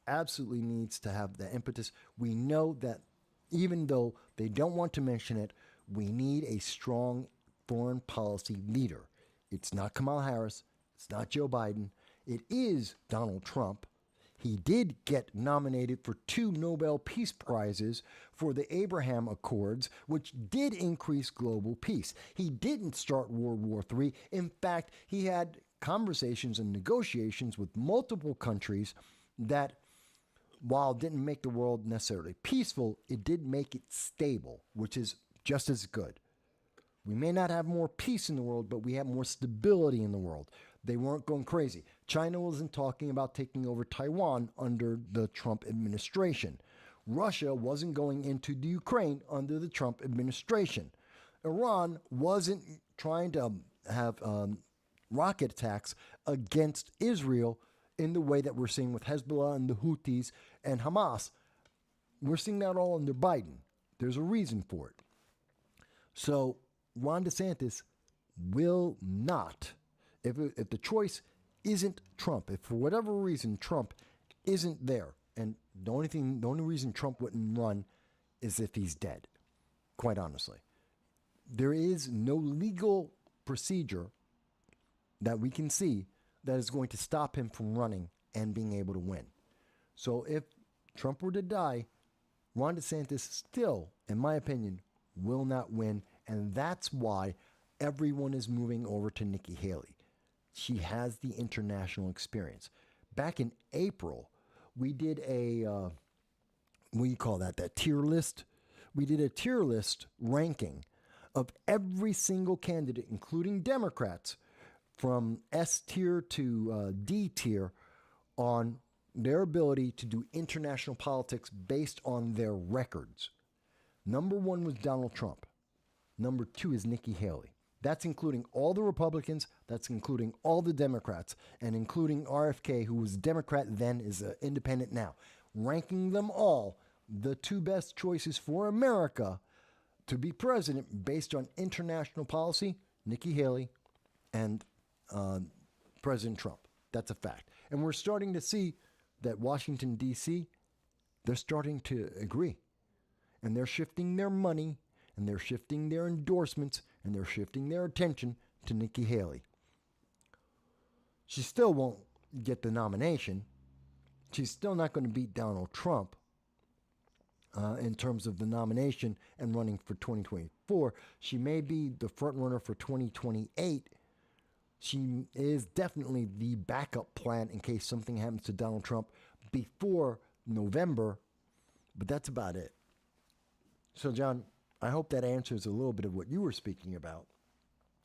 Speaker 2: absolutely needs to have the impetus. We know that even though they don't want to mention it, we need a strong foreign policy leader. It's not Kamala Harris. It's not Joe Biden. It is Donald Trump. He did get nominated for 2 Nobel Peace Prizes for the Abraham Accords, which did increase global peace. He didn't start World War III. In fact, he had conversations and negotiations with multiple countries that, while it didn't make the world necessarily peaceful, it did make it stable, which is just as good. We may not have more peace in the world, but we have more stability in the world. They weren't going crazy. China wasn't talking about taking over Taiwan under the Trump administration. Russia wasn't going into the Ukraine under the Trump administration. Iran wasn't trying to have rocket attacks against Israel in the way that we're seeing with Hezbollah and the Houthis and Hamas. We're seeing that all under Biden. There's a reason for it. So Ron DeSantis will not, if the choice isn't Trump, if for whatever reason Trump isn't there, and the only reason Trump wouldn't run is if he's dead, quite honestly. There is no legal procedure that we can see that is going to stop him from running and being able to win. So if Trump were to die, Ron DeSantis still, in my opinion, will not win. And that's why everyone is moving over to Nikki Haley. She has the international experience. Back in April, we did a, what do you call that tier list? We did a tier list ranking of every single candidate, including Democrats, from S tier to D tier, on their ability to do international politics based on their records. Number 1 was Donald Trump. Number 2 is Nikki Haley. That's including all the Republicans, that's including all the Democrats, and including RFK, who was Democrat then, is an independent now. Ranking them all, the 2 best choices for America to be president based on international policy, Nikki Haley and President Trump. That's a fact. And we're starting to see that Washington, D.C., they're starting to agree. And they're shifting their money, and they're shifting their endorsements, and they're shifting their attention to Nikki Haley. She still won't get the nomination. She's still not going to beat Donald Trump in terms of the nomination and running for 2024. She may be the front runner for 2028. She is definitely the backup plan in case something happens to Donald Trump before November, but that's about it. So, John, I hope that answers a little bit of what you were speaking about.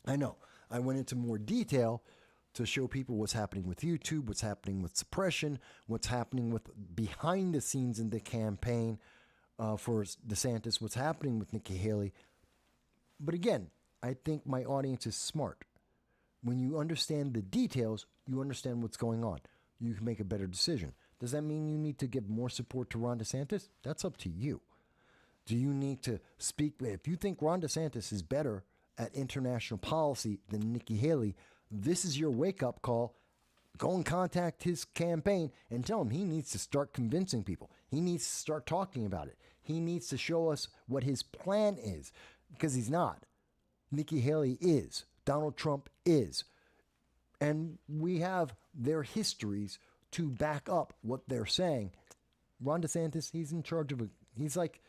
Speaker 2: I know I went into more detail to show people what's happening with YouTube, what's happening with suppression, what's happening with behind the scenes in the campaign for DeSantis, what's happening with Nikki Haley. But again, I think my audience is smart. When you understand the details, you understand what's going on. You can make a better decision. Does that mean you need to give more support to Ron DeSantis? That's up to you. Do you need to speak? If you think Ron DeSantis is better at international policy than Nikki Haley, this is your wake-up call. Go and contact his campaign and tell him he needs to start convincing people. He needs to start talking about it. He needs to show us what his plan is, because he's not. Nikki Haley is. Donald Trump is. And we have their histories to back up what they're saying. Ron DeSantis, he's in charge of he's like,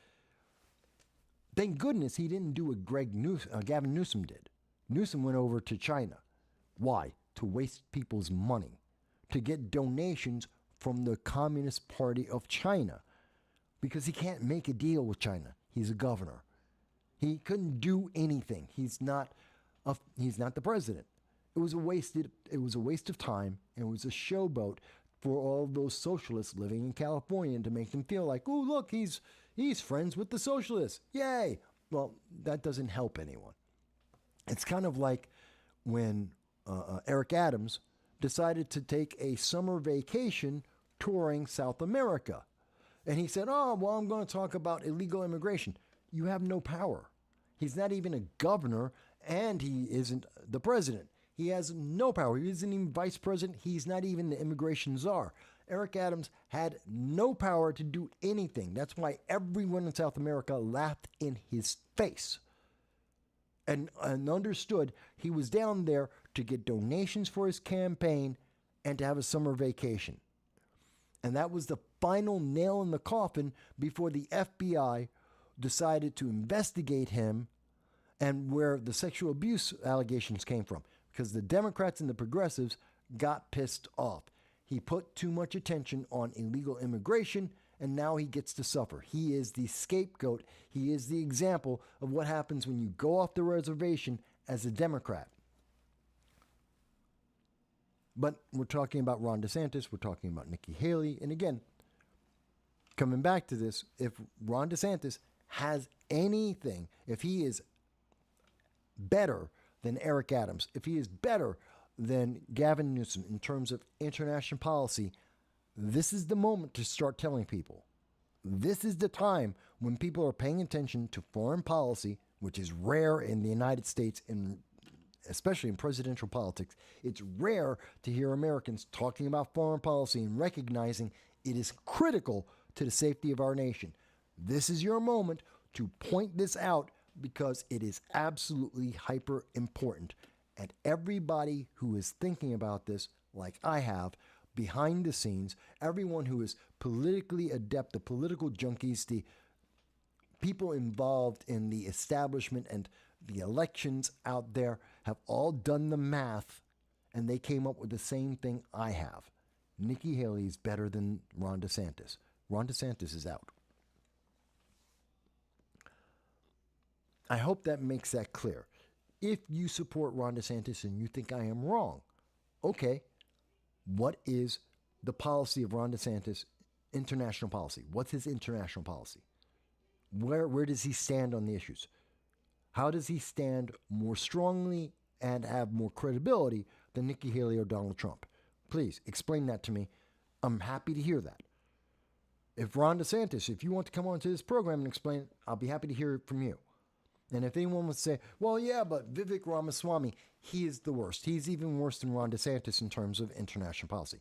Speaker 2: thank goodness he didn't do what Gavin Newsom did. Newsom went over to China. Why? To waste people's money, to get donations from the Communist Party of China, because he can't make a deal with China. He's a governor. He couldn't do anything. He's not the president. It was a waste of time, and it was a showboat for all those socialists living in California to make them feel like, oh, look, he's friends with the socialists. Yay. Well, that doesn't help anyone. It's kind of like when Eric Adams decided to take a summer vacation touring South America. And he said, oh, well, I'm going to talk about illegal immigration. You have no power. He's not even a governor, and he isn't the president. He has no power. He isn't even vice president. He's not even the immigration czar. Eric Adams had no power to do anything. That's why everyone in South America laughed in his face and understood he was down there to get donations for his campaign and to have a summer vacation. And that was the final nail in the coffin before the FBI decided to investigate him and where the sexual abuse allegations came from. Because the Democrats and the progressives got pissed off. He put too much attention on illegal immigration, and now he gets to suffer. He is the scapegoat. He is the example of what happens when you go off the reservation as a Democrat. But we're talking about Ron DeSantis. We're talking about Nikki Haley. And again, coming back to this, if Ron DeSantis has anything, if he is better than Eric Adams, if he is better than Gavin Newsom in terms of international policy, this is the moment to start telling people. This is the time when people are paying attention to foreign policy, which is rare in the United States, and especially in presidential politics. It's rare to hear Americans talking about foreign policy and recognizing it is critical to the safety of our nation. This is your moment to point this out because it is absolutely hyper important. And everybody who is thinking about this, like I have, behind the scenes, everyone who is politically adept, the political junkies, the people involved in the establishment and the elections out there have all done the math, and they came up with the same thing I have. Nikki Haley is better than Ron DeSantis. Ron DeSantis is out. I hope that makes that clear. If you support Ron DeSantis and you think I am wrong, okay, what is the policy of Ron DeSantis, international policy? What's his international policy? Where does he stand on the issues? How does he stand more strongly and have more credibility than Nikki Haley or Donald Trump? Please explain that to me. I'm happy to hear that. If Ron DeSantis, if you want to come onto this program and explain it, I'll be happy to hear it from you. And if anyone would say, well, yeah, but Vivek Ramaswamy, he is the worst. He's even worse than Ron DeSantis in terms of international policy.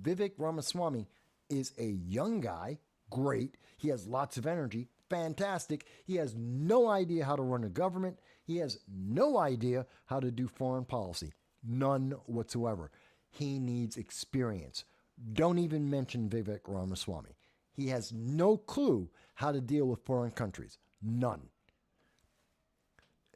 Speaker 2: Vivek Ramaswamy is a young guy, great. He has lots of energy, fantastic. He has no idea how to run a government. He has no idea how to do foreign policy. None whatsoever. He needs experience. Don't even mention Vivek Ramaswamy. He has no clue how to deal with foreign countries. None.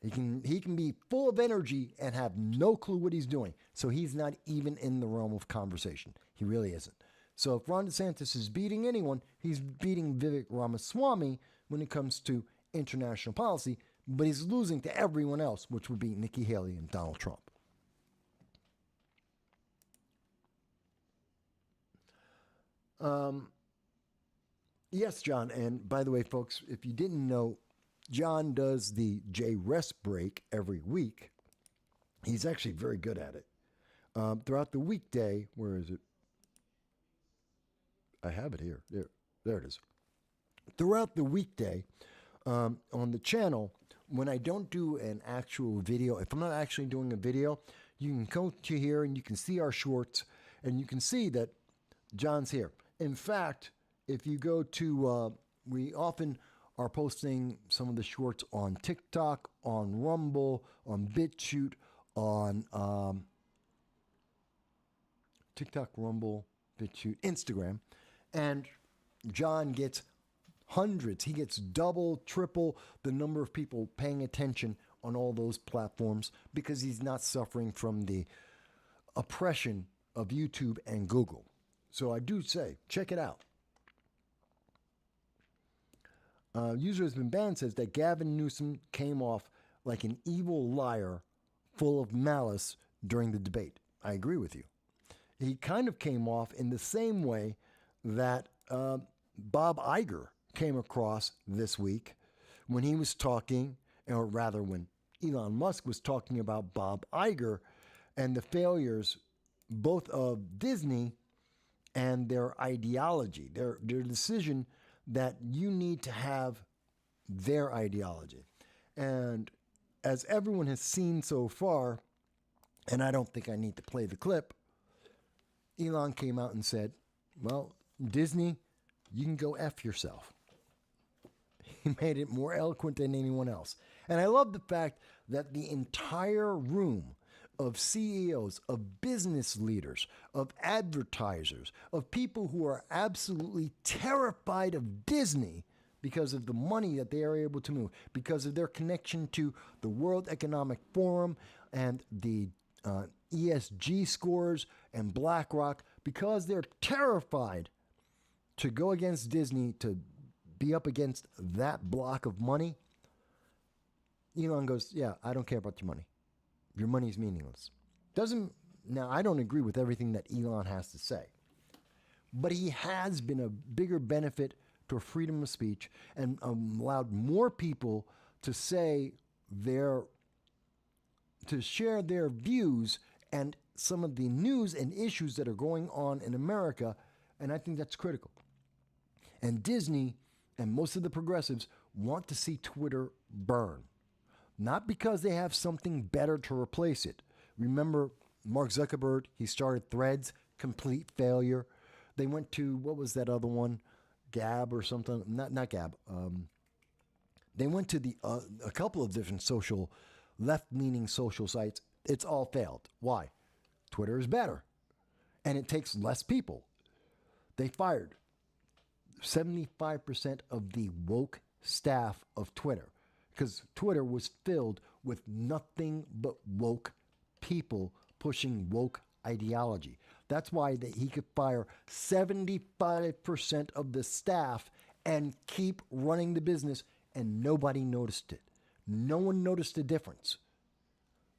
Speaker 2: He can be full of energy and have no clue what he's doing. So he's not even in the realm of conversation. He really isn't. So if Ron DeSantis is beating anyone, he's beating Vivek Ramaswamy when it comes to international policy, but he's losing to everyone else, which would be Nikki Haley and Donald Trump. Yes, John. And by the way, folks, if you didn't know, John does the J Rest Break every week. He's actually very good at it. Throughout the weekday, where is it? I have it here. There it is. Throughout the weekday, on the channel, when I don't do an actual video, if I'm not actually doing a video, you can go to here and you can see our shorts, and you can see that John's here. In fact, if you go to, we often are posting some of the shorts on TikTok, on Rumble, on BitChute, on TikTok, Rumble, BitChute, Instagram. And John gets hundreds. He gets double, triple the number of people paying attention on all those platforms because he's not suffering from the oppression of YouTube and Google. So I do say, check it out. User has been banned says that Gavin Newsom came off like an evil liar full of malice during the debate. I agree with you. He kind of came off in the same way that Bob Iger came across this week when he was talking, or rather when Elon Musk was talking about Bob Iger and the failures both of Disney and their ideology, their decision that you need to have their ideology. And as everyone has seen so far, and I don't think I need to play the clip, Elon came out and said, Well, Disney, you can go F yourself. He made it more eloquent than anyone else. And I love the fact that the entire room of CEOs, of business leaders, of advertisers, of people who are absolutely terrified of Disney because of the money that they are able to move, because of their connection to the World Economic Forum and the ESG scores and BlackRock, because they're terrified to go against Disney, to be up against that block of money. Elon goes, yeah, I don't care about your money. Your money's meaningless. Now, I don't agree with everything that Elon has to say, but he has been a bigger benefit to freedom of speech and allowed more people to share their views and some of the news and issues that are going on in America, and I think that's critical. And Disney and most of the progressives want to see Twitter burn. Not because they have something better to replace it. Remember Mark Zuckerberg, he started Threads, complete failure. They went to, what was that other one? Gab or something? Not Gab. They went to a couple of different left-leaning social sites. It's all failed. Why? Twitter is better. And it takes less people. They fired 75% of the woke staff of Twitter, because Twitter was filled with nothing but woke people pushing woke ideology. That's why he could fire 75% of the staff and keep running the business, and nobody noticed it. No one noticed the difference.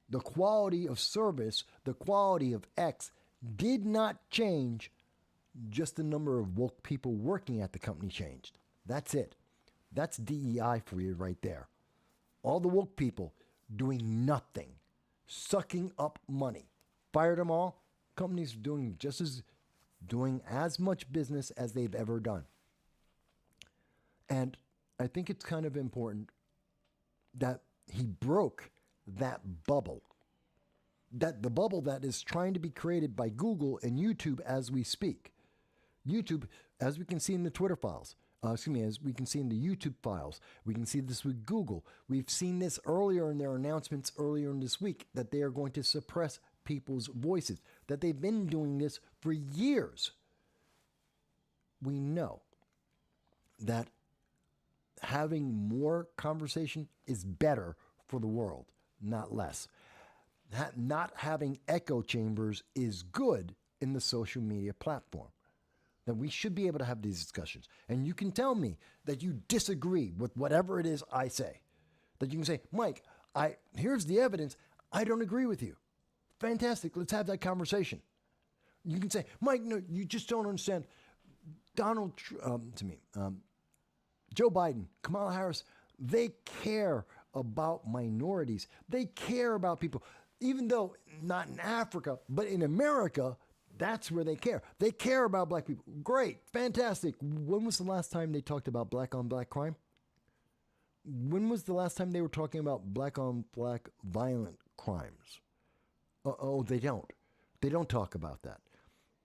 Speaker 2: The quality of service, the quality of X did not change. Just the number of woke people working at the company changed. That's it. That's DEI for you right there. All the woke people doing nothing, sucking up money. Fired them all. Companies doing as much business as they've ever done. And I think it's kind of important that he broke that bubble. That the bubble that is trying to be created by Google and YouTube as we speak. YouTube, as we can see in the Twitter files, as we can see in the YouTube files, we can see this with Google. We've seen this earlier in their announcements earlier in this week that they are going to suppress people's voices, that they've been doing this for years. We know that having more conversation is better for the world, not less. Not having echo chambers is good in the social media platform. That we should be able to have these discussions. And you can tell me that you disagree with whatever it is I say. That you can say, Mike, here's the evidence. I don't agree with you. Fantastic. Let's have that conversation. You can say, Mike, no, you just don't understand. Joe Biden, Kamala Harris, they care about minorities. They care about people. Even though not in Africa, but in America, that's where they care. They care about black people. Great. Fantastic. When was the last time they talked about black on black crime? When was the last time they were talking about black on black violent crimes? Oh, they don't. They don't talk about that.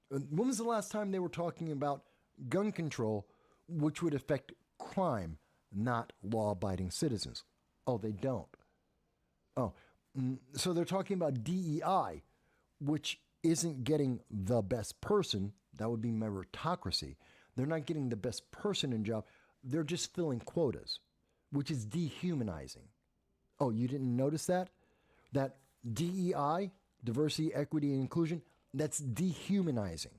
Speaker 2: When was the last time they were talking about gun control, which would affect crime, not law-abiding citizens? Oh, they don't. Oh, so they're talking about DEI, which isn't getting the best person. That would be meritocracy. They're not getting the best person in job. They're just filling quotas, which is dehumanizing. Oh, you didn't notice that? That DEI, diversity, equity, and inclusion, that's dehumanizing.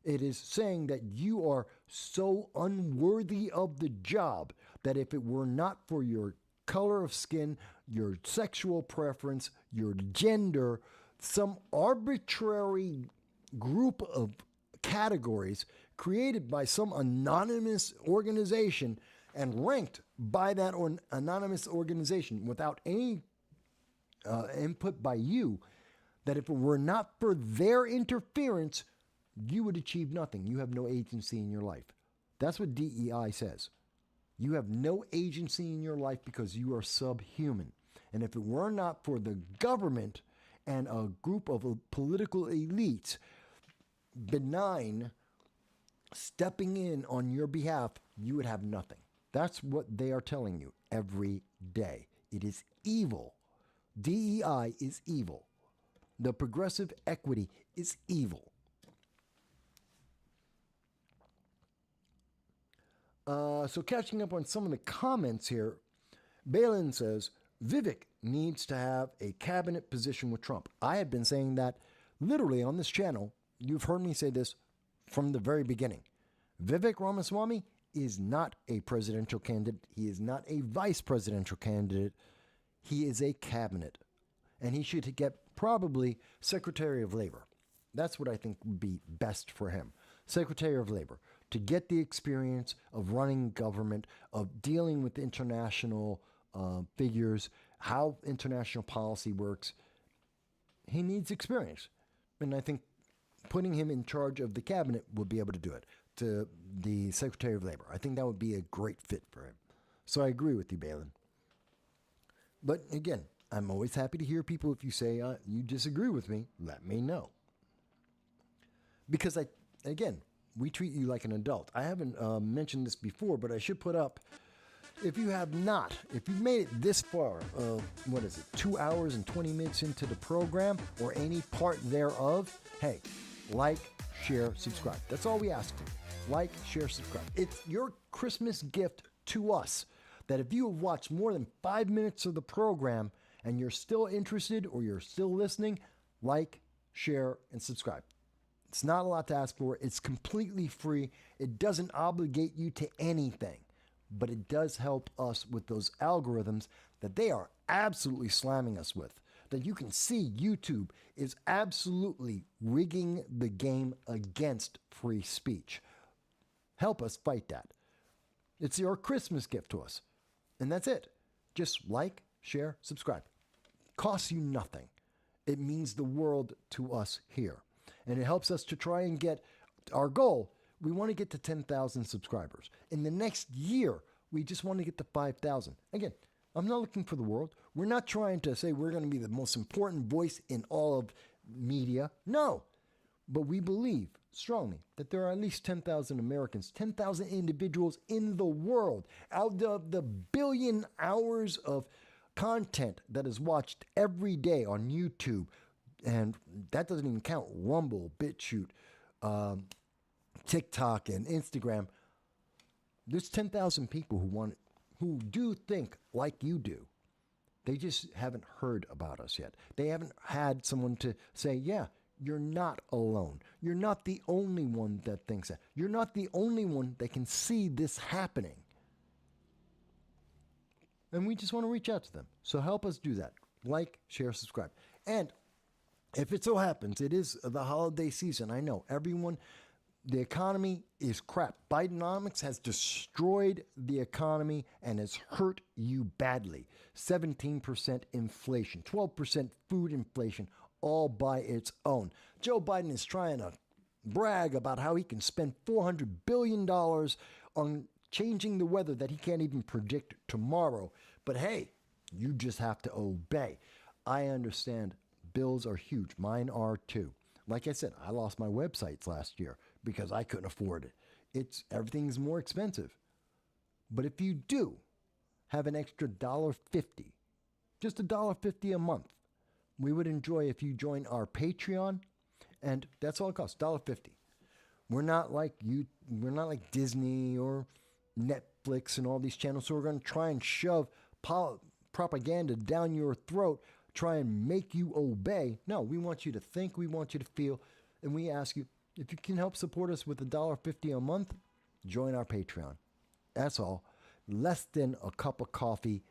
Speaker 2: It is saying that you are so unworthy of the job that if it were not for your color of skin, your sexual preference, your gender, some arbitrary group of categories created by some anonymous organization and ranked by that anonymous organization without any input by you, that if it were not for their interference, you would achieve nothing. You have no agency in your life. That's what DEI says. You have no agency in your life because you are subhuman. And if it were not for the government and a group of political elites, benign stepping in on your behalf, you would have nothing. That's what they are telling you every day. It is evil. DEI is evil. The progressive equity is evil. So catching up on some of the comments here, Balin says, Vivek needs to have a cabinet position with Trump. I have been saying that literally on this channel. You've heard me say this from the very beginning. Vivek Ramaswamy is not a presidential candidate. He is not a vice presidential candidate. He is a cabinet. And he should get probably Secretary of Labor. That's what I think would be best for him. Secretary of Labor, to get the experience of running government, of dealing with international figures, how international policy works. He needs experience. And I think putting him in charge of the cabinet would be able to do it. To the Secretary of Labor. I think that would be a great fit for him. So I agree with you, Balin. But again, I'm always happy to hear people. If you say you disagree with me, let me know. Because again, we treat you like an adult. I haven't mentioned this before, but I should put up, if you've made it this far, 2 hours and 20 minutes into the program or any part thereof, hey, like, share, subscribe. That's all we ask for. Like, share, subscribe. It's your Christmas gift to us that if you have watched more than 5 minutes of the program and you're still interested or you're still listening, like, share, and subscribe. It's not a lot to ask for. It's completely free. It doesn't obligate you to anything, but it does help us with those algorithms that they are absolutely slamming us with. That you can see YouTube is absolutely rigging the game against free speech. Help us fight that. It's your Christmas gift to us. And that's it. Just like, share, subscribe. Costs you nothing. It means the world to us here. And it helps us to try and get our goal. We want to get to 10,000 subscribers. In the next year, we just want to get to 5,000. Again, I'm not looking for the world. We're not trying to say we're going to be the most important voice in all of media. No. But we believe strongly that there are at least 10,000 Americans, 10,000 individuals in the world out of the billion hours of content that is watched every day on YouTube. And that doesn't even count Rumble, BitChute, TikTok, and Instagram. There's 10,000 people who do think like you do. They just haven't heard about us yet. They haven't had someone to say, yeah, you're not alone. You're not the only one that thinks that. You're not the only one that can see this happening. And we just want to reach out to them. So help us do that. Like, share, subscribe. And if it so happens, it is the holiday season. I know everyone, the economy is crap. Bidenomics has destroyed the economy and has hurt you badly. 17% inflation, 12% food inflation, all by its own. Joe Biden is trying to brag about how he can spend $400 billion on changing the weather that he can't even predict tomorrow. But hey, you just have to obey. I understand bills are huge. Mine are too. Like I said, I lost my websites last year because I couldn't afford it. Everything's more expensive. But if you do have an extra $1.50, just $1.50 a month, we would enjoy if you join our Patreon, and that's all it costs, $1.50. We're not like you. We're not like Disney or Netflix and all these channels. So we're going to try and shove propaganda down your throat, try and make you obey. No, we want you to think, we want you to feel, and we ask you, if you can help support us with $1.50 a month, join our Patreon. That's all. Less than a cup of coffee.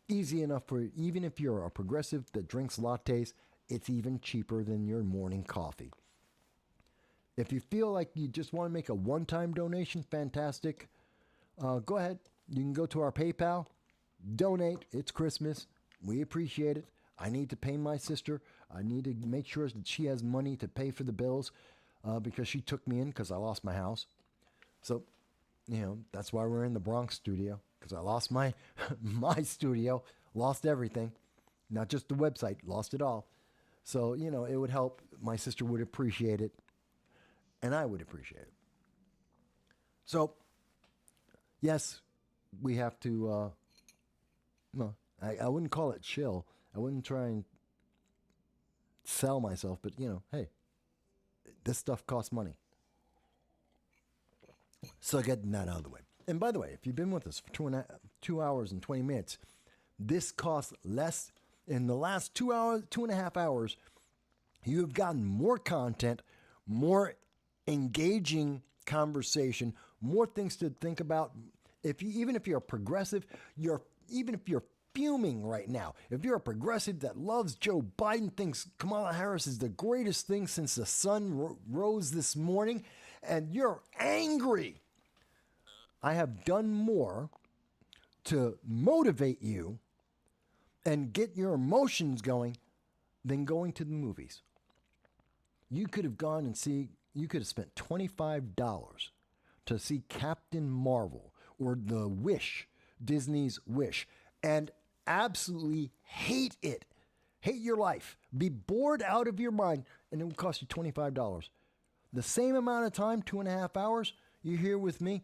Speaker 2: Easy enough for, even if you're a progressive that drinks lattes, it's even cheaper than your morning coffee. If you feel like you just want to make a one-time donation, fantastic. Go ahead. You can go to our PayPal. Donate. It's Christmas. We appreciate it. I need to pay my sister. I need to make sure that she has money to pay for the bills because she took me in because I lost my house. So, that's why we're in the Bronx studio, because I lost my studio, lost everything, not just the website, lost it all. So, it would help. My sister would appreciate it, and I would appreciate it. So, yes, we have to, no, I wouldn't call it chill. I wouldn't try and sell myself, but hey, this stuff costs money. So getting that out of the way. And by the way, if you've been with us for 2 hours and 20 minutes, this costs less. In the last 2 hours, 2.5 hours, you have gotten more content, more engaging conversation, more things to think about. Even if you're a progressive, even if you're fuming right now, if you're a progressive that loves Joe Biden, thinks Kamala Harris is the greatest thing since the sun rose this morning, and you're angry, I have done more to motivate you and get your emotions going than going to the movies. You could have gone and you could have spent $25 to see Captain Marvel or The Wish, Disney's Wish, and absolutely hate it. Hate your life. Be bored out of your mind, and it would cost you $25. The same amount of time, 2.5 hours, you're here with me,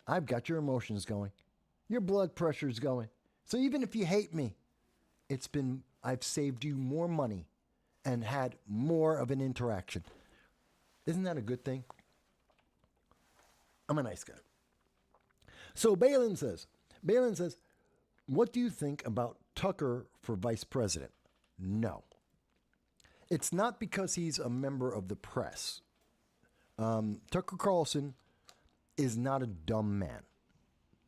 Speaker 2: I've got your emotions going. Your blood pressure's going. So even if you hate me, I've saved you more money and had more of an interaction. Isn't that a good thing? I'm a nice guy. So Balin says, what do you think about Tucker for vice president? No. It's not because he's a member of the press. Tucker Carlson is not a dumb man.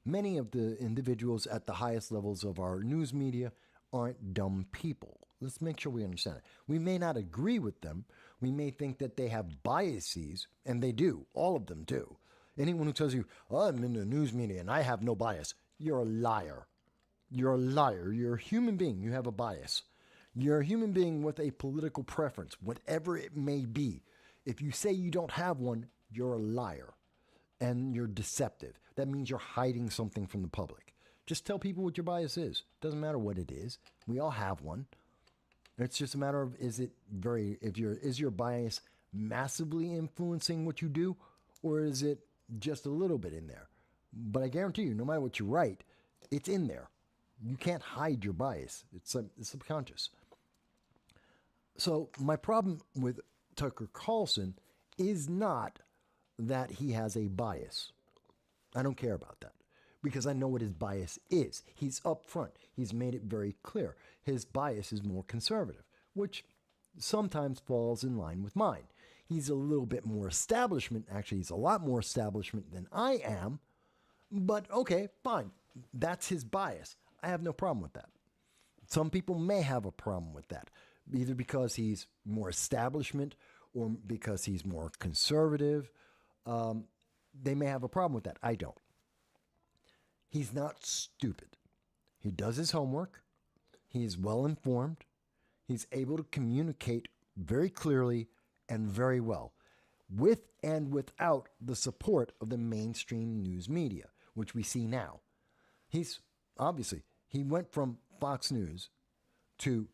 Speaker 2: Many of the individuals at the highest levels of our news media aren't dumb people. Let's make sure we understand it. We may not agree with them. We may think that they have biases, and they do. All of them do. Anyone who tells you, I'm in the news media and I have no bias, you're a liar. You're a liar. You're a human being. You have a bias. You're a human being with a political preference, whatever it may be. If you say you don't have one, you're a liar. And you're deceptive. That means you're hiding something from the public. Just tell people what your bias is. Doesn't matter what it is. We all have one. It's just a matter of is your bias massively influencing what you do, or is it just a little bit in there? But I guarantee you, no matter what you write, it's in there. You can't hide your bias. It's subconscious. So my problem with Tucker Carlson is not that he has a bias. I don't care about that because I know what his bias is. He's upfront. He's made it very clear. His bias is more conservative, which sometimes falls in line with mine. He's a little bit more establishment. Actually, he's a lot more establishment than I am. But okay, fine. That's his bias. I have no problem with that. Some people may have a problem with that, either because he's more establishment or because he's more conservative. They may have a problem with that. I don't. He's not stupid. He does his homework. He's well informed. He's able to communicate very clearly and very well, with and without the support of the mainstream news media, which we see now. He went from Fox News to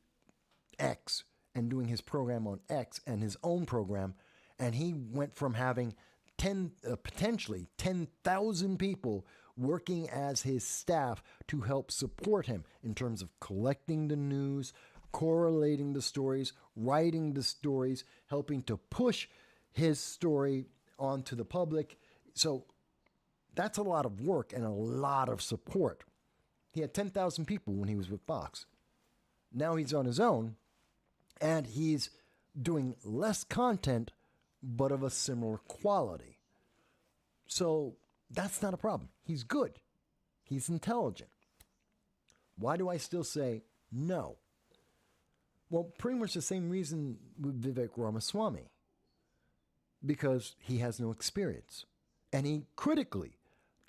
Speaker 2: X and doing his program on X and his own program, and he went from having potentially 10,000 people working as his staff to help support him in terms of collecting the news, correlating the stories, writing the stories, helping to push his story onto the public. So that's a lot of work and a lot of support. He had 10,000 people when he was with Fox. Now he's on his own, and he's doing less content, but of a similar quality. So that's not a problem. He's good. He's intelligent. Why do I still say no? Well, pretty much the same reason with Vivek Ramaswamy. Because he has no experience. And he critically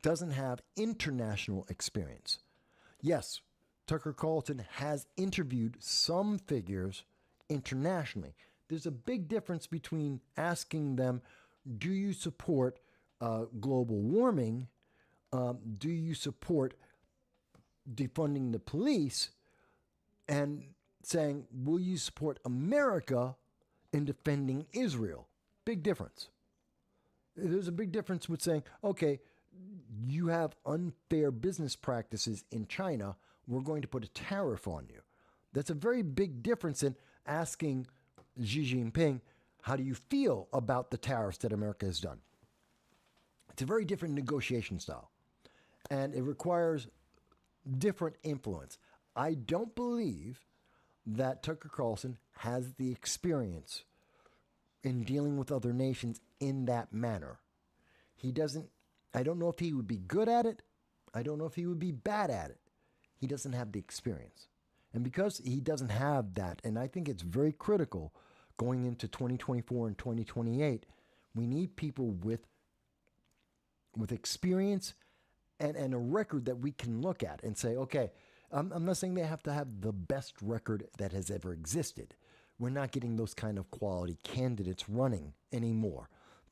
Speaker 2: doesn't have international experience. Yes, Tucker Carlson has interviewed some figures internationally. There's a big difference between asking them, do you support global warming? Do you support defunding the police? And saying, will you support America in defending Israel? Big difference. There's a big difference with saying, okay, you have unfair business practices in China. We're going to put a tariff on you. That's a very big difference in asking Xi Jinping, how do you feel about the tariffs that America has done? It's a very different negotiation style, and it requires different influence. I don't believe that Tucker Carlson has the experience in dealing with other nations in that manner. He doesn't, I don't know if he would be good at it. I don't know if he would be bad at it. He doesn't have the experience. And because he doesn't have that, and I think it's very critical going into 2024 and 2028, we need people with experience and a record that we can look at and say, okay, I'm not saying they have to have the best record that has ever existed. We're not getting those kind of quality candidates running anymore.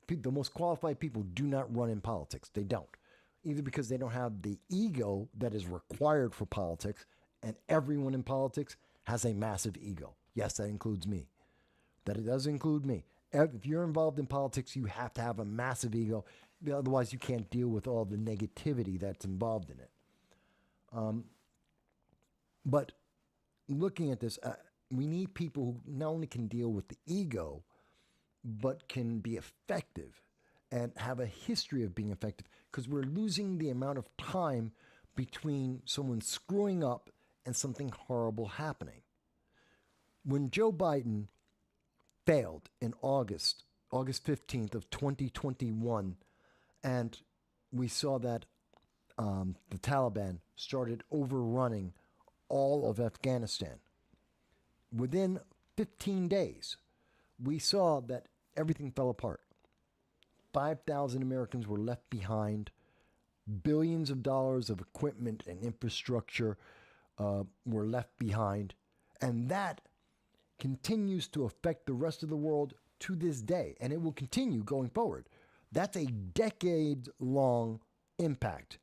Speaker 2: The most qualified people do not run in politics. They don't. Either because they don't have the ego that is required for politics, and everyone in politics has a massive ego. Yes, that includes me. That it does include me. If you're involved in politics, you have to have a massive ego. Otherwise, you can't deal with all the negativity that's involved in it. But looking at this, we need people who not only can deal with the ego, but can be effective and have a history of being effective, because we're losing the amount of time between someone screwing up and something horrible happening. When Joe Biden failed in August 15th of 2021, and we saw that the Taliban started overrunning all of Afghanistan. Within 15 days, we saw that everything fell apart. 5,000 Americans were left behind. Billions of dollars of equipment and infrastructure were left behind. And that continues to affect the rest of the world to this day. And it will continue going forward. That's a decade-long impact,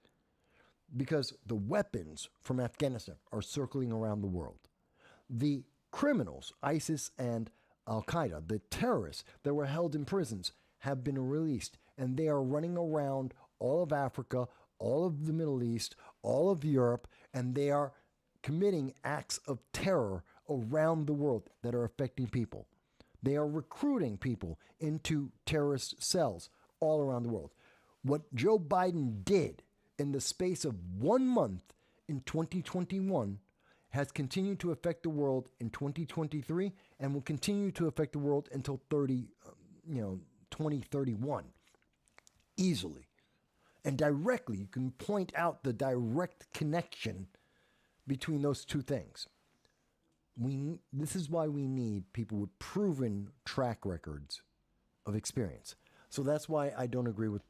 Speaker 2: because the weapons from Afghanistan are circling around the world. The criminals, ISIS and Al-Qaeda, the terrorists that were held in prisons, have been released, and they are running around all of Africa, all of the Middle East, all of Europe, and they are committing acts of terror around the world that are affecting people. They are recruiting people into terrorist cells all around the world. What Joe Biden did in the space of 1 month in 2021 has continued to affect the world in 2023 and will continue to affect the world until 2031 easily. And directly, you can point out the direct connection between those two things. This is why we need people with proven track records of experience. So that's why I don't agree with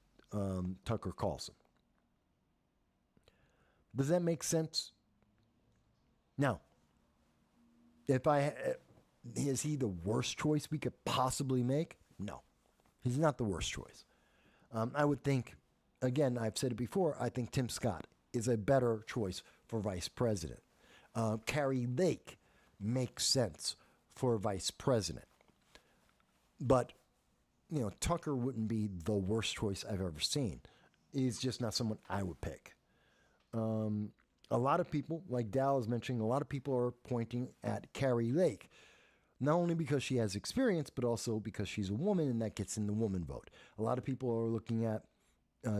Speaker 2: Tucker Carlson. Does that make sense? Now, is he the worst choice we could possibly make? No, he's not the worst choice. I would think, again, I've said it before, I think Tim Scott is a better choice for vice president. Carrie Lake makes sense for vice president. But, Tucker wouldn't be the worst choice I've ever seen. He's just not someone I would pick. A lot of people, like Dal is mentioning, a lot of people are pointing at Carrie Lake, not only because she has experience, but also because she's a woman, and that gets in the woman vote. A lot of people are looking at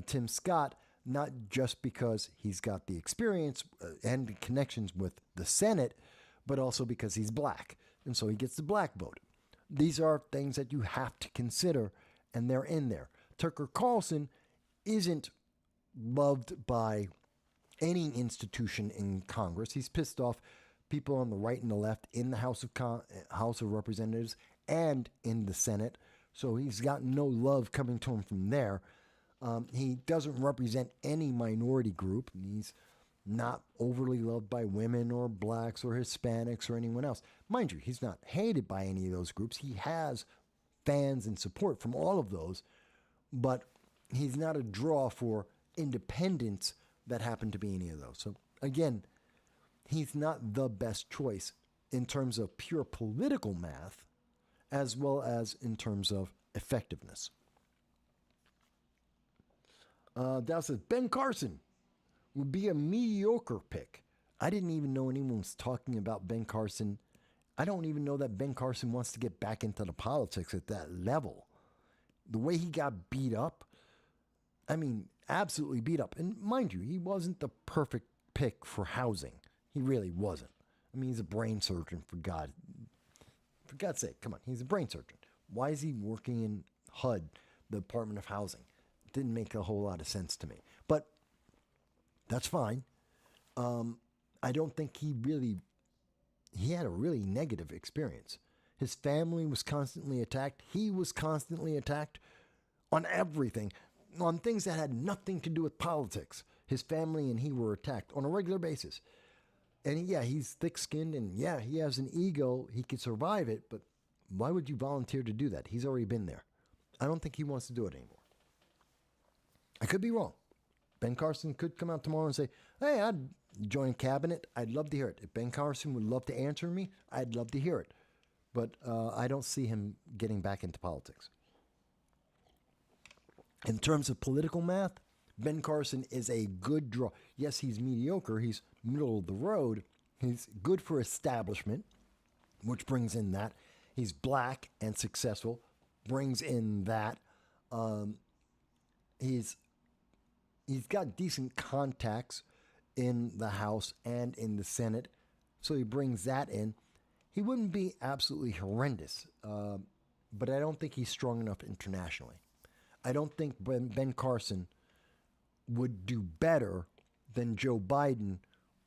Speaker 2: Tim Scott, not just because he's got the experience and the connections with the Senate, but also because he's black, and so he gets the black vote. These are things that you have to consider, and they're in there. Tucker Carlson isn't loved by any institution in Congress. He's pissed off people on the right and the left in the House of Representatives and in the Senate. So he's got no love coming to him from there. He doesn't represent any minority group. He's not overly loved by women or blacks or Hispanics or anyone else. Mind you, he's not hated by any of those groups. He has fans and support from all of those, but he's not a draw for independents that happen to be any of those. So again, he's not the best choice in terms of pure political math, as well as in terms of effectiveness. Dow says Ben Carson would be a mediocre pick. I didn't even know anyone was talking about Ben Carson. I don't even know that Ben Carson wants to get back into the politics at that level. The way he got beat up, I mean, absolutely beat up. And mind you, he wasn't the perfect pick for housing. He really wasn't. I mean, he's a brain surgeon, for God's sake. Come on, he's a brain surgeon. Why is he working in HUD, the Department of Housing? It didn't make a whole lot of sense to me. But that's fine. I don't think he had a really negative experience. His family was constantly attacked. He was constantly attacked on everything, on things that had nothing to do with politics. His family and he were attacked on a regular basis. And yeah, he's thick-skinned, and yeah, he has an ego. He could survive it, but why would you volunteer to do that? He's already been there. I don't think he wants to do it anymore. I could be wrong. Ben Carson could come out tomorrow and say, hey, I'd join cabinet. I'd love to hear it. If Ben Carson would love to answer me, I'd love to hear it. But I don't see him getting back into politics. In terms of political math, Ben Carson is a good draw. Yes, he's mediocre. He's middle of the road. He's good for establishment, which brings in that. He's black and successful, brings in that. He's got decent contacts in the House and in the Senate, so he brings that in. He wouldn't be absolutely horrendous, but I don't think he's strong enough internationally. I don't think Ben Carson would do better than Joe Biden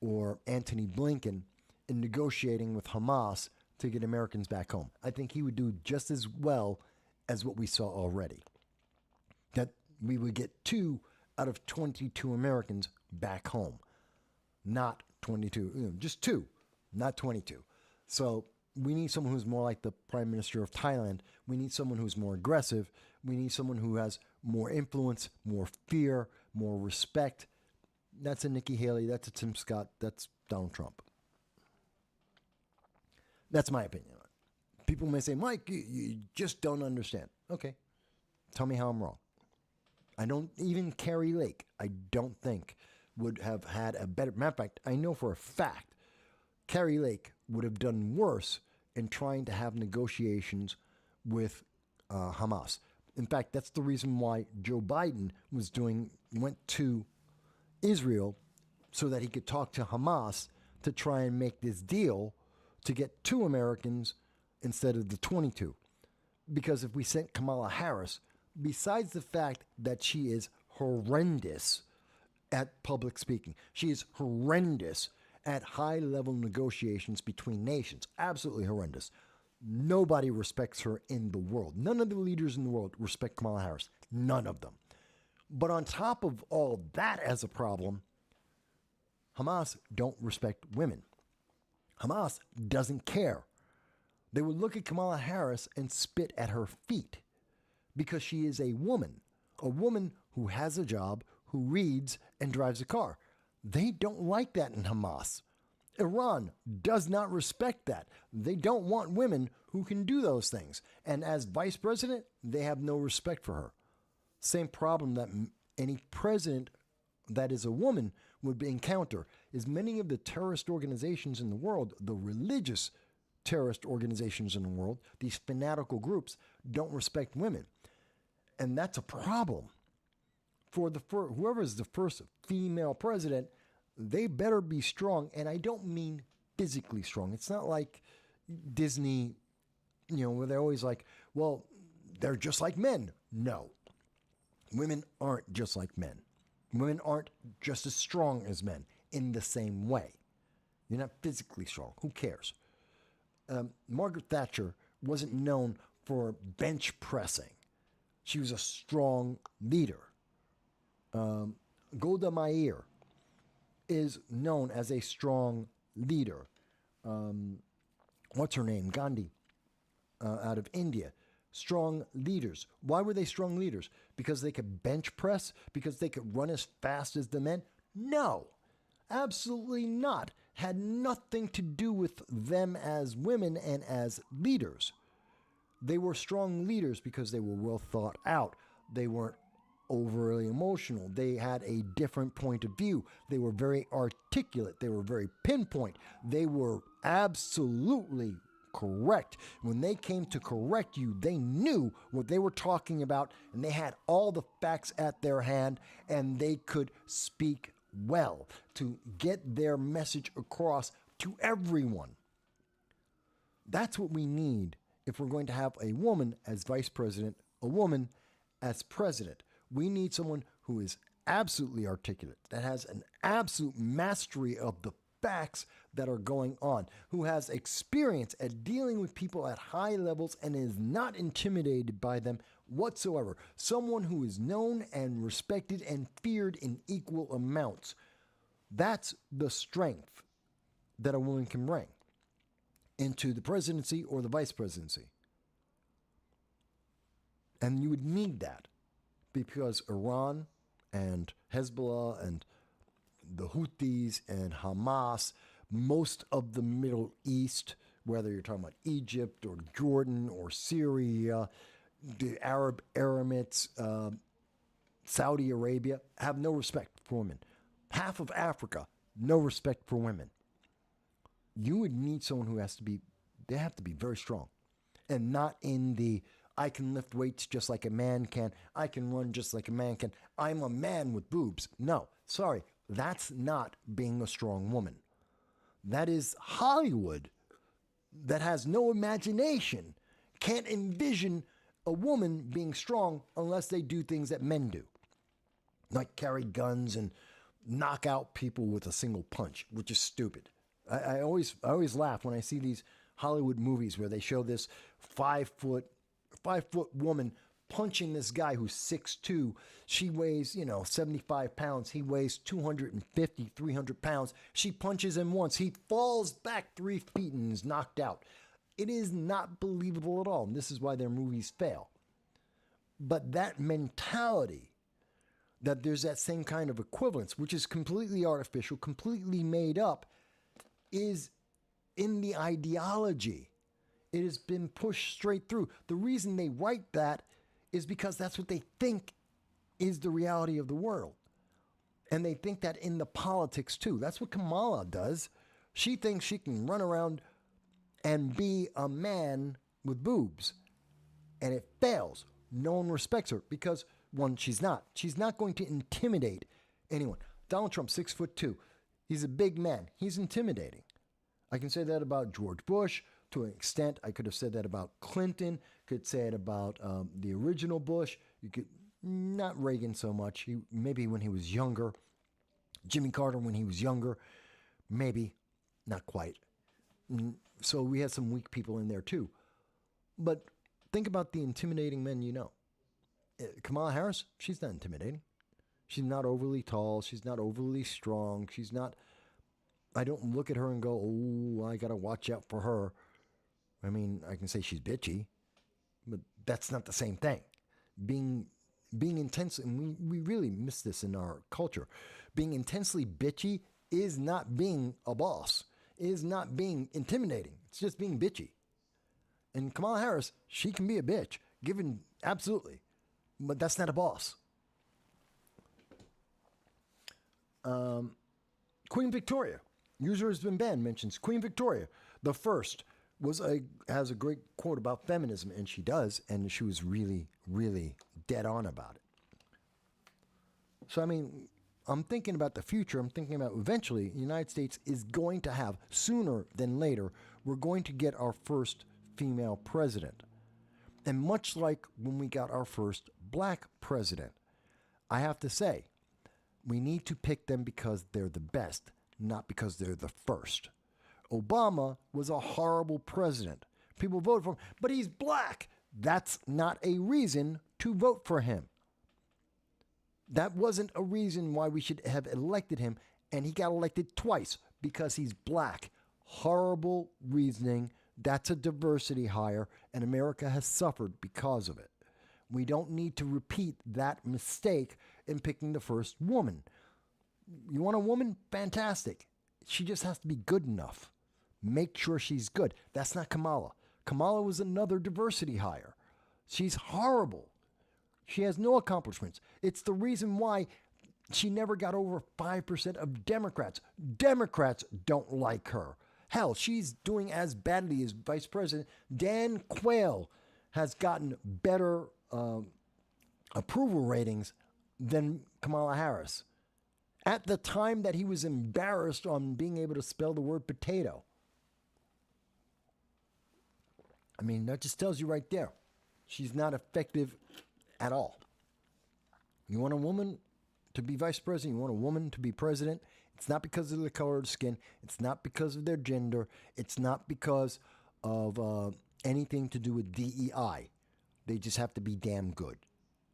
Speaker 2: or Antony Blinken in negotiating with Hamas to get Americans back home. I think he would do just as well as what we saw already. That we would get 2 out of 22 Americans back home. Not 22, just 2, not 22. So we need someone who's more like the Prime Minister of Thailand. We need someone who's more aggressive. We need someone who has more influence, more fear, more respect. That's a Nikki Haley. That's a Tim Scott. That's Donald Trump. That's my opinion on it. People may say, Mike, you just don't understand. Okay. Tell me how I'm wrong. I don't, even Carrie Lake, I don't think would have had a better, matter of fact, I know for a fact Carrie Lake would have done worse in trying to have negotiations with Hamas. In fact, that's the reason why Joe Biden went to Israel so that he could talk to Hamas to try and make this deal to get 2 Americans instead of the 22. Because if we sent Kamala Harris, besides the fact that she is horrendous at public speaking, she is horrendous at high-level negotiations between nations, absolutely horrendous. Nobody respects her in the world. None of the leaders in the world respect Kamala Harris. None of them. But on top of all that as a problem, Hamas don't respect women. Hamas doesn't care. They would look at Kamala Harris and spit at her feet because she is a woman who has a job, who reads and drives a car. They don't like that in Hamas. Iran does not respect that. They don't want women who can do those things. And as vice president, they have no respect for her. Same problem that any president that is a woman would encounter is many of the terrorist organizations in the world, the religious terrorist organizations in the world, these fanatical groups don't respect women. And that's a problem. For whoever is the first female president, they better be strong. And I don't mean physically strong. It's not like Disney, where they're always like, well, they're just like men. No. Women aren't just like men. Women aren't just as strong as men in the same way. You're not physically strong. Who cares? Margaret Thatcher wasn't known for bench pressing. She was a strong leader. Golda Meir is known as a strong leader. What's her name? Gandhi, out of India. Strong leaders. Why were they strong leaders? Because they could bench press? Because they could run as fast as the men? No, absolutely not. Had nothing to do with them as women and as leaders. They were strong leaders because they were well thought out. They weren't overly emotional. They had a different point of view. They were very articulate. They were very pinpoint. They were absolutely correct. When they came to correct you, they knew what they were talking about, and they had all the facts at their hand, and they could speak well to get their message across to everyone. That's what we need if we're going to have a woman as vice president, a woman as president. We need someone who is absolutely articulate, that has an absolute mastery of the facts that are going on, who has experience at dealing with people at high levels and is not intimidated by them whatsoever. Someone who is known and respected and feared in equal amounts. That's the strength that a woman can bring into the presidency or the vice presidency. And you would need that because Iran and Hezbollah and the Houthis and Hamas, most of the Middle East, whether you're talking about Egypt or Jordan or Syria, the Arab Emirates, Saudi Arabia, have no respect for women. Half of Africa, no respect for women. You would need someone who they have to be very strong and not in the, I can lift weights just like a man can. I can run just like a man can. I'm a man with boobs. No, sorry. That's not being a strong woman. That is Hollywood that has no imagination, can't envision a woman being strong unless they do things that men do, like carry guns and knock out people with a single punch, which is stupid. I always laugh when I see these Hollywood movies where they show this 5 foot woman punching this guy who's 6'2". She weighs, 75 pounds. He weighs 250, 300 pounds. She punches him once. He falls back 3 feet and is knocked out. It is not believable at all. And this is why their movies fail. But that mentality, that there's that same kind of equivalence, which is completely artificial, completely made up, is in the ideology. It has been pushed straight through. The reason they write that is because that's what they think is the reality of the world. And they think that in the politics too. That's what Kamala does. She thinks she can run around and be a man with boobs. And it fails. No one respects her because, one, she's not. She's not going to intimidate anyone. Donald Trump, 6'2". He's a big man. He's intimidating. I can say that about George Bush. To an extent, I could have said that about Clinton. Could say it about the original Bush. You could not Reagan so much. Maybe when he was younger. Jimmy Carter when he was younger. Maybe not quite. So we had some weak people in there too. But think about the intimidating men you know. Kamala Harris, she's not intimidating. She's not overly tall. She's not overly strong. She's not. I don't look at her and go, oh, I got to watch out for her. I mean, I can say she's bitchy, but that's not the same thing. Being intense, and we really miss this in our culture. Being intensely bitchy is not being a boss, is not being intimidating. It's just being bitchy. And Kamala Harris, she can be a bitch, given absolutely, but that's not a boss. Queen Victoria, user has been banned, mentions Queen Victoria, the first, has a great quote about feminism, and she does, and she was really, really dead on about it. So, I mean, I'm thinking about the future. I'm thinking about eventually the United States is going to have, sooner than later, we're going to get our first female president. And much like when we got our first black president, I have to say, we need to pick them because they're the best, not because they're the first. Obama was a horrible president. People voted for him, but he's black. That's not a reason to vote for him. That wasn't a reason why we should have elected him, and he got elected twice because he's black. Horrible reasoning. That's a diversity hire, and America has suffered because of it. We don't need to repeat that mistake in picking the first woman. You want a woman? Fantastic. She just has to be good enough. Make sure she's good. That's not Kamala. Kamala was another diversity hire. She's horrible. She has no accomplishments. It's the reason why she never got over 5% of Democrats. Democrats don't like her. Hell, she's doing as badly as Vice President. Dan Quayle has gotten better approval ratings than Kamala Harris at the time that he was embarrassed on being able to spell the word potato. I mean, that just tells you right there. She's not effective at all. You want a woman to be vice president? You want a woman to be president? It's not because of the color of the skin. It's not because of their gender. It's not because of anything to do with DEI. They just have to be damn good.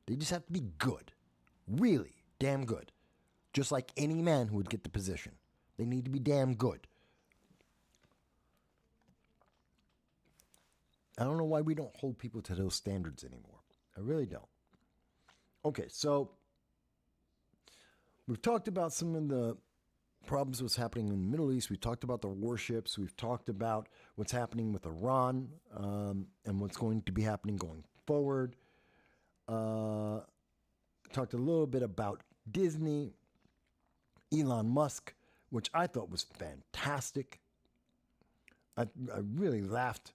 Speaker 2: They just have to be good. Really damn good. Just like any man who would get the position. They need to be damn good. I don't know why we don't hold people to those standards anymore. I really don't. Okay, so we've talked about some of the problems what's happening in the Middle East. We've talked about the warships. We've talked about what's happening with Iran and what's going to be happening going forward. Talked a little bit about Disney, Elon Musk, which I thought was fantastic. I really laughed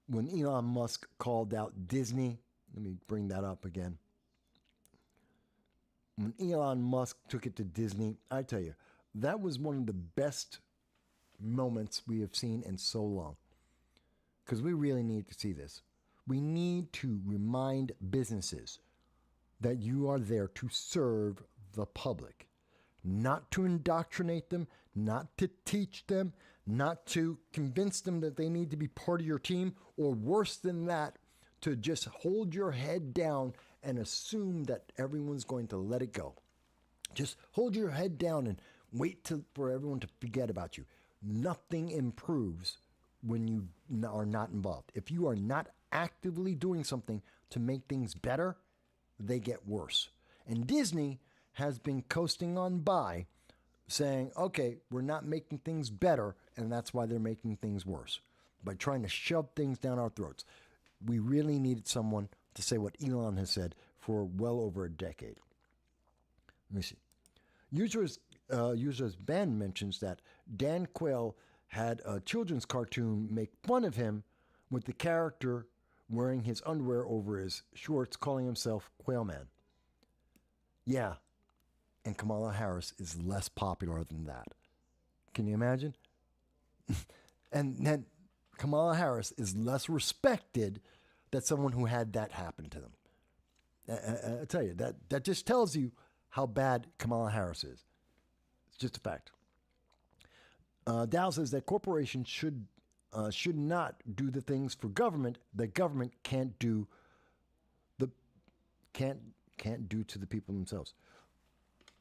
Speaker 2: when Elon Musk called out Disney. Let me bring that up again. When Elon Musk took it to Disney, I tell you, that was one of the best moments we have seen in so long. Because we really need to see this. We need to remind businesses that you are there to serve the public, not to indoctrinate them, not to teach them, not to convince them that they need to be part of your team, or worse than that, to just hold your head down and assume that everyone's going to let it go. Just hold your head down and wait for everyone to forget about you. Nothing improves when you are not involved. If you are not actively doing something to make things better, they get worse. And Disney has been coasting on by, saying, okay, we're not making things better, and that's why they're making things worse, by trying to shove things down our throats. We really needed someone to say what Elon has said for well over a decade. Let me see. Users Ben mentions that Dan Quayle had a children's cartoon make fun of him with the character wearing his underwear over his shorts, calling himself Quail Man. Yeah, and Kamala Harris is less popular than that. Can you imagine? And then Kamala Harris is less respected than someone who had that happen to them. I tell you, that just tells you how bad Kamala Harris is. It's just a fact. Dow says that corporations should not do the things for government that government can't do to the people themselves.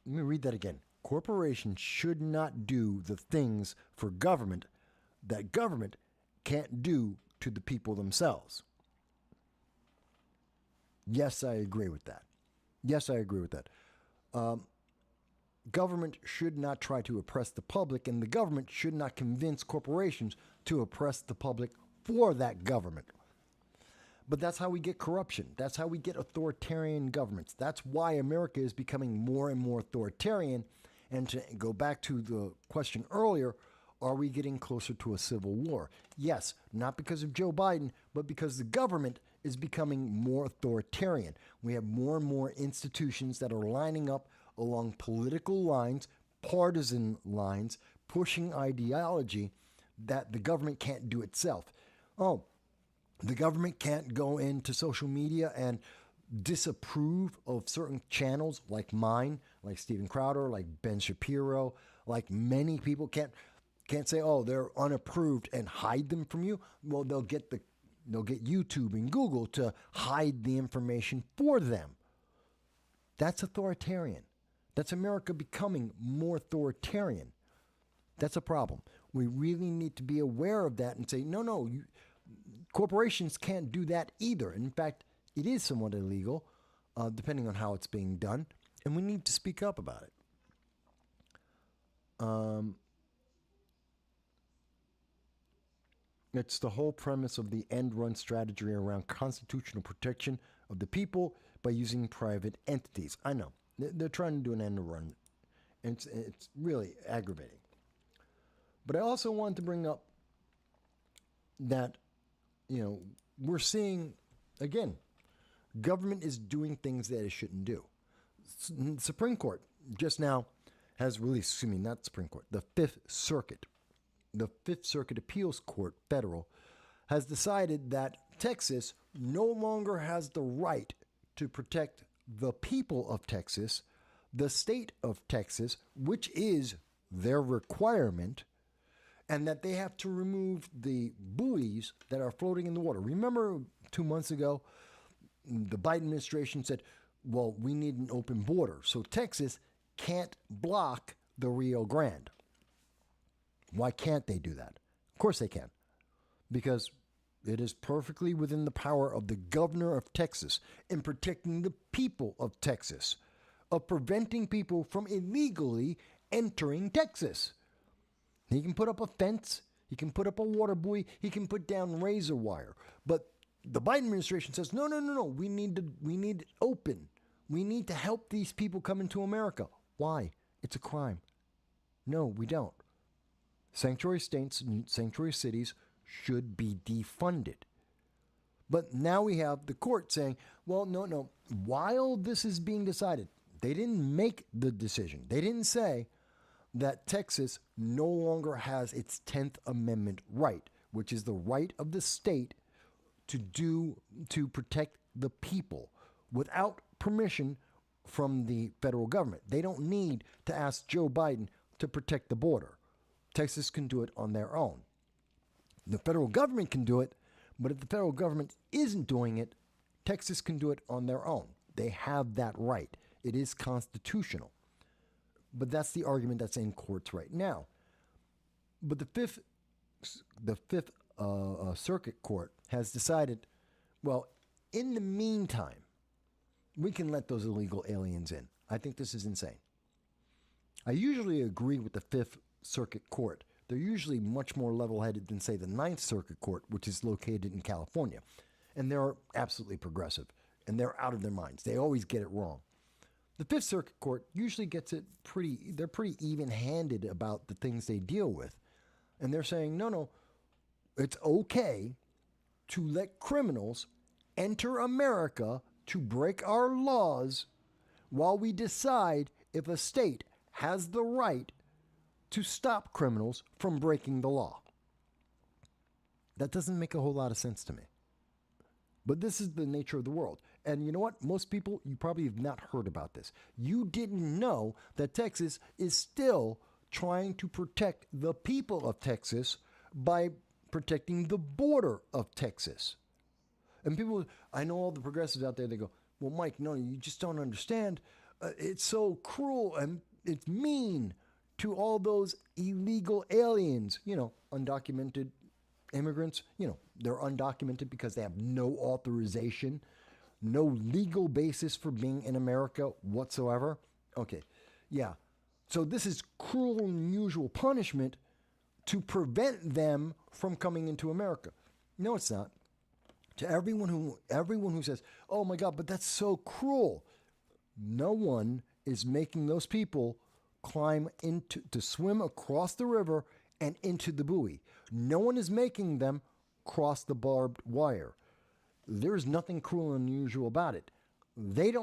Speaker 2: Let me read that again. Corporations should not do the things for government that government can't do to the people themselves. Yes, I agree with that. Yes, I agree with that. Government should not try to oppress the public, and the government should not convince corporations to oppress the public for that government. But that's how we get corruption. That's how we get authoritarian governments. That's why America is becoming more and more authoritarian. And to go back to the question earlier, are we getting closer to a civil war? Yes, not because of Joe Biden, but because the government is becoming more authoritarian. We have more and more institutions that are lining up along political lines, partisan lines, pushing ideology that the government can't do itself. Oh, the government can't go into social media and disapprove of certain channels like mine, like Steven Crowder, like Ben Shapiro, like many people can't say, oh, they're unapproved and hide them from you. Well, they'll get YouTube and Google to hide the information for them. That's authoritarian. That's America becoming more authoritarian. That's a problem. We really need to be aware of that and say, no, corporations can't do that either. In fact, it is somewhat illegal, depending on how it's being done, and we need to speak up about it. It's the whole premise of the end run strategy around constitutional protection of the people by using private entities. I know. They're trying to do an end run. It's really aggravating. But I also want to bring up that, we're seeing, again, government is doing things that it shouldn't do. Supreme Court just now has released, not Supreme Court, the Fifth Circuit Appeals Court, federal, has decided that Texas no longer has the right to protect the people of Texas, the state of Texas, which is their requirement, and that they have to remove the buoys that are floating in the water. Remember 2 months ago, the Biden administration said, well, we need an open border, so Texas can't block the Rio Grande. Why can't they do that? Of course they can. Because it is perfectly within the power of the governor of Texas in protecting the people of Texas, of preventing people from illegally entering Texas. He can put up a fence, he can put up a water buoy, he can put down razor wire. But the Biden administration says, no, we need it open. We need to help these people come into America. Why? It's a crime. No, we don't. Sanctuary states and sanctuary cities should be defunded. But now we have the court saying, well, no. While this is being decided, they didn't make the decision. They didn't say that Texas no longer has its 10th Amendment right, which is the right of the state to protect the people without permission from the federal government. They don't need to ask Joe Biden to protect the border. Texas can do it on their own. The federal government can do it, but if the federal government isn't doing it, Texas can do it on their own. They have that right. It is constitutional. But that's the argument that's in courts right now. But the Fifth Circuit Court has decided, well, in the meantime, we can let those illegal aliens in. I think this is insane. I usually agree with the Fifth Circuit Court. They're usually much more level-headed than, say, the Ninth Circuit Court, which is located in California. And they're absolutely progressive. And they're out of their minds. They always get it wrong. The Fifth Circuit Court usually gets it they're pretty even-handed about the things they deal with. And they're saying, no, it's okay to let criminals enter America to break our laws while we decide if a state has the right to stop criminals from breaking the law. That doesn't make a whole lot of sense to me. But this is the nature of the world. And you know what? Most people, you probably have not heard about this. You didn't know that Texas is still trying to protect the people of Texas by protecting the border of Texas. And people, I know all the progressives out there, they go, well, Mike, no, you just don't understand. It's so cruel and it's mean to all those illegal aliens, undocumented immigrants. They're undocumented because they have no authorization, no legal basis for being in America whatsoever. Okay, yeah. So this is cruel and unusual punishment to prevent them from coming into America. No, it's not. To everyone who says, oh my God, but that's so cruel. No one is making those people to swim across the river and into the buoy. No one is making them cross the barbed wire. There's nothing cruel and unusual about it. No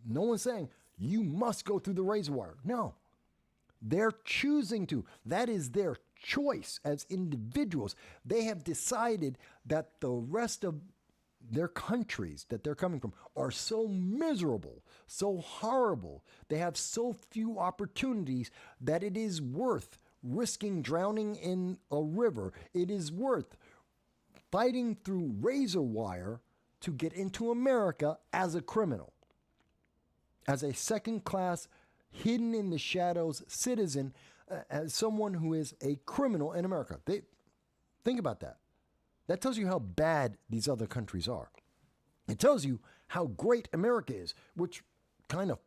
Speaker 2: one's saying you must go through the razor wire. No. They're choosing to. That is their choice as individuals. They have decided that the rest of their countries that they're coming from are so miserable, so horrible. They have so few opportunities that it is worth risking drowning in a river. It is worth fighting through razor wire to get into America as a criminal, as a second-class, hidden in the shadows citizen, as someone who is a criminal in America. Think about that. That tells you how bad these other countries are. It tells you how great America is, which kind of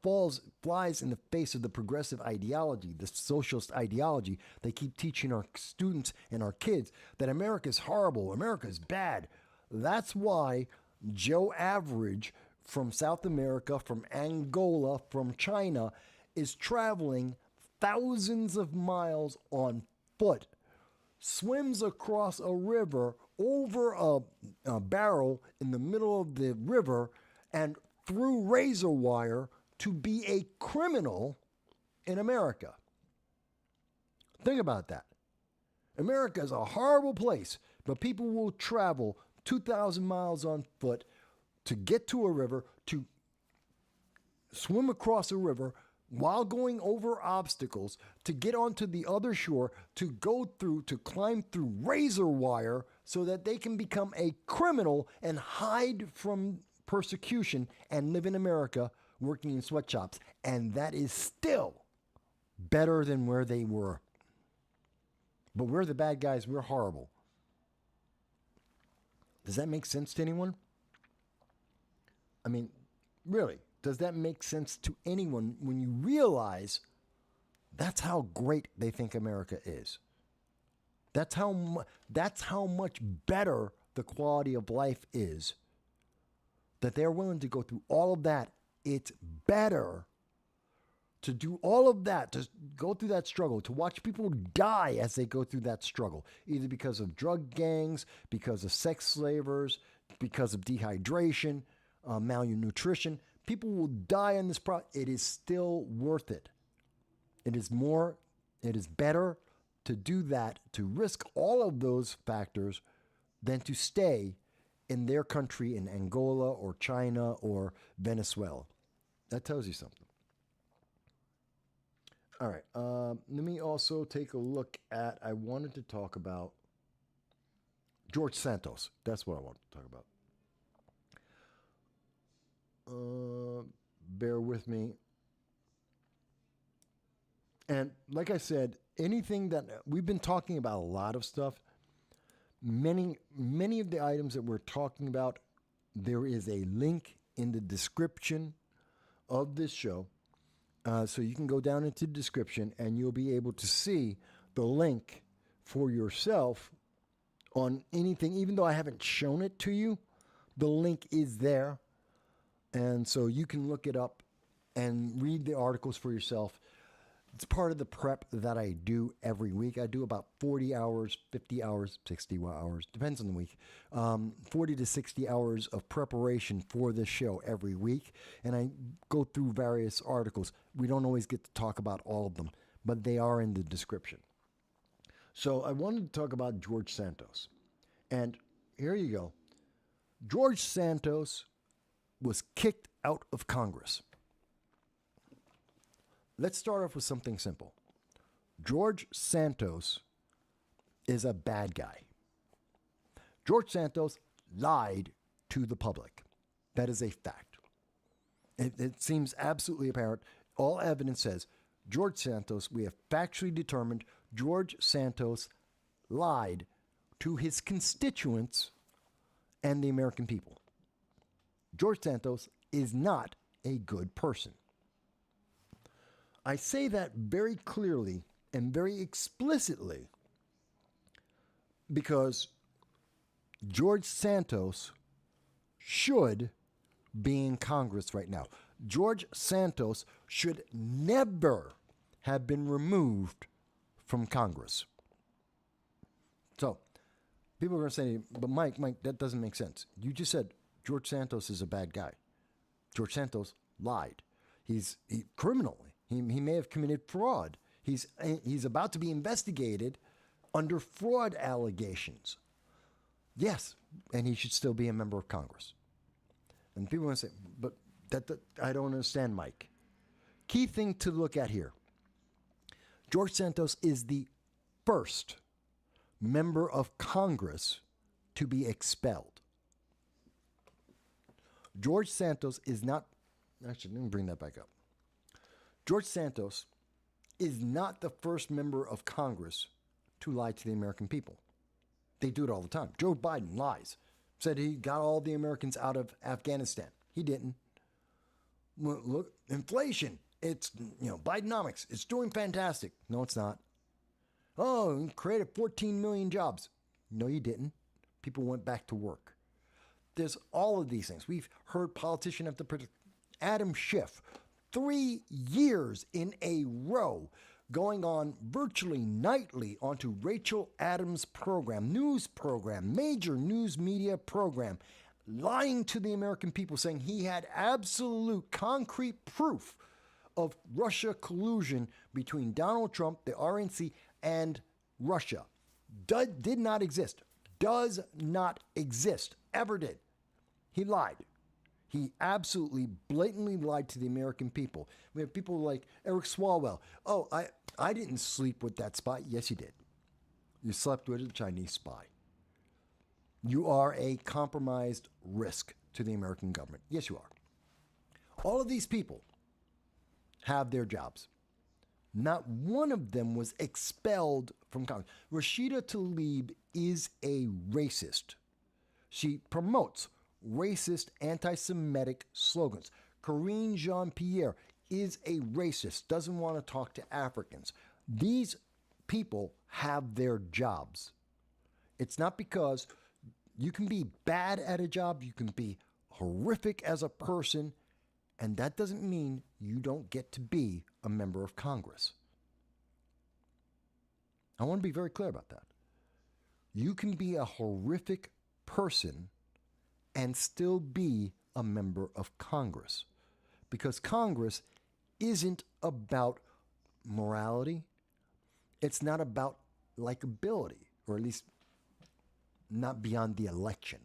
Speaker 2: flies in the face of the progressive ideology, the socialist ideology. They keep teaching our students and our kids that America is horrible, America is bad. That's why Joe Average from South America, from Angola, from China, is traveling thousands of miles on foot, swims across a river, over a barrel in the middle of the river, and through razor wire to be a criminal in America. Think about that. America is a horrible place, but people will travel 2,000 miles on foot to get to a river, to swim across a river while going over obstacles, to get onto the other shore, to go through, to climb through razor wire so that they can become a criminal and hide from persecution and live in America working in sweatshops. And that is still better than where they were. But we're the bad guys. We're horrible. Does that make sense to anyone? I mean, really, does that make sense to anyone when you realize that's how great they think America is? That's how much better the quality of life is, that they're willing to go through all of that. It's better to do all of that, to go through that struggle, to watch people die as they go through that struggle, either because of drug gangs, because of sex slavers, because of dehydration, malnutrition. People will die in this process. It is still worth it. It is better to do that, to risk all of those factors, than to stay in their country in Angola or China or Venezuela. That tells you something. All right. Let me also take a look at, I wanted to talk about George Santos. That's what I wanted to talk about. Bear with me. And like I said, anything that we've been talking about, a lot of stuff, many of the items that we're talking about, there is a link in the description of this show. So you can go down into the description and you'll be able to see the link for yourself on anything. Even though I haven't shown it to you, the link is there. And so you can look it up and read the articles for yourself. It's part of the prep that I do every week. I do about 40 hours, 50 hours, 60 hours, depends on the week, 40 to 60 hours of preparation for this show every week. And I go through various articles. We don't always get to talk about all of them, but they are in the description. So I wanted to talk about George Santos. And here you go. George Santos was kicked out of Congress. Let's start off with something simple. George Santos is a bad guy. George Santos lied to the public. That is a fact. It seems absolutely apparent. All evidence says George Santos, we have factually determined George Santos lied to his constituents and the American people. George Santos is not a good person. I say that very clearly and very explicitly because George Santos should be in Congress right now. George Santos should never have been removed from Congress. So, people are going to say, but Mike, that doesn't make sense. You just said George Santos is a bad guy. George Santos lied. He's criminally. He may have committed fraud. He's about to be investigated under fraud allegations. Yes, and he should still be a member of Congress. And people are going to say, but that I don't understand, Mike. Key thing to look at here. George Santos is the first member of Congress to be expelled. George Santos is not, actually, let me bring that back up. George Santos is not the first member of Congress to lie to the American people. They do it all the time. Joe Biden lies. Said he got all the Americans out of Afghanistan. He didn't. Look, inflation. It's, Bidenomics. It's doing fantastic. No, it's not. Oh, you created 14 million jobs. No, you didn't. People went back to work. There's all of these things. We've heard politician after Adam Schiff, 3 years in a row, going on virtually nightly onto Rachel Adams' program, news program, major news media program, lying to the American people, saying he had absolute concrete proof of Russia collusion between Donald Trump, the RNC, and Russia. Did not exist. Does not exist. Ever did. He lied. He absolutely blatantly lied to the American people. We have people like Eric Swalwell. Oh, I didn't sleep with that spy. Yes, you did. You slept with a Chinese spy. You are a compromised risk to the American government. Yes, you are. All of these people have their jobs. Not one of them was expelled from Congress. Rashida Tlaib is a racist. She promotes racist, anti-Semitic slogans. Karine Jean-Pierre is a racist, doesn't want to talk to Africans. These people have their jobs. It's not because you can be bad at a job, you can be horrific as a person, and that doesn't mean you don't get to be a member of Congress. I want to be very clear about that. You can be a horrific person and still be a member of Congress, because Congress isn't about morality. It's not about likability, or at least not beyond the election.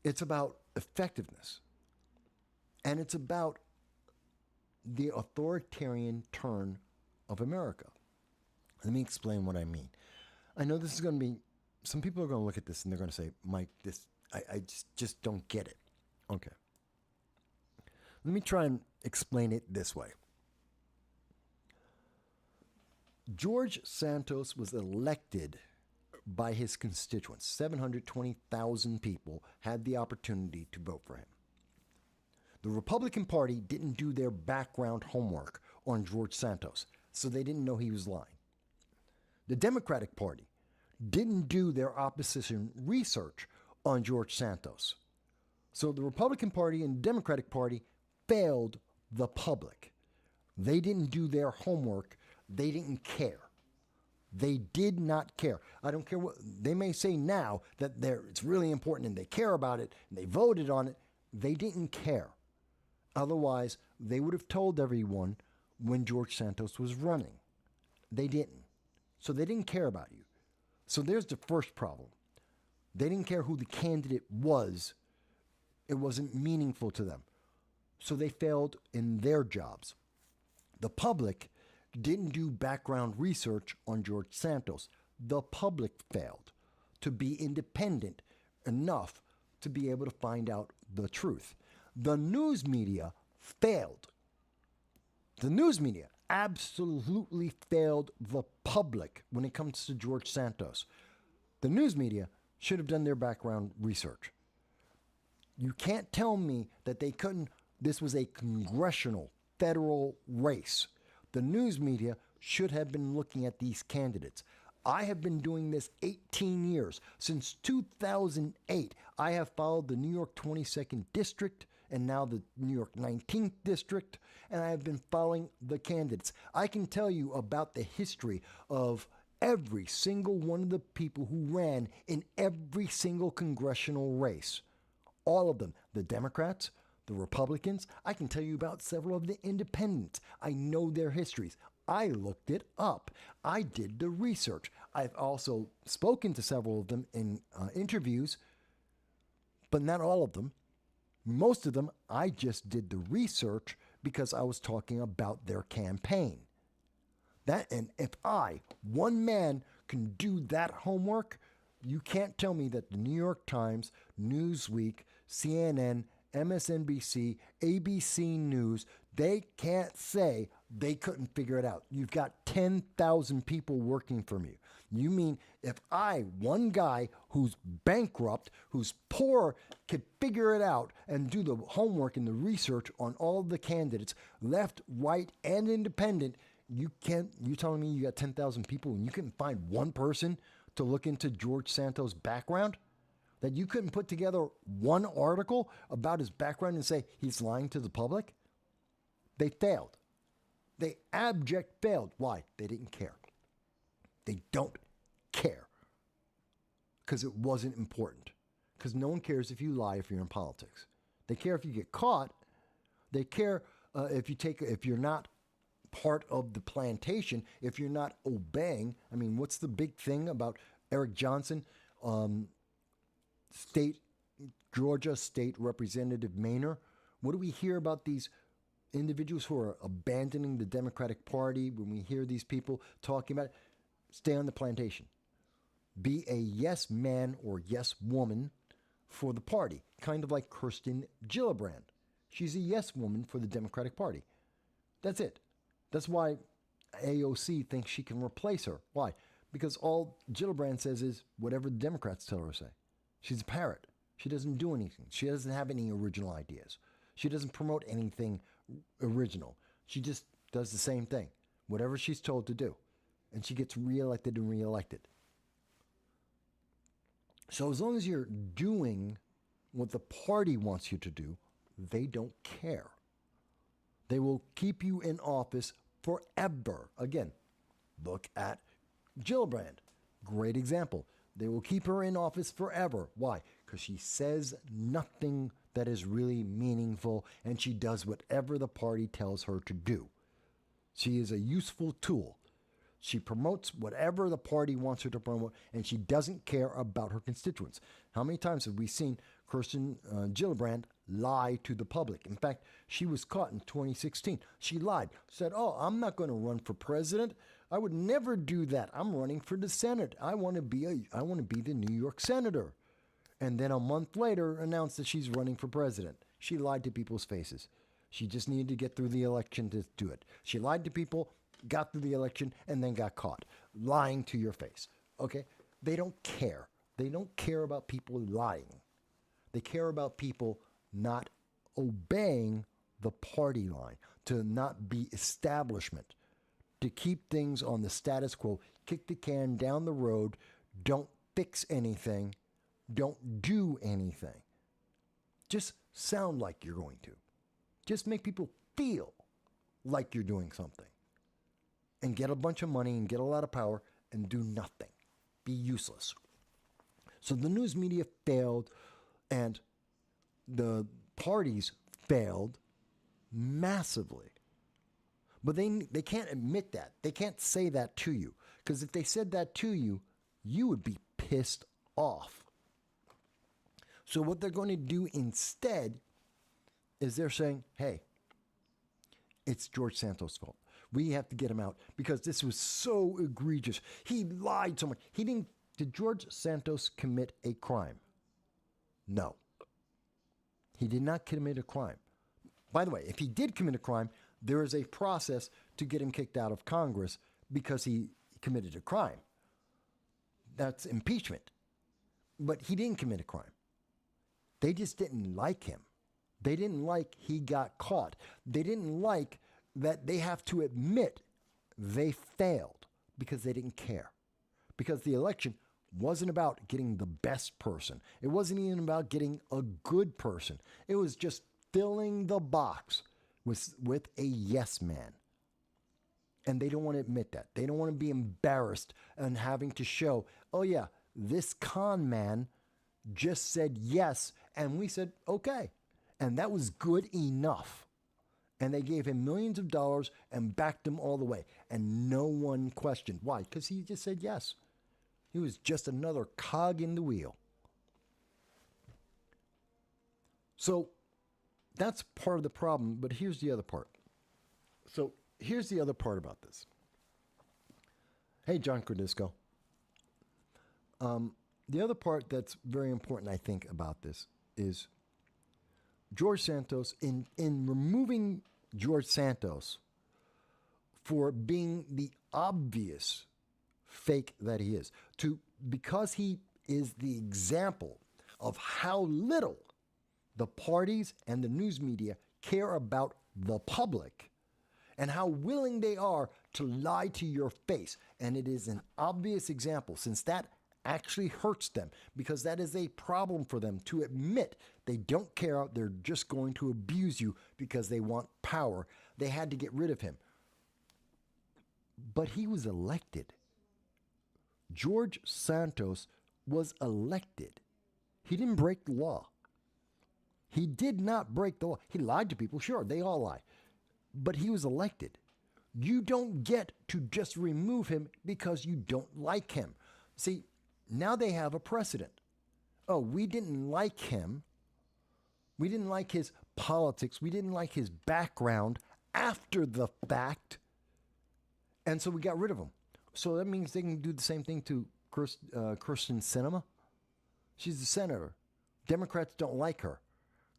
Speaker 2: It's about effectiveness. And it's about the authoritarian turn of America. Let me explain what I mean. I know this is going to be, some people are going to look at this and they're going to say, Mike, I just don't get it. Okay. Let me try and explain it this way. George Santos was elected by his constituents. 720,000 people had the opportunity to vote for him. The Republican Party didn't do their background homework on George Santos, so they didn't know he was lying. The Democratic Party didn't do their opposition research on George Santos. So the Republican Party and the Democratic Party failed the public. They didn't do their homework. They didn't care. They did not care. I don't care what they may say now that it's really important and they care about it and they voted on it. They didn't care. Otherwise, they would have told everyone when George Santos was running. They didn't. So they didn't care about you. So there's the first problem. They didn't care who the candidate was. It wasn't meaningful to them. So they failed in their jobs. The public didn't do background research on George Santos. The public failed to be independent enough to be able to find out the truth. The news media failed. The news media absolutely failed the public when it comes to George Santos. The news media should have done their background research. You can't tell me that they couldn't. This was a congressional federal race. The news media should have been looking at these candidates. I have been doing this 18 years. Since 2008, I have followed the New York 22nd District and now the New York 19th District, and I have been following the candidates. I can tell you about the history of every single one of the people who ran in every single congressional race. All of them. The Democrats, the Republicans. I can tell you about several of the independents. I know their histories. I looked it up. I did the research. I've also spoken to several of them in interviews, but not all of them. Most of them, I just did the research because I was talking about their campaign. And if one man, can do that homework, you can't tell me that the New York Times, Newsweek, CNN, MSNBC, ABC News They can't say they couldn't figure it out. You've got 10,000 people working for you. You mean if I, one guy who's bankrupt, who's poor, could figure it out and do the homework and the research on all the candidates, left, right, and independent, you telling me you got 10,000 people and you couldn't find one person to look into George Santos' background? That you couldn't put together one article about his background and say he's lying to the public? They failed. They abject failed. Why? They didn't care. They don't care. Because it wasn't important. Because no one cares if you lie if you're in politics. They care if you get caught. They care if you're not part of the plantation, if you're not obeying. I mean, what's the big thing about Eric Johnson, Georgia State Representative Maynor? What do we hear about these individuals who are abandoning the Democratic Party? When we hear these people talking about it, stay on the plantation. Be a yes man or yes woman for the party, kind of like Kirsten Gillibrand. She's a yes woman for the Democratic Party. That's it. That's why AOC thinks she can replace her. Why? Because all Gillibrand says is whatever the Democrats tell her to say. She's a parrot. She doesn't do anything. She doesn't have any original ideas. She doesn't promote anything original. She just does the same thing, whatever she's told to do. And she gets reelected and reelected. So as long as you're doing what the party wants you to do, they don't care. They will keep you in office forever. Again, look at Gillibrand. Great example. They will keep her in office forever. Why? Because she says nothing that is really meaningful, and she does whatever the party tells her to do. She is a useful tool. She promotes whatever the party wants her to promote, and she doesn't care about her constituents. How many times have we seen Kirsten Gillibrand lie to the public? In fact, she was caught in 2016. She lied, said, "Oh, I'm not going to run for president. I would never do that. I'm running for the Senate. I want to be the New York senator." And then a month later announced that she's running for president. She lied to people's faces. She just needed to get through the election to do it. She lied to people, got through the election, and then got caught lying to your face. Okay? They don't care. They don't care about people lying. They care about people not obeying the party line, to not be establishment, to keep things on the status quo, kick the can down the road, don't fix anything, don't do anything. Just sound like you're going to. Just make people feel like you're doing something. And get a bunch of money and get a lot of power and do nothing. Be useless. So the news media failed and the parties failed massively. But they can't admit that. They can't say that to you. Because if they said that to you, you would be pissed off. So what they're going to do instead is they're saying, hey, it's George Santos' fault. We have to get him out because this was so egregious. He lied so much. Did George Santos commit a crime? No. He did not commit a crime. By the way, if he did commit a crime, there is a process to get him kicked out of Congress because he committed a crime. That's impeachment. But he didn't commit a crime. They just didn't like him. They didn't like he got caught. They didn't like that they have to admit they failed because they didn't care. Because the election wasn't about getting the best person. It wasn't even about getting a good person. It was just filling the box with a yes man. And they don't want to admit that. They don't want to be embarrassed and having to show, oh yeah, this con man just said yes, and we said okay. And that was good enough. And they gave him millions of dollars and backed him all the way. And no one questioned. Why? Because he just said yes. He was just another cog in the wheel. So that's part of the problem, but here's the other part. So here's the other part about this. Hey, John Cordisco. The other part that's very important, I think, about this is George Santos, in removing George Santos for being the obvious fake that he is, because he is the example of how little the parties and the news media care about the public and how willing they are to lie to your face. And it is an obvious example, since that actually hurts them, because that is a problem for them to admit they don't care. They're just going to abuse you because they want power. They had to get rid of him. But he was elected. George Santos was elected. He didn't break the law. He did not break the law. He lied to people, sure, they all lie. But he was elected. You don't get to just remove him because you don't like him. See, now they have a precedent. Oh, we didn't like him. We didn't like his politics. We didn't like his background after the fact. And so we got rid of him. So that means they can do the same thing to Kirsten Sinema. She's a senator. Democrats don't like her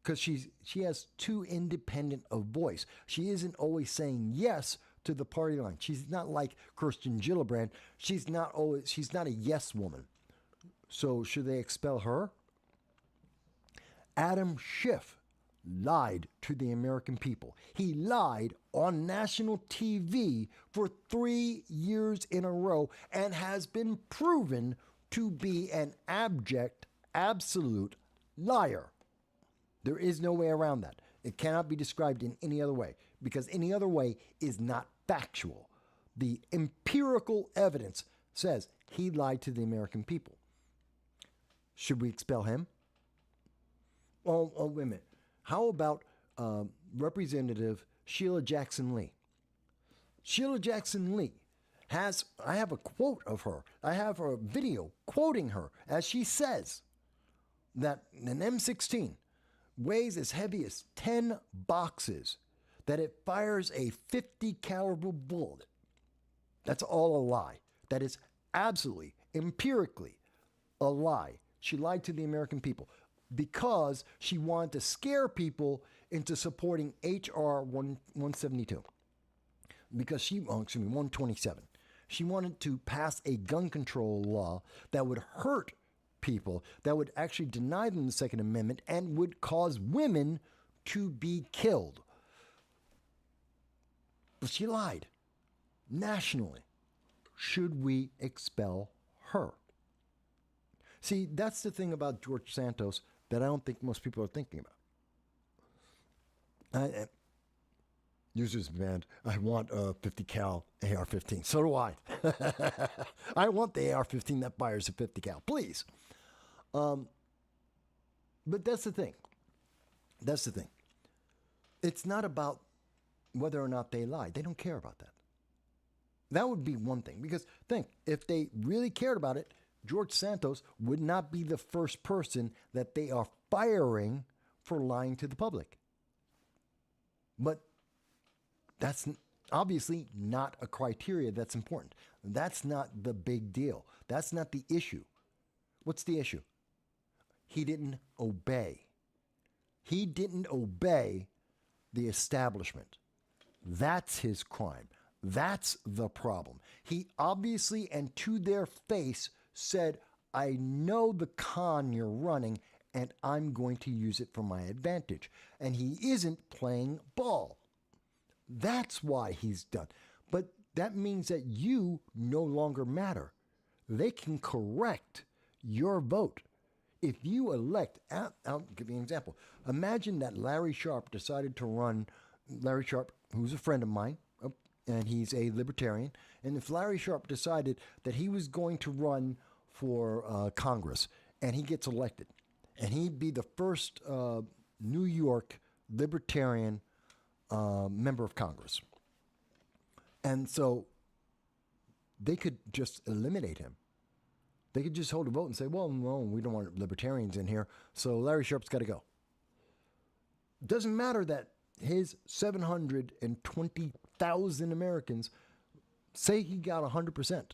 Speaker 2: because she has too independent of voice. She isn't always saying yes to the party line. She's not like Kirsten Gillibrand. She's not a yes woman. So should they expel her? Adam Schiff lied to the American people. He lied on national TV for 3 years in a row and has been proven to be an abject, absolute liar. There is no way around that. It cannot be described in any other way, because any other way is not factual. The empirical evidence says he lied to the American people. Should we expel him? Oh, wait a minute. How about Representative Sheila Jackson Lee? Sheila Jackson Lee I have a quote of her. I have a video quoting her as she says that an M16 weighs as heavy as 10 boxes, that it fires a 50 caliber bullet. That's all a lie. That is absolutely, empirically a lie. She lied to the American people because she wanted to scare people into supporting H.R. 172. Because 127. She wanted to pass a gun control law that would hurt people, that would actually deny them the Second Amendment and would cause women to be killed. But she lied nationally. Should we expel her? See, that's the thing about George Santos that I don't think most people are thinking about. Users demand, I want a 50 cal AR-15. So do I. I want the AR-15 that fires a 50 cal, please. But that's the thing. That's the thing. It's not about whether or not they lie. They don't care about that. That would be one thing. Because think, if they really cared about it, George Santos would not be the first person that they are firing for lying to the public. But that's obviously not a criteria that's important. That's not the big deal. That's not the issue. What's the issue? He didn't obey. He didn't obey the establishment. That's his crime. That's the problem. He obviously, and to their face, said, I know the con you're running, and I'm going to use it for my advantage. And he isn't playing ball. That's why he's done. But that means that you no longer matter. They can correct your vote. If you elect, I'll give you an example. Imagine that Larry Sharpe decided to run, Larry Sharpe, who's a friend of mine, and he's a libertarian, and if Larry Sharpe decided that he was going to run for Congress, and he gets elected, and he'd be the first New York libertarian member of Congress. And so they could just eliminate him. They could just hold a vote and say, well, no, we don't want libertarians in here, so Larry Sharpe's got to go. It doesn't matter that his 720,000 Americans say he got 100%.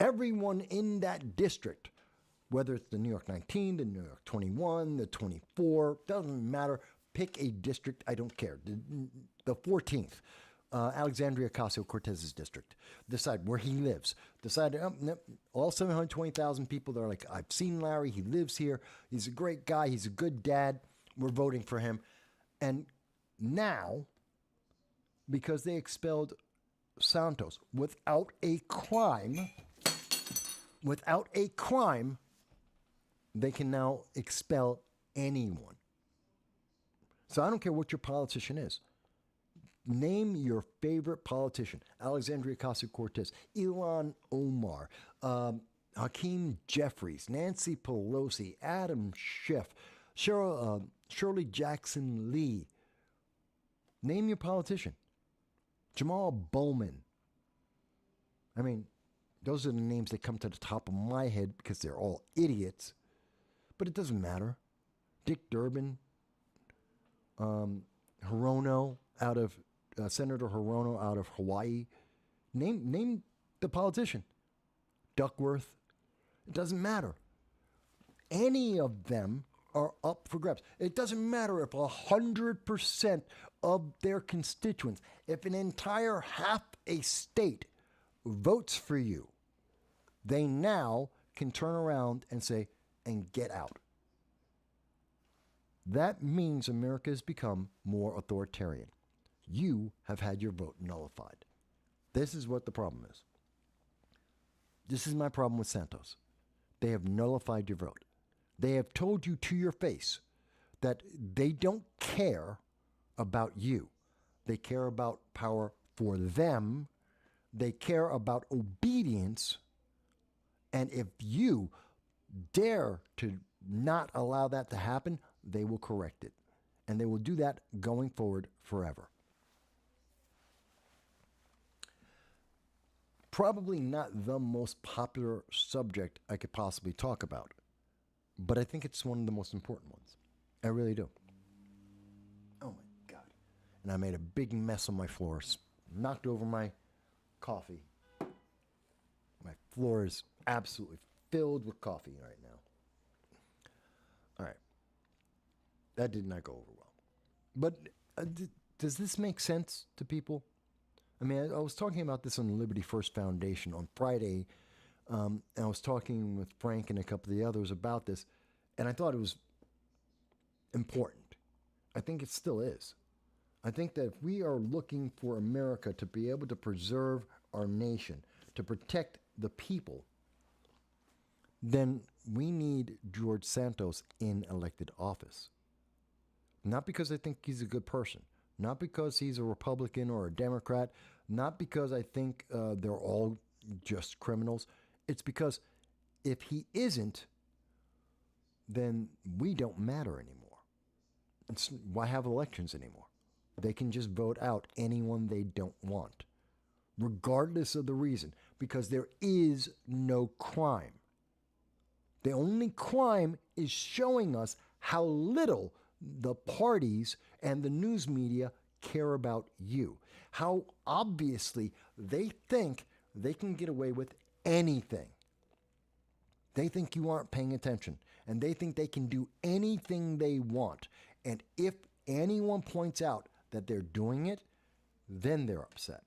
Speaker 2: Everyone in that district, whether it's the New York 19, the New York 21, the 24, doesn't matter. Pick a district, I don't care. the 14th, Alexandria Ocasio-Cortez's district. Decide where he lives. Decide, all 720,000 people, they're like, I've seen Larry. He lives here. He's a great guy. He's a good dad. We're voting for him. And now, because they expelled Santos without a crime, they can now expel anyone. So I don't care what your politician is. Name your favorite politician. Alexandria Ocasio-Cortez, Ilhan Omar, Hakeem Jeffries, Nancy Pelosi, Adam Schiff, Shirley Jackson Lee. Name your politician. Jamal Bowman. I mean, those are the names that come to the top of my head because they're all idiots. But it doesn't matter. Dick Durbin, Hirono out of Senator Hirono out of Hawaii. Name the politician. Duckworth. It doesn't matter. Any of them are up for grabs. It doesn't matter if 100% of their constituents, if an entire half a state votes for you, they now can turn around and say, and get out. That means America has become more authoritarian. You have had your vote nullified. This is what the problem is. This is my problem with Santos. They have nullified your vote. They have told you to your face that they don't care about you. They care about power for them. They care about obedience. And if you dare to not allow that to happen, they will correct it. And they will do that going forward forever. Probably not the most popular subject I could possibly talk about, but I think it's one of the most important ones. I really do. Oh my God. And I made a big mess on my floors. Knocked over my coffee. My floor is absolutely filled with coffee right now. All right. That did not go over well. But does this make sense to people? I mean, I was talking about this on the Liberty First Foundation on Friday. And I was talking with Frank and a couple of the others about this, and I thought it was important. I think it still is. I think that if we are looking for America to be able to preserve our nation, to protect the people, then we need George Santos in elected office. Not because I think he's a good person. Not because he's a Republican or a Democrat. Not because I think they're all just criminals. It's because if he isn't, then we don't matter anymore. Why have elections anymore? They can just vote out anyone they don't want, regardless of the reason, because there is no crime. The only crime is showing us how little the parties and the news media care about you. How obviously they think they can get away with anything. They think you aren't paying attention, and they think they can do anything they want. And if anyone points out that they're doing it, then they're upset.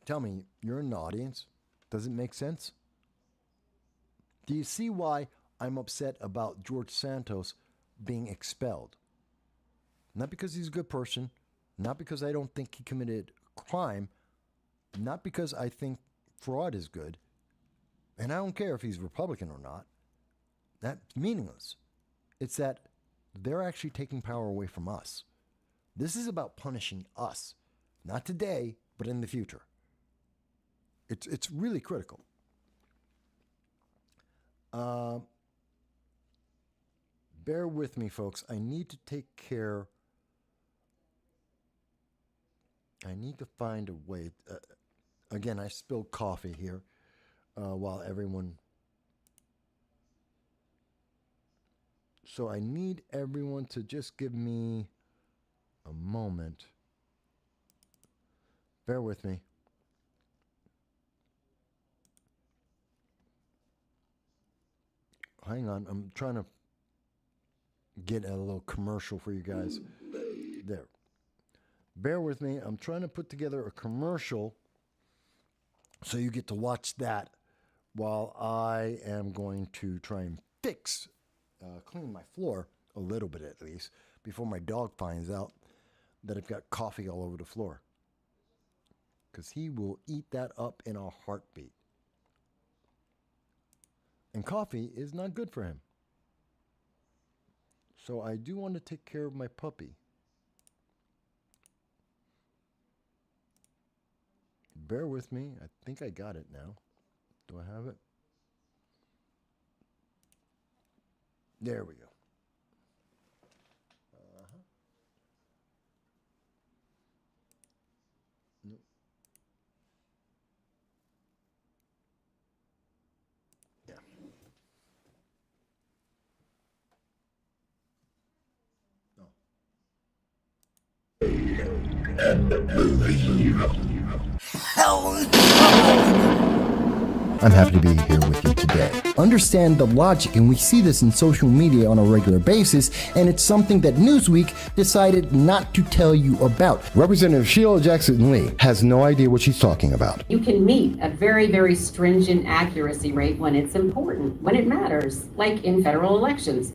Speaker 2: Tell me, you're in the audience. Does it make sense? Do you see why I'm upset about George Santos being expelled? Not because he's a good person, not because I don't think he committed crime, not because I think fraud is good, and I don't care if he's Republican or not. That's meaningless. It's that they're actually taking power away from us. This is about punishing us, not today, but in the future. It's really critical. Bear with me, folks. I need to take care. I need to find a way. Again, I spilled coffee here while everyone. So I need everyone to just give me a moment. Bear with me. Hang on. I'm trying to get a little commercial for you guys. There. Bear with me. I'm trying to put together a commercial so you get to watch that while I am going to try and clean my floor a little bit at least before my dog finds out that I've got coffee all over the floor. Because he will eat that up in a heartbeat. And coffee is not good for him. So I do want to take care of my puppy. Bear with me. I think I got it now. Do I have it? There we go. Nope. Yeah. I'm happy to be here with you today. Understand the logic, and we see this in social media on a regular basis, and it's something that Newsweek decided not to tell you about. Representative Sheila Jackson Lee has no idea what she's talking about.
Speaker 3: You can meet a very, very stringent accuracy rate when it's important, when it matters, like in federal elections.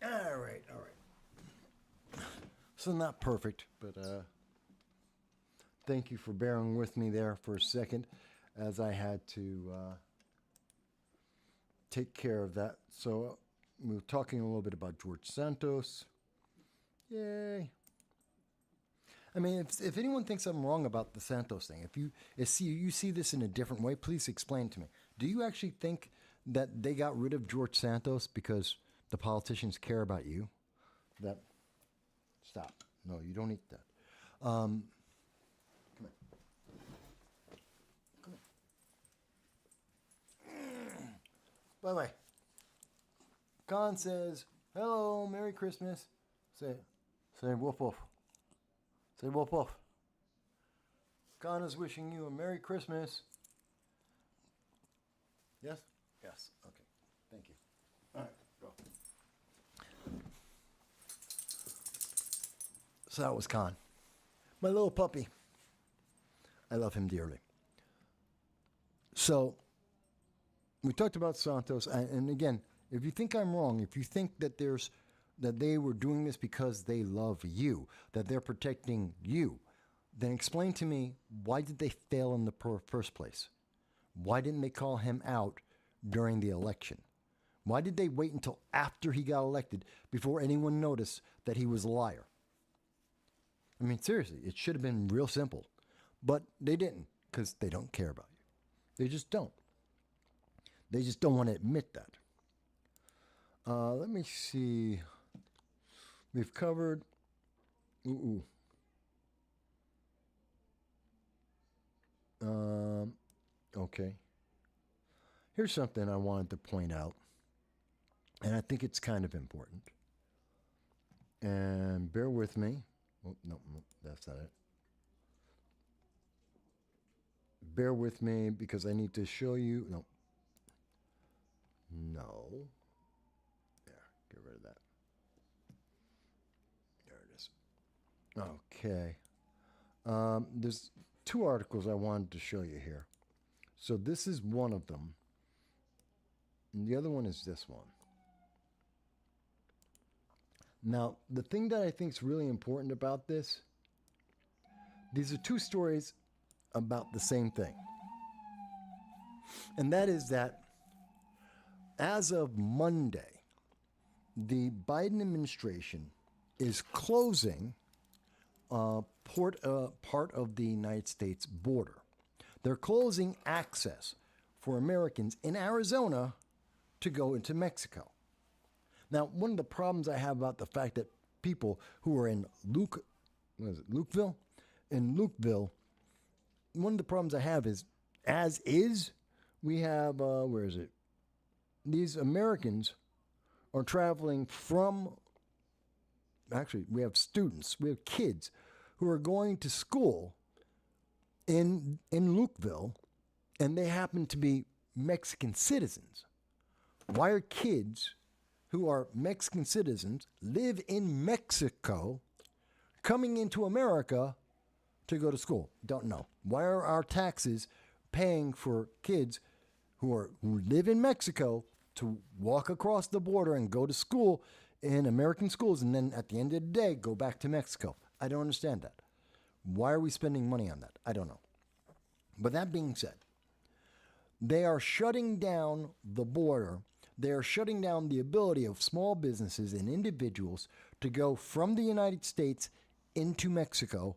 Speaker 3: All right. So not perfect, but thank you for bearing with me there for a second as I had to take care of that. So we were talking a little bit about George Santos. Yay. I mean, if anyone thinks I'm wrong about the Santos thing, if you see this in a different way, please explain to me. Do you actually think that they got rid of George Santos because the politicians care about you? Stop. No, you don't eat that. Come here. Come here. By the way, Khan says, hello, Merry Christmas. Say woof woof. Say woof woof. Khan is wishing you a Merry Christmas. Yes? Yes. Okay. Thank you. All right, go. So that was Khan. My little puppy. I love him dearly. So, we talked about Santos, and again, if you think I'm wrong, if you think that they were doing this because they love you, that they're protecting you, then explain to me, why did they fail in the first place? Why didn't they call him out during the election? Why did they wait until after he got elected before anyone noticed that he was a liar? I mean, seriously, it should have been real simple. But they didn't, because they don't care about you. They just don't. They just don't want to admit that. Let me see. We've covered... Okay. Here's something I wanted to point out, and I think it's kind of important. And bear with me. Oh, no, that's not it. Bear with me because I need to show you. No. There, get rid of that. There it is. Okay. There's two articles I wanted to show you here. So this is one of them. And the other one is this one. Now, the thing that I think is really important about this, these are two stories about the same thing. And that is that as of Monday, the Biden administration is closing part of the United States border. They're closing access for Americans in Arizona to go into Mexico. Now, one of the problems I have about the fact that people who are in Lukeville? In Lukeville, one of the problems I have is, as is, we have, where is it? These Americans are traveling from, actually, we have students, we have kids who are going to school in Lukeville, and they happen to be Mexican citizens. Why are kids who are Mexican citizens, live in Mexico, coming into America to go to school? Don't know. Why are our taxes paying for kids who live in Mexico to walk across the border and go to school in American schools, and then at the end of the day go back to Mexico? I don't understand that. Why are we spending money on that? I don't know. But that being said, they are shutting down the border. They are shutting down the ability of small businesses and individuals to go from the United States into Mexico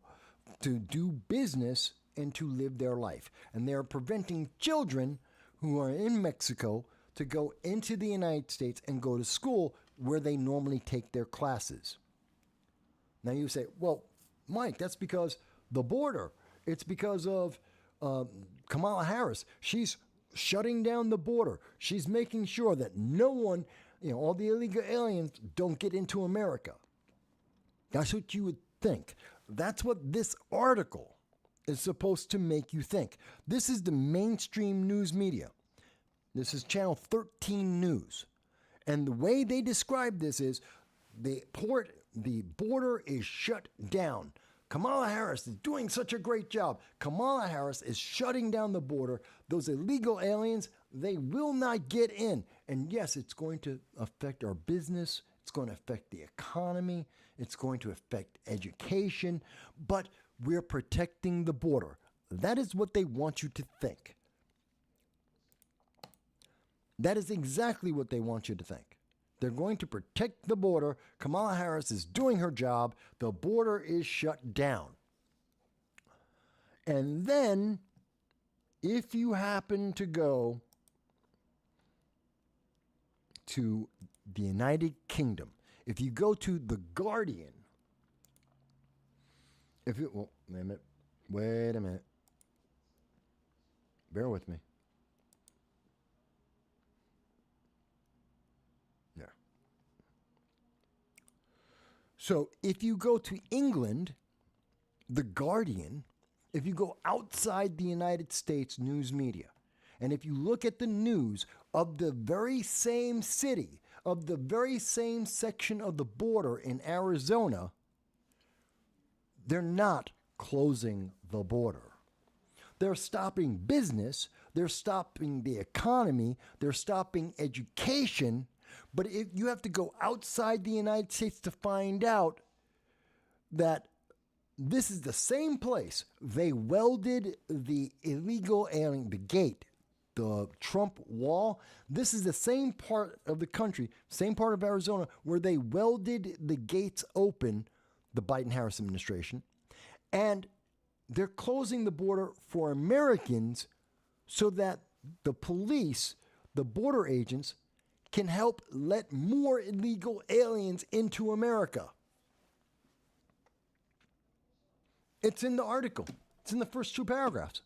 Speaker 3: to do business and to live their life. And they are preventing children who are in Mexico to go into the United States and go to school where they normally take their classes. Now you say, well, Mike, that's because the border. It's because of Kamala Harris. She's shutting down the border. She's making sure that no one, all the illegal aliens don't get into America. That's what you would think. That's what this article is supposed to make you think. This is the mainstream news media. This is Channel 13 News. And the way they describe this is the border is shut down. Kamala Harris is doing such a great job. Kamala Harris is shutting down the border. Those illegal aliens, they will not get in. And yes, it's going to affect our business. It's going to affect the economy. It's going to affect education. But we're protecting the border. That is what they want you to think. That is exactly what they want you to think. They're going to protect the border. Kamala Harris is doing her job. The border is shut down. And then, if you happen to go to the United Kingdom, if you go to The Guardian, wait a minute. Bear with me. So if you go to England, The Guardian, if you go outside the United States news media, and if you look at the news of the very same city, of the very same section of the border in Arizona, they're not closing the border. They're stopping business, they're stopping the economy, they're stopping education. But if you have to go outside the United States to find out that this is the same place they welded the illegal alien, the gate, the Trump wall. This is the same part of the country, same part of Arizona, where they welded the gates open, the Biden-Harris administration, and they're closing the border for Americans so that the police, the border agents, can help let more illegal aliens into America. It's in the article. It's in the first two paragraphs.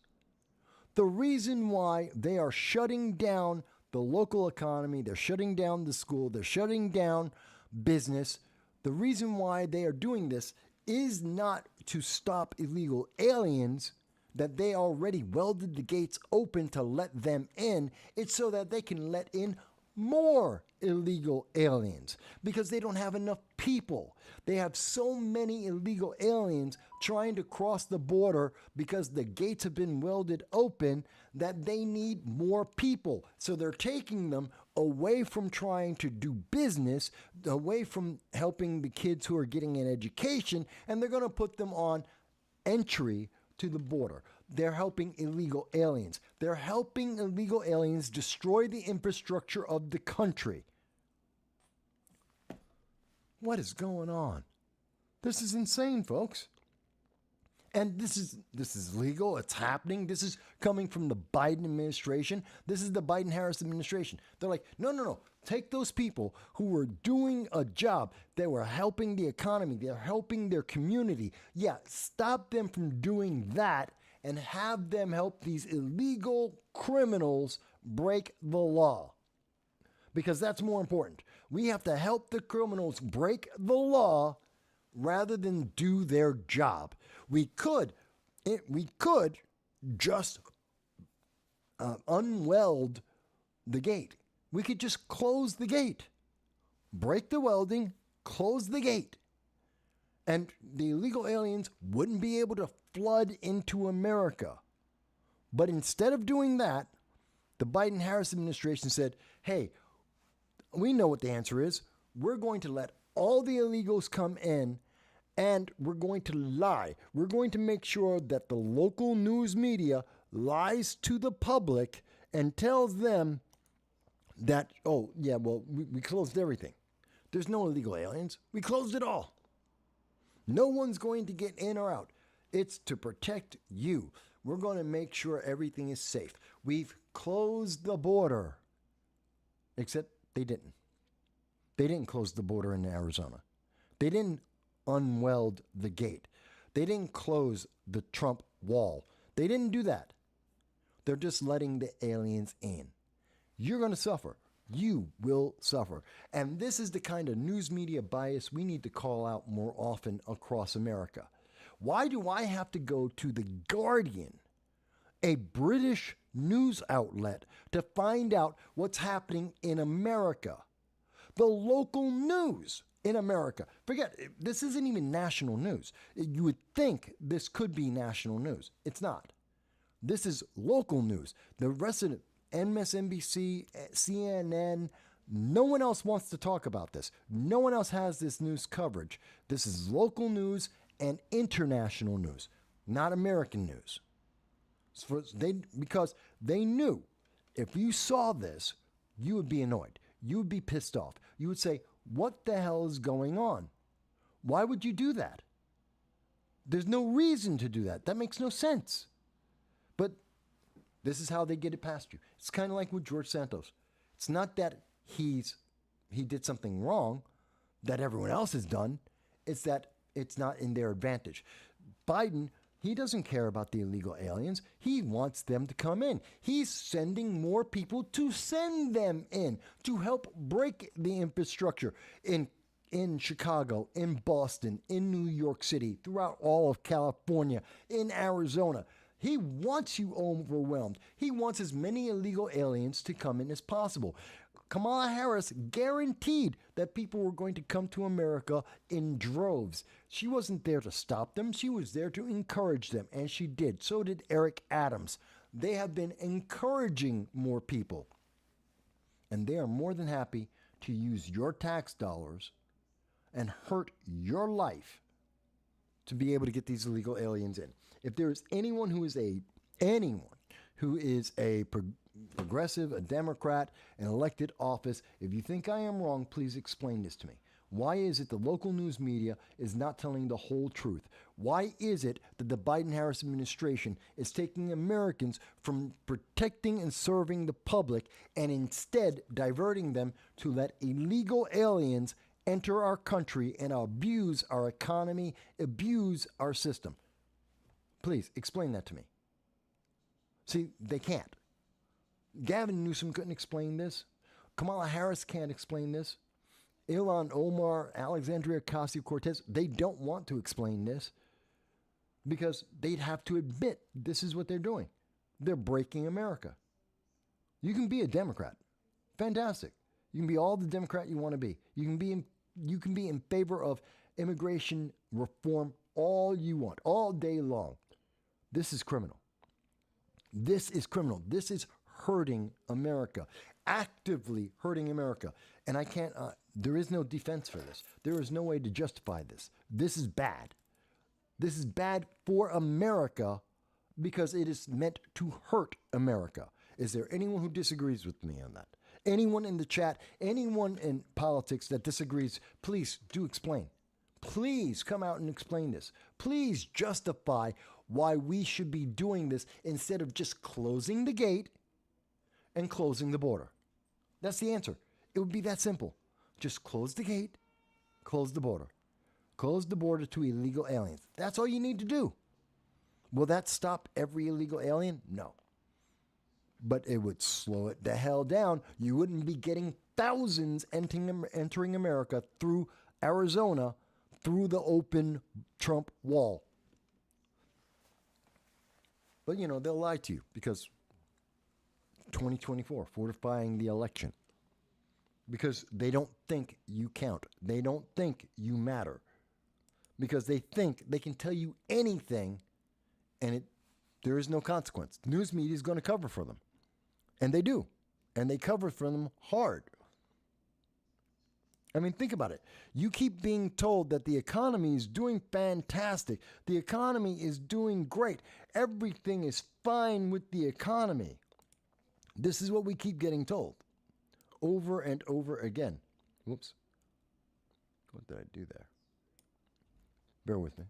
Speaker 3: The reason why they are shutting down the local economy, they're shutting down the school, they're shutting down business, the reason why they are doing this is not to stop illegal aliens, that they already welded the gates open to let them in. It's so that they can let in more illegal aliens because they don't have enough people. They have so many illegal aliens trying to cross the border because the gates have been welded open that they need more people. So they're taking them away from trying to do business, away from helping the kids who are getting an education, and they're going to put them on entry to the border. They're helping illegal aliens. They're helping illegal aliens destroy the infrastructure of the country. What is going on? This is insane, folks. And this is legal. It's happening. This is coming from the Biden administration. This is the Biden-Harris administration. They're like, no. Take those people who were doing a job. They were helping the economy. They're helping their community. Yeah, stop them from doing that and have them help these illegal criminals break the law. Because that's more important. We have to help the criminals break the law rather than do their job. We could just unweld the gate. We could just close the gate, break the welding, close the gate, and the illegal aliens wouldn't be able to flood into America. But instead of doing that, the Biden-Harris administration said, hey, we know what the answer is. We're going to let all the illegals come in, and we're going to lie. We're going to make sure that the local news media lies to the public and tells them that, oh, yeah, well, we closed everything. There's no illegal aliens. We closed it all. No one's going to get in or out. It's to protect you. We're going to make sure everything is safe. We've closed the border. Except they didn't. They didn't close the border in Arizona. They didn't unweld the gate. They didn't close the Trump wall. They didn't do that. They're just letting the aliens in. You're going to suffer. You will suffer. And this is the kind of news media bias we need to call out more often across America. Why do I have to go to The Guardian, a British news outlet, to find out what's happening in America? The local news in America. Forget, this isn't even national news. You would think this could be national news. It's not. This is local news. The rest of it, MSNBC, CNN, no one else wants to talk about this. No one else has this news coverage. This is local news and international news, not American news. Because they knew if you saw this, you would be annoyed. You would be pissed off. You would say, what the hell is going on? Why would you do that? There's no reason to do that. That makes no sense. But this is how they get it past you. It's kind of like with George Santos. It's not that he did something wrong that everyone else has done. It's that it's not in their advantage. Biden, he doesn't care about the illegal aliens. He wants them to come in. He's sending more people to send them in to help break the infrastructure in Chicago, in Boston, in New York City, throughout all of California, in Arizona. He wants you overwhelmed. He wants as many illegal aliens to come in as possible. Kamala Harris guaranteed that people were going to come to America in droves. She wasn't there to stop them. She was there to encourage them, and she did. So did Eric Adams. They have been encouraging more people, and they are more than happy to use your tax dollars and hurt your life to be able to get these illegal aliens in. If there is anyone who is a progressive, a Democrat, an elected office, if you think I am wrong, please explain this to me. Why is it the local news media is not telling the whole truth? Why is it that the Biden-Harris administration is taking Americans from protecting and serving the public and instead diverting them to let illegal aliens enter our country and abuse our economy, abuse our system? Please explain that to me. See, they can't. Gavin Newsom couldn't explain this. Kamala Harris can't explain this. Ilhan Omar, Alexandria Ocasio-Cortez, they don't want to explain this because they'd have to admit this is what they're doing. They're breaking America. You can be a Democrat. Fantastic. You can be all the Democrat you want to be. You can be in favor of immigration reform all you want, all day long. This is criminal. This is criminal. This is hurting America, actively hurting America. And I can't, there is no defense for this. There is no way to justify this. This is bad. This is bad for America because it is meant to hurt America. Is there anyone who disagrees with me on that?
Speaker 2: Anyone in the chat, anyone in politics that disagrees, please do explain. Please come out and explain this. Please justify why we should be doing this instead of just closing the gate and closing the border. That's the answer. It would be that simple. Just close the gate, close the border. Close the border to illegal aliens. That's all you need to do. Will that stop every illegal alien? No. But it would slow it the hell down. You wouldn't be getting thousands entering America through Arizona, through the open Trump wall. But, they'll lie to you because 2024, fortifying the election. Because they don't think you count. They don't think you matter. Because they think they can tell you anything and there is no consequence. News media is going to cover for them. And they do. And they cover for them hard. I mean, think about it. You keep being told that the economy is doing fantastic. The economy is doing great. Everything is fine with the economy. This is what we keep getting told over and over again. Whoops. What did I do there? Bear with me.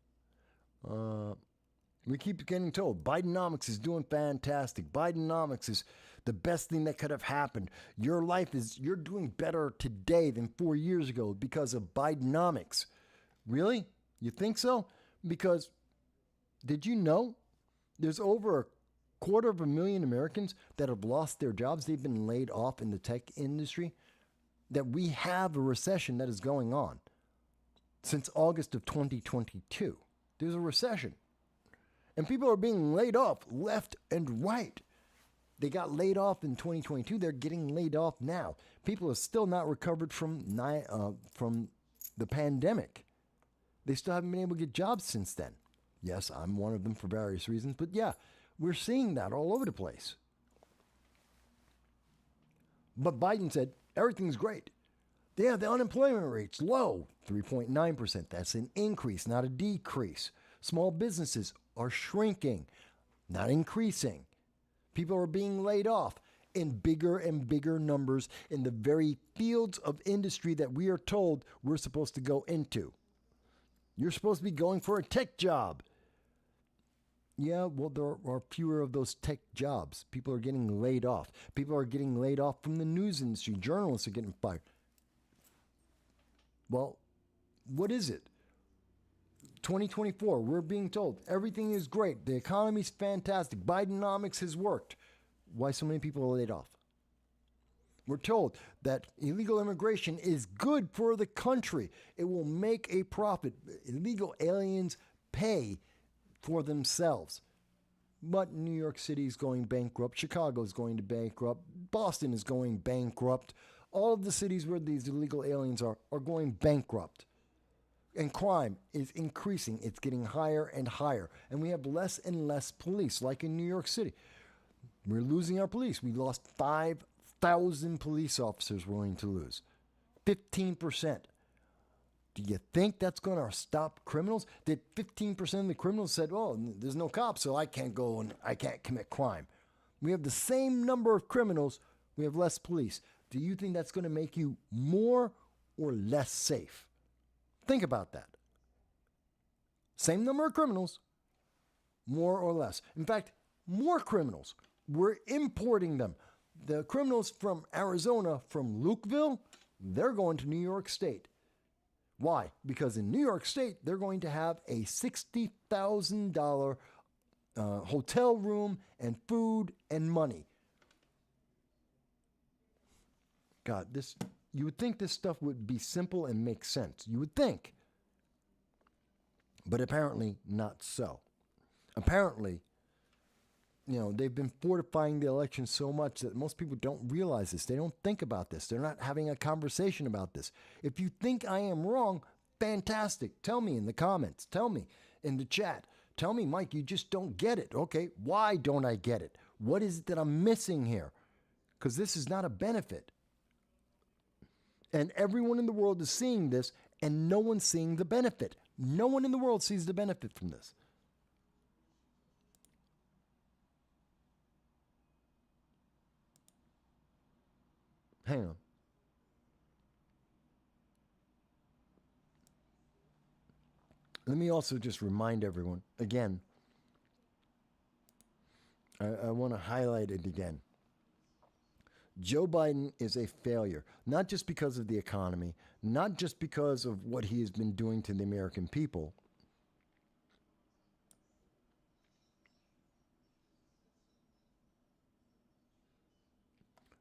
Speaker 2: We keep getting told Bidenomics is doing fantastic. Bidenomics is the best thing that could have happened. You're doing better today than 4 years ago because of Bidenomics. Really? You think so? Because did you know there's over 250,000 Americans that have lost their jobs? They've been laid off in the tech industry. That we have a recession that is going on since August of 2022. There's a recession. And people are being laid off left and right. They got laid off in 2022. They're getting laid off now. People are still not recovered from the pandemic. They still haven't been able to get jobs since then. Yes, I'm one of them for various reasons. But yeah, we're seeing that all over the place. But Biden said, everything's great. Yeah, the unemployment rate's low, 3.9%. That's an increase, not a decrease. Small businesses are shrinking, not increasing. People are being laid off in bigger and bigger numbers in the very fields of industry that we are told we're supposed to go into. You're supposed to be going for a tech job. Yeah, well, there are fewer of those tech jobs. People are getting laid off. People are getting laid off from the news industry. Journalists are getting fired. Well, what is it? 2024, we're being told everything is great. The economy's fantastic. Bidenomics has worked. Why so many people are laid off? We're told that illegal immigration is good for the country. It will make a profit. Illegal aliens pay for themselves. But New York City is going bankrupt. Chicago is going to bankrupt. Boston is going bankrupt. All of the cities where these illegal aliens are going bankrupt. And crime is increasing. It's getting higher and higher. And we have less and less police, like in New York City. We're losing our police. We lost 5,000 police officers we're going to lose. 15%. Do you think that's going to stop criminals? Did 15% of the criminals said, oh, there's no cops, so I can't go and I can't commit crime. We have the same number of criminals. We have less police. Do you think that's going to make you more or less safe? Think about that. Same number of criminals, more or less. In fact, more criminals. We're importing them. The criminals from Arizona, from Lukeville, they're going to New York State. Why? Because in New York State, they're going to have a $60,000 hotel room and food and money. God, you would think this stuff would be simple and make sense. You would think. But apparently not so. Apparently, they've been fortifying the election so much that most people don't realize this. They don't think about this. They're not having a conversation about this. If you think I am wrong, fantastic. Tell me in the comments. Tell me in the chat. Tell me, Mike, you just don't get it. Okay, why don't I get it? What is it that I'm missing here? Because this is not a benefit. And everyone in the world is seeing this, and no one's seeing the benefit. No one in the world sees the benefit from this.
Speaker 3: Hang on. Let me also just remind everyone again. I want to highlight it again. Joe Biden is a failure, not just because of the economy, not just because of what he has been doing to the American people.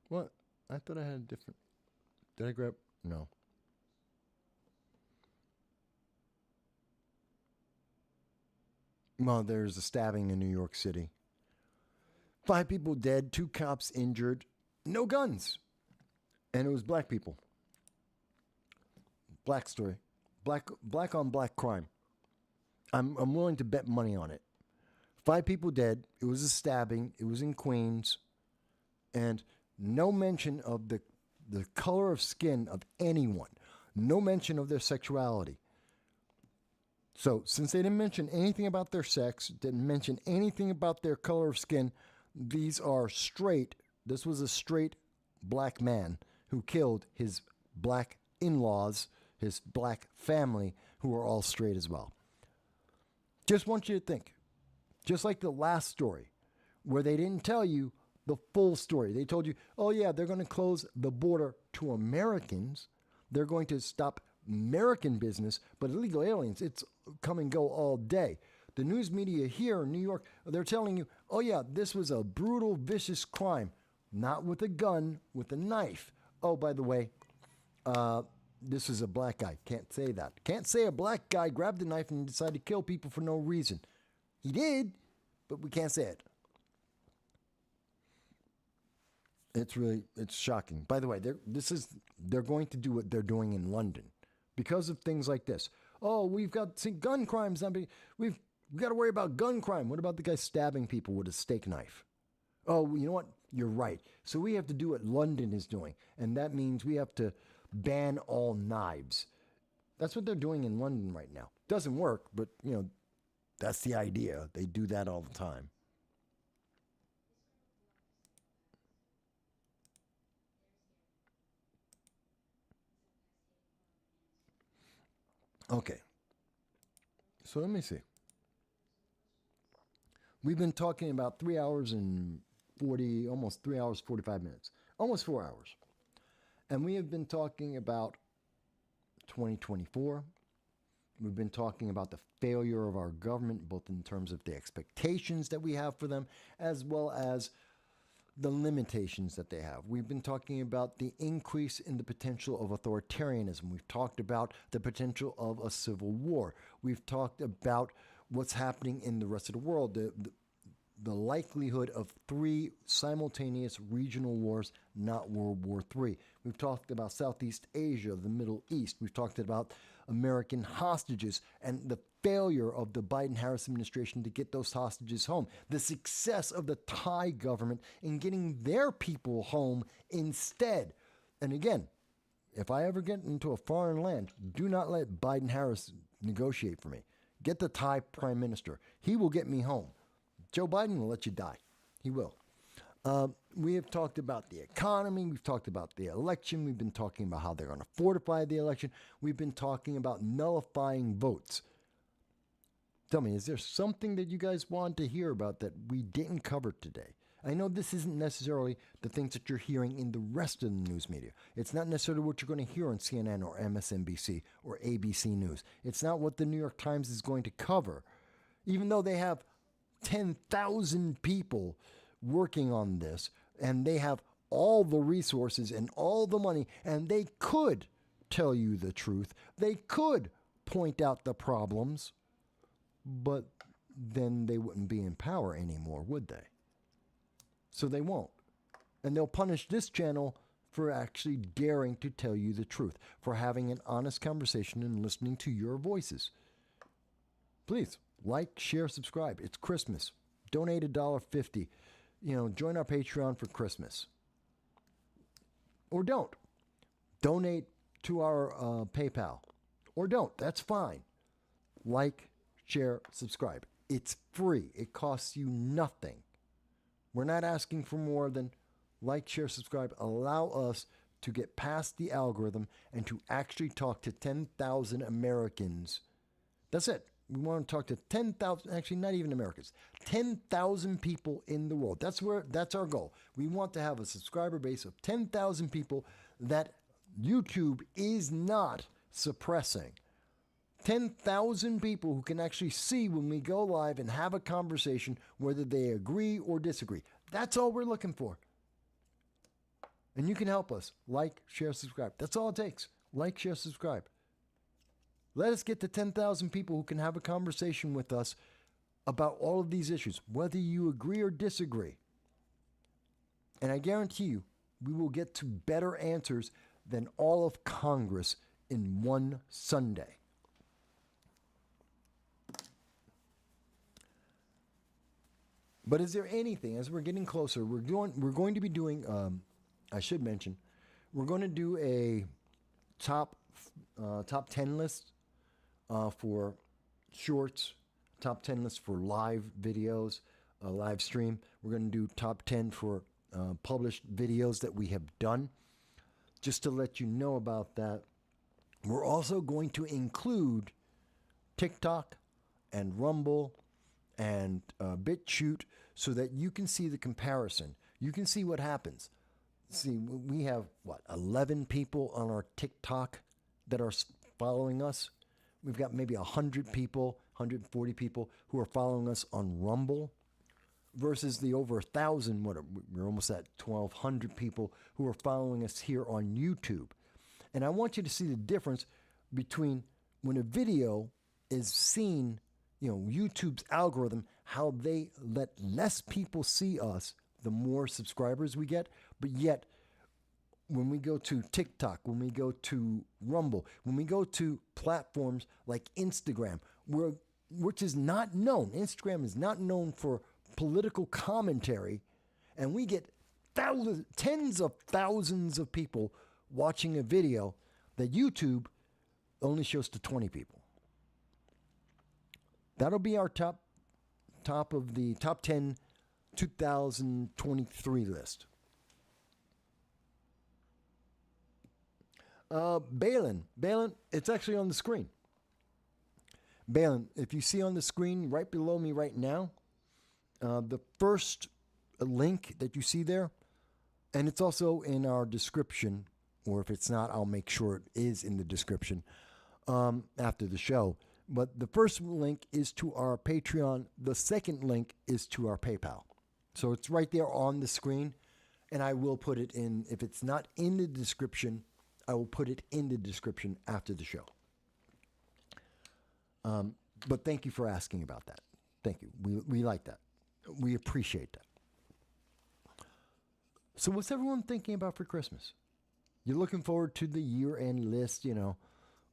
Speaker 3: What? I thought I had a different. Did I grab? No. Well, there's a stabbing in New York City. 5 people dead, 2 cops injured, no guns. And it was black people. Black story. Black on black crime. I'm willing to bet money on it. 5 people dead. It was a stabbing. It was in Queens. And no mention of the color of skin of anyone. No mention of their sexuality. So, since they didn't mention anything about their sex, didn't mention anything about their color of skin, these are straight. This was a straight black man who killed his black in-laws, his black family, who are all straight as well. Just want you to think, just like the last story, where they didn't tell you the full story. They told you, oh yeah, they're going to close the border to Americans. They're going to stop American business, but illegal aliens, it's come and go all day. The news media here in New York, they're telling you, oh yeah, this was a brutal, vicious crime. Not with a gun, with a knife. Oh, by the way, this is a black guy. Can't say that. Can't say a black guy grabbed a knife and decided to kill people for no reason. He did, but we can't say it. It's shocking. By the way, they're going to do what they're doing in London because of things like this. Oh, we've got gun crimes. We've got to worry about gun crime. What about the guy stabbing people with a steak knife? Oh, you know what? You're right. So we have to do what London is doing, and that means we have to ban all knives. That's what they're doing in London right now. Doesn't work, but that's the idea. They do that all the time. Okay. So let me see. We've been talking about 3 hours and 40, almost 3 hours, 45 minutes, almost 4 hours. And we have been talking about 2024. We've been talking about the failure of our government, both in terms of the expectations that we have for them, as well as the limitations that they have. We've been talking about the increase in the potential of authoritarianism. We've talked about the potential of a civil war. We've talked about what's happening in the rest of the world, the likelihood of 3 simultaneous regional wars, not World War III. We've talked about Southeast Asia, the Middle East. We've talked about American hostages and the failure of the Biden-Harris administration to get those hostages home. The success of the Thai government in getting their people home instead. And again, if I ever get into a foreign land, do not let Biden-Harris negotiate for me. Get the Thai prime minister. He will get me home. Joe Biden will let you die. He will. We have talked about the economy. We've talked about the election. We've been talking about how they're going to fortify the election. We've been talking about nullifying votes. Tell me, is there something that you guys want to hear about that we didn't cover today? I know this isn't necessarily the things that you're hearing in the rest of the news media. It's not necessarily what you're going to hear on CNN or MSNBC or ABC News. It's not what the New York Times is going to cover, even though they have 10,000 people working on this, and they have all the resources and all the money, and they could tell you the truth. They could point out the problems, but then they wouldn't be in power anymore, would they? So they won't. And they'll punish this channel for actually daring to tell you the truth, for having an honest conversation and listening to your voices. Please. Like, share, subscribe. It's Christmas. Donate $1.50. Join our Patreon for Christmas. Or don't. Donate to our PayPal. Or don't. That's fine. Like, share, subscribe. It's free. It costs you nothing. We're not asking for more than like, share, subscribe. Allow us
Speaker 2: to get past the algorithm and to actually talk to 10,000 Americans. That's it. We want to talk to 10,000, actually not even Americans, 10,000 people in the world. That's our goal. We want to have a subscriber base of 10,000 people that YouTube is not suppressing. 10,000 people who can actually see when we go live and have a conversation, whether they agree or disagree. That's all we're looking for. And you can help us. Like, share, subscribe. That's all it takes. Like, share, subscribe. Let us get to 10,000 people who can have a conversation with us about all of these issues, whether you agree or disagree. And I guarantee you, we will get to better answers than all of Congress in one Sunday. But is there anything, as we're getting closer, we're going to be doing, I should mention, we're going to do a top 10 list for shorts, top 10 list for live videos, live stream. We're going to do top 10 for published videos that we have done. Just to let you know about that, we're also going to include TikTok and Rumble and BitChute so that you can see the comparison. You can see what happens. See, we have, 11 people on our TikTok that are following us. We've got maybe 100 people, 140 people who are following us on Rumble versus the over 1,000, we're almost at 1,200 people who are following us here on YouTube. And I want you to see the difference between when a video is seen, YouTube's algorithm, how they let less people see us, the more subscribers we get. But yet, when we go to TikTok, when we go to Rumble, when we go to platforms like Instagram, which is not known, Instagram is not known for political commentary, and we get tens of thousands of people watching a video that YouTube only shows to 20 people. That'll be our top of the top 10 2023 list. Balin, it's actually on the screen. Balin, if you see on the screen right below me right now, the first link that you see there, and it's also in our description, or if it's not, I'll make sure it is in the description after the show. But the first link is to our Patreon. The second link is to our PayPal. So it's right there on the screen, and I will put it in. If it's not in the description, I will put it in the description after the show. But thank you for asking about that. Thank you. We like that. We appreciate that. So what's everyone thinking about for Christmas? You're looking forward to the year-end list,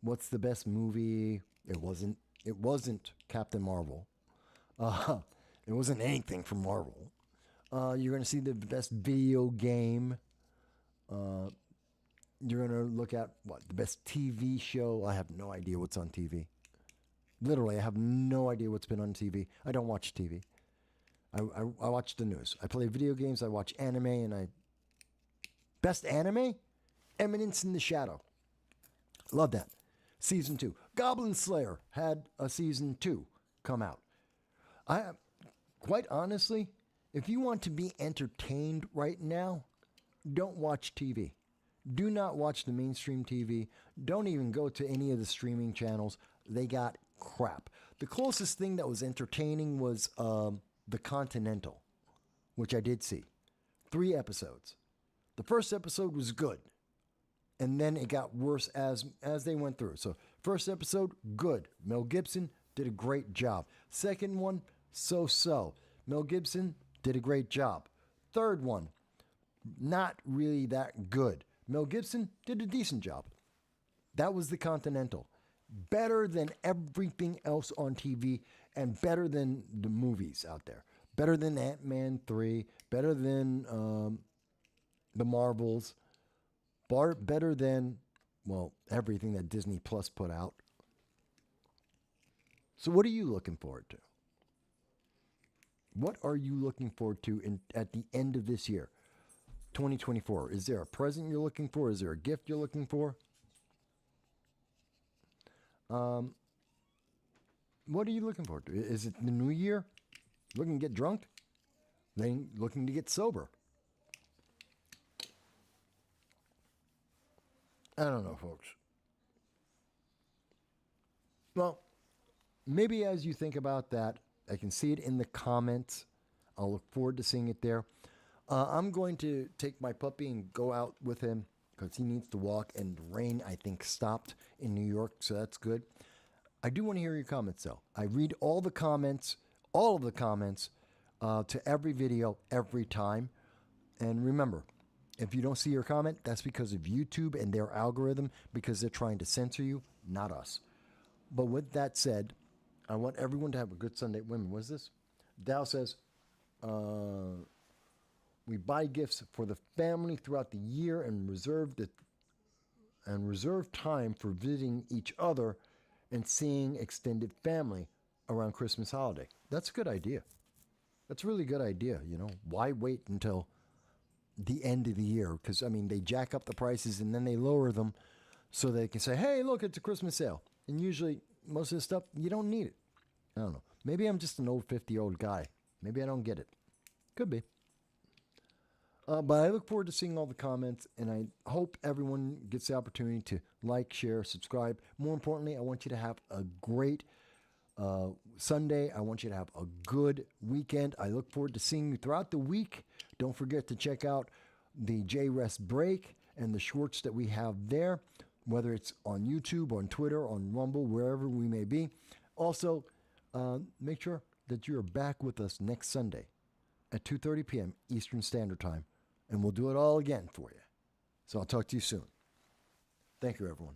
Speaker 2: what's the best movie? It wasn't Captain Marvel. It wasn't anything from Marvel. You're going to see the best video game. You're going to look at, the best TV show. I have no idea what's on TV. Literally, I have no idea what's been on TV. I don't watch TV. I watch the news. I play video games. I watch anime, and Best anime? Eminence in the Shadow. Love that. Season 2. Goblin Slayer had a season 2 come out. Quite honestly, if you want to be entertained right now, don't watch TV. Do not watch the mainstream TV. Don't even go to any of the streaming channels. They got crap. The closest thing that was entertaining was The Continental, which I did see. 3 episodes. The first episode was good, and then it got worse as they went through. So first episode, good. Mel Gibson did a great job. Second one, so-so. Mel Gibson did a great job. Third one, not really that good. Mel Gibson did a decent job. That was The Continental. Better than everything else on TV and better than the movies out there. Better than Ant-Man 3. Better than the Marvels. Better than, everything that Disney Plus put out. So what are you looking forward to? What are you looking forward to at the end of this year? 2024? Is there a present you're looking for? Is there a gift you're looking for? What are you looking forward to? Is it the new year? Looking to get drunk? Then looking to get sober? I don't know, folks. Well, maybe as you think about that, I can see it in the comments. I'll look forward to seeing it there. I'm going to take my puppy and go out with him because he needs to walk, and the rain, I think, stopped in New York, so that's good. I do want to hear your comments, though. I read all of the comments to every video every time. And remember, if you don't see your comment, that's because of YouTube and their algorithm, because they're trying to censor you, not us. But with that said, I want everyone to have a good Sunday. Women, what is this? Dow says, we buy gifts for the family throughout the year and reserve time for visiting each other and seeing extended family around Christmas holiday. That's a good idea. That's a really good idea, you know. Why wait until the end of the year? Because, I mean, they jack up the prices and then they lower them so they can say, hey, look, it's a Christmas sale. And usually, most of the stuff, you don't need it. I don't know. Maybe I'm just an old 50-year-old guy. Maybe I don't get it. Could be. But I look forward to seeing all the comments, and I hope everyone gets the opportunity to like, share, subscribe. More importantly, I want you to have a great Sunday. I want you to have a good weekend. I look forward to seeing you throughout the week. Don't forget to check out the J-Rest Break and the shorts that we have there, whether it's on YouTube, on Twitter, on Rumble, wherever we may be. Also, make sure that you're back with us next Sunday at 2:30 p.m. Eastern Standard Time, and we'll do it all again for you. So I'll talk to you soon. Thank you, everyone.